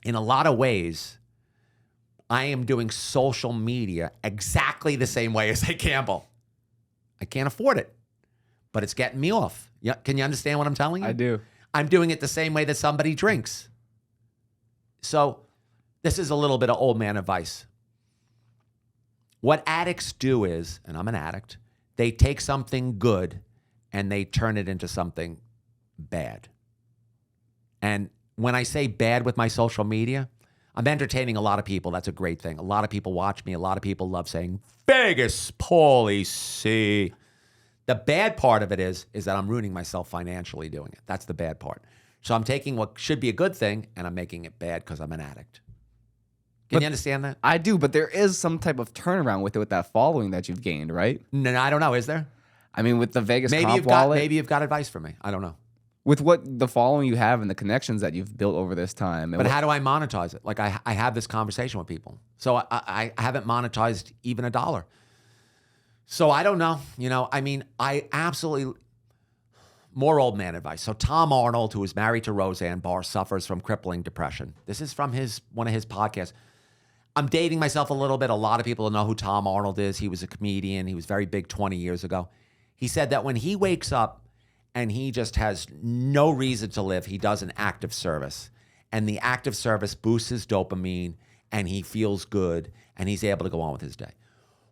in a lot of ways, I am doing social media exactly the same way as I gamble. I can't afford it, but it's getting me off. Yeah, can you understand what I'm telling you? I do. I'm doing it the same way that somebody drinks. So this is a little bit of old man advice. What addicts do is, and I'm an addict, they take something good and they turn it into something bad. And when I say bad with my social media, I'm entertaining a lot of people. That's a great thing. A lot of people watch me. A lot of people love saying, Vegas Pauly C. The bad part of it is that I'm ruining myself financially doing it. That's the bad part. So I'm taking what should be a good thing and I'm making it bad because I'm an addict. Can you understand that? I do, but there is some type of turnaround with it, with that following that you've gained, right? No, I don't know. Is there? I mean, with the Vegas Maybe comp wallet, maybe you've got advice for me. I don't know. with what the following you have and the connections that you've built over this time. But how do I monetize it? Like I have this conversation with people. So I haven't monetized even $1. So I don't know. I absolutely, more old man advice. So Tom Arnold, who is married to Roseanne Barr, suffers from crippling depression. This is from one of his podcasts. I'm dating myself a little bit. A lot of people know who Tom Arnold is. He was a comedian. He was very big 20 years ago. He said that when he wakes up and he just has no reason to live, he does an act of service. And the act of service boosts his dopamine and he feels good and he's able to go on with his day.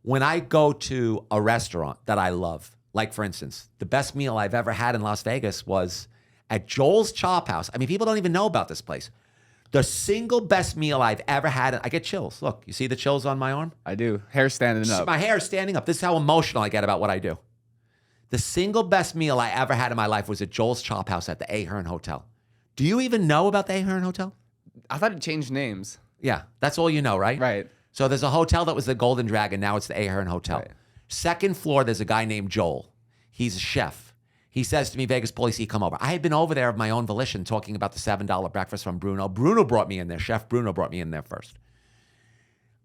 When I go to a restaurant that I love, like for instance, the best meal I've ever had in Las Vegas was at Joel's Chop House. I mean, people don't even know about this place. The single best meal I've ever had. I get chills. Look, you see the chills on my arm? I do. Hair standing up. My hair is standing up. This is how emotional I get about what I do. The single best meal I ever had in my life was at Joel's Chop House at the Ahern Hotel. Do you even know about the Ahern Hotel? I thought it changed names. Yeah, that's all you know, right? Right. So there's a hotel that was the Golden Dragon. Now it's the Ahern Hotel. Right. Second floor, there's a guy named Joel. He's a chef. He says to me, Vegas Pauly C, come over. I had been over there of my own volition talking about the $7 breakfast from Bruno. Bruno brought me in there. Chef Bruno brought me in there first.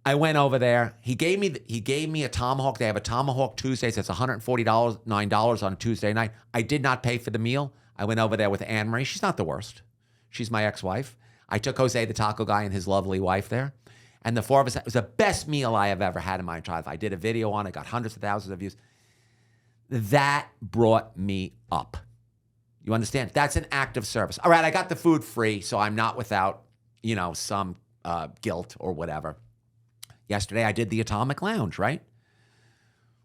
I went over there. He gave me a tomahawk. They have a tomahawk Tuesdays. It's $149 $9 on a Tuesday night. I did not pay for the meal. I went over there with Anne Marie. She's not the worst. She's my ex-wife. I took Jose the taco guy and his lovely wife there. And the four of us, it was the best meal I have ever had in my entire life. I did a video on it, got hundreds of thousands of views. That brought me up. You understand? That's an act of service. All right, I got the food free, so I'm not without, some guilt or whatever. Yesterday, I did the Atomic Lounge, right?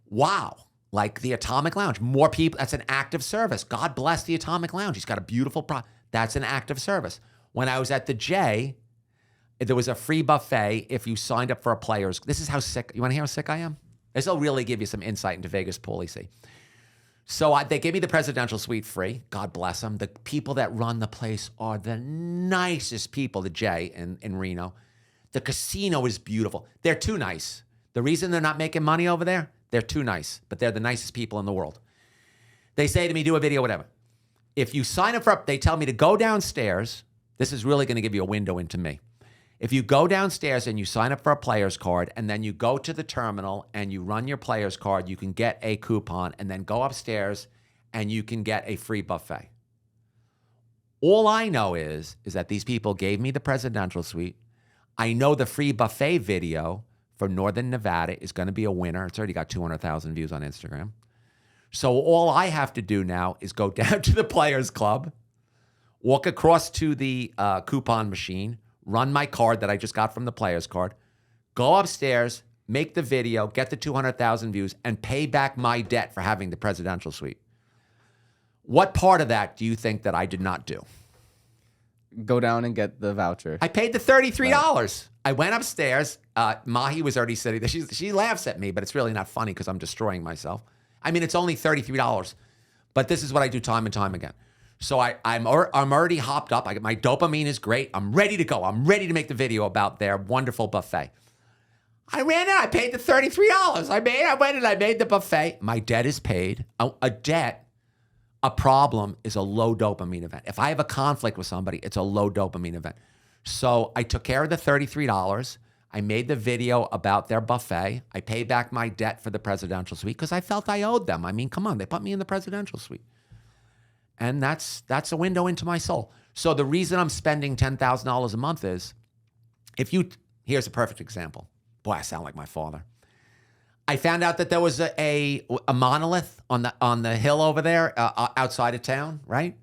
Wow. Like the Atomic Lounge. More people. That's an act of service. God bless the Atomic Lounge. He's got a beautiful That's an act of service. When I was at the J, there was a free buffet if you signed up for a player's. This is how sick. You want to hear how sick I am? This will really give you some insight into Vegas Pauly C. So they gave me the presidential suite free. God bless them. The people that run the place are the nicest people, the J in Reno. The casino is beautiful. They're too nice. The reason they're not making money over there, they're too nice, but they're the nicest people in the world. They say to me, do a video, whatever. If you sign up they tell me to go downstairs. This is really going to give you a window into me. If you go downstairs and you sign up for a player's card and then you go to the terminal and you run your player's card, you can get a coupon and then go upstairs and you can get a free buffet. All I know is that these people gave me the presidential suite. I know the free buffet video for Northern Nevada is going to be a winner. It's already got 200,000 views on Instagram. So all I have to do now is go down to the Players Club, walk across to the coupon machine, run my card that I just got from the Players card, go upstairs, make the video, get the 200,000 views, and pay back my debt for having the presidential suite. What part of that do you think that I did not do? Go down and get the voucher. I paid the $33. Right. I went upstairs. Mahi was already sitting there. She laughs at me, but it's really not funny because I'm destroying myself. I mean, it's only $33, but this is what I do time and time again. So I'm already hopped up. My dopamine is great. I'm ready to go. I'm ready to make the video about their wonderful buffet. I ran out. I paid the $33. I went and I made the buffet. My debt is paid. A problem is a low dopamine event. If I have a conflict with somebody, it's a low dopamine event. So I took care of the $33. I made the video about their buffet. I paid back my debt for the presidential suite because I felt I owed them. I mean, come on, they put me in the presidential suite. And that's a window into my soul. So the reason I'm spending $10,000 a month is, here's a perfect example. Boy, I sound like my father. I found out that there was a monolith on the hill over there outside of town, right?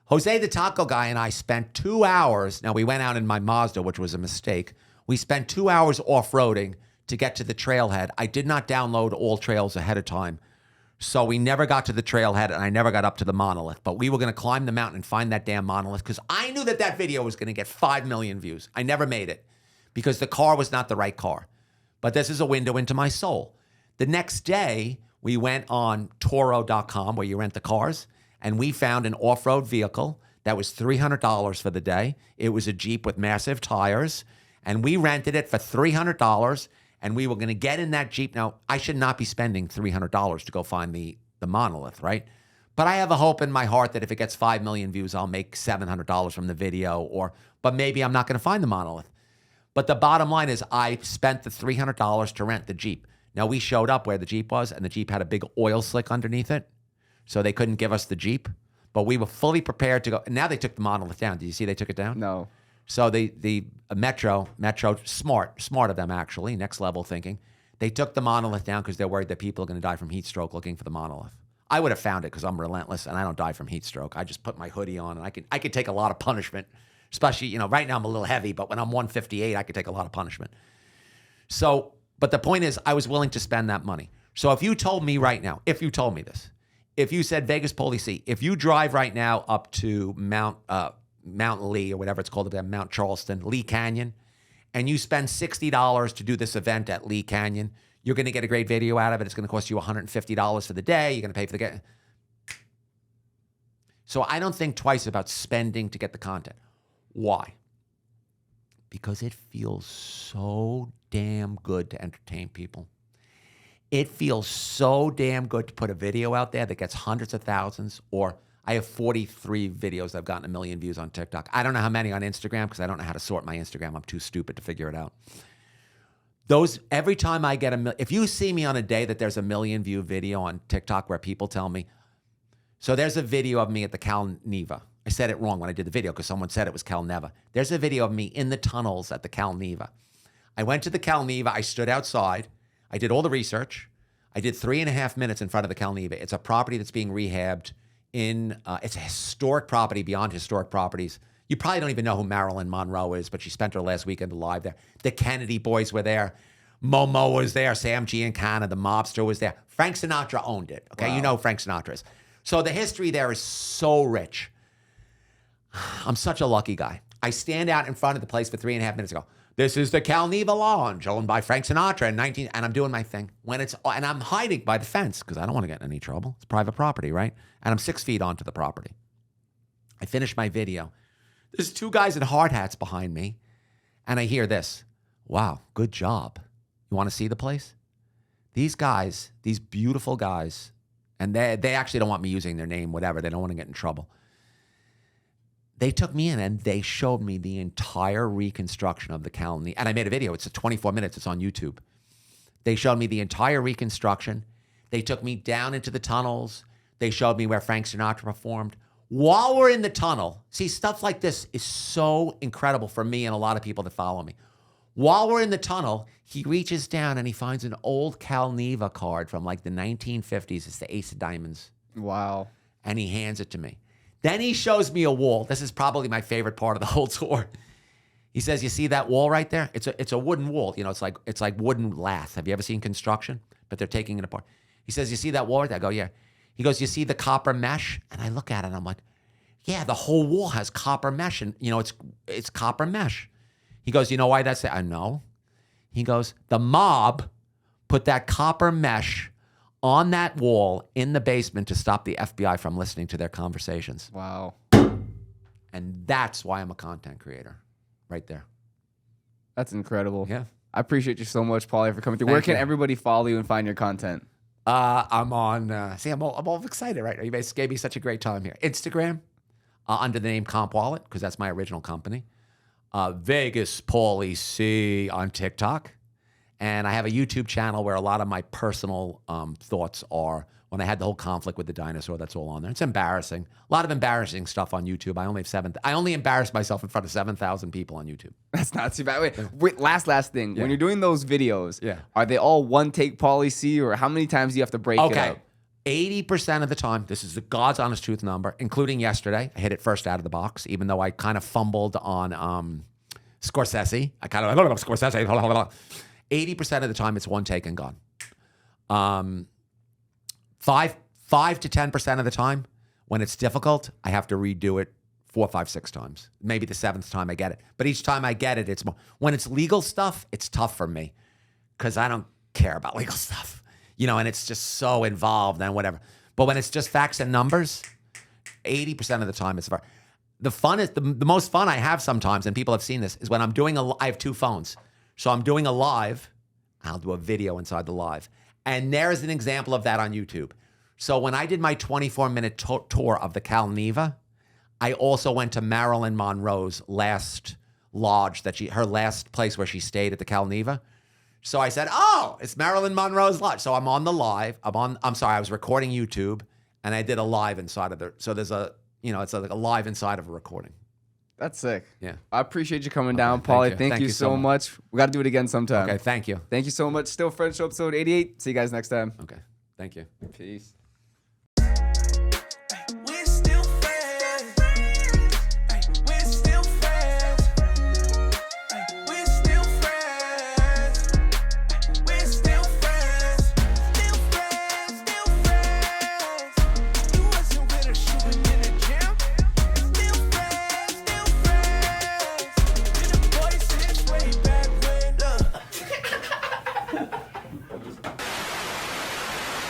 Jose the taco guy and I spent 2 hours. Now, we went out in my Mazda, which was a mistake. We spent 2 hours off-roading to get to the trailhead. I did not download all trails ahead of time. So we never got to the trailhead, and I never got up to the monolith. But we were going to climb the mountain and find that damn monolith because I knew that video was going to get 5 million views. I never made it because the car was not the right car. But this is a window into my soul. The next day, we went on Toro.com where you rent the cars, and we found an off-road vehicle that was $300 for the day. It was a Jeep with massive tires, and we rented it for $300, and we were going to get in that Jeep. Now, I should not be spending $300 to go find the monolith, right? But I have a hope in my heart that if it gets 5 million views, I'll make $700 from the video, but maybe I'm not going to find the monolith. But the bottom line is I spent the $300 to rent the Jeep. Now, we showed up where the Jeep was, and the Jeep had a big oil slick underneath it, so they couldn't give us the Jeep. But we were fully prepared to go. And now they took the monolith down. Did you see they took it down? No. So the Metro, smart of them actually, next level thinking. They took the monolith down because they're worried that people are going to die from heat stroke looking for the monolith. I would have found it because I'm relentless and I don't die from heat stroke. I just put my hoodie on and I could take a lot of punishment, especially, right now I'm a little heavy, but when I'm 158, I could take a lot of punishment. So, but the point is I was willing to spend that money. So if you told me right now, if you told me this, if you said Vegas Pauly C, if you drive right now up to Mount Lee or whatever it's called, Mount Charleston, Lee Canyon, and you spend $60 to do this event at Lee Canyon, you're going to get a great video out of it. It's going to cost you $150 for the day. You're going to pay for the get. So I don't think twice about spending to get the content. Why? Because it feels so damn good to entertain people. It feels so damn good to put a video out there that gets hundreds of thousands, or I have 43 videos that have gotten 1 million views on TikTok. I don't know how many on Instagram because I don't know how to sort my Instagram. I'm too stupid to figure it out. Every time I get if you see me on a day that there's 1 million view video on TikTok where people tell me, so there's a video of me at the Cal Neva. I said it wrong when I did the video because someone said it was Cal Neva. There's a video of me in the tunnels at the Cal Neva. I went to the Cal Neva. I stood outside. I did all the research. I did 3.5 minutes in front of the Cal Neva. It's a property that's being rehabbed it's a historic property beyond historic properties. You probably don't even know who Marilyn Monroe is, but she spent her last weekend alive there. The Kennedy boys were there. Momo was there. Sam Giancana, the mobster, was there. Frank Sinatra owned it. Okay, wow. You know who Frank Sinatra is. So the history there is so rich. I'm such a lucky guy. I stand out in front of the place for 3.5 minutes ago. This is the Cal Neva Lounge, owned by Frank Sinatra in 19, and I'm doing my thing. And I'm hiding by the fence because I don't want to get in any trouble. It's private property, right? And I'm 6 feet onto the property. I finish my video. There's 2 guys in hard hats behind me, and I hear this. Wow, good job. You want to see the place? These guys, these beautiful guys, and they actually don't want me using their name, whatever. They don't want to get in trouble. They took me in and they showed me the entire reconstruction of the Cal Neva. And I made a video. It's 24 minutes. It's on YouTube. They showed me the entire reconstruction. They took me down into the tunnels. They showed me where Frank Sinatra performed. While we're in the tunnel, see, stuff like this is so incredible for me and a lot of people that follow me. While we're in the tunnel, he reaches down and he finds an old Cal Neva card from like the 1950s. It's the Ace of Diamonds. Wow. And he hands it to me. Then he shows me a wall. This is probably my favorite part of the whole tour. He says, "You see that wall right there? It's a wooden wall. It's like wooden lath. Have you ever seen construction? But they're taking it apart." He says, "You see that wall right there?" I go, "Yeah." He goes, "You see the copper mesh?" And I look at it and I'm like, "Yeah, the whole wall has copper mesh, and it's copper mesh." He goes, "You know why that's there?" I know. He goes, "The mob put that copper mesh on that wall in the basement to stop the FBI from listening to their conversations." Wow. And that's why I'm a content creator, right there. That's incredible. Yeah. I appreciate you so much, Pauly, for coming through. Where can everybody follow you and find your content? I'm on, see, I'm all excited right now. You guys gave me such a great time here. Instagram, under the name Comp Wallet, because that's my original company. Vegas Pauly C on TikTok. And I have a YouTube channel where a lot of my personal thoughts are. When I had the whole conflict with the dinosaur, that's all on there. It's embarrassing. A lot of embarrassing stuff on YouTube. I only embarrassed myself in front of 7,000 people on YouTube. That's not too bad. Wait, last thing. Yeah. When you're doing those videos, Yeah. are they all one take Pauly C, or how many times do you have to break it up? 80% of the time, this is the God's honest truth number, including yesterday. I hit it first out of the box, even though I kind of fumbled on Scorsese. I kind of, Scorsese. 80% of the time, it's one take and gone. 5 to 10% of the time, when it's difficult, I have to redo it 4, 5, 6 times. Maybe the 7th time I get it. But each time I get it, it's more. When it's legal stuff, it's tough for me because I don't care about legal stuff, and it's just so involved and whatever. But when it's just facts and numbers, 80% of the time it's fun. The fun is the most fun I have sometimes, and people have seen this, is when I'm doing I have 2 phones. So I'm doing a live, I'll do a video inside the live. And there's an example of that on YouTube. So when I did my 24-minute tour of the Cal Neva, I also went to Marilyn Monroe's last lodge, her last place where she stayed at the Cal Neva. So I said, oh, it's Marilyn Monroe's lodge. So I'm on the live. I was recording YouTube, and I did a live inside of so there's it's like a live inside of a recording. That's sick. Yeah. I appreciate you coming down, Pauly. Thank you so much. We got to do it again sometime. Okay, thank you. Thank you so much. Still French Show episode 88. See you guys next time. Okay, thank you. Peace.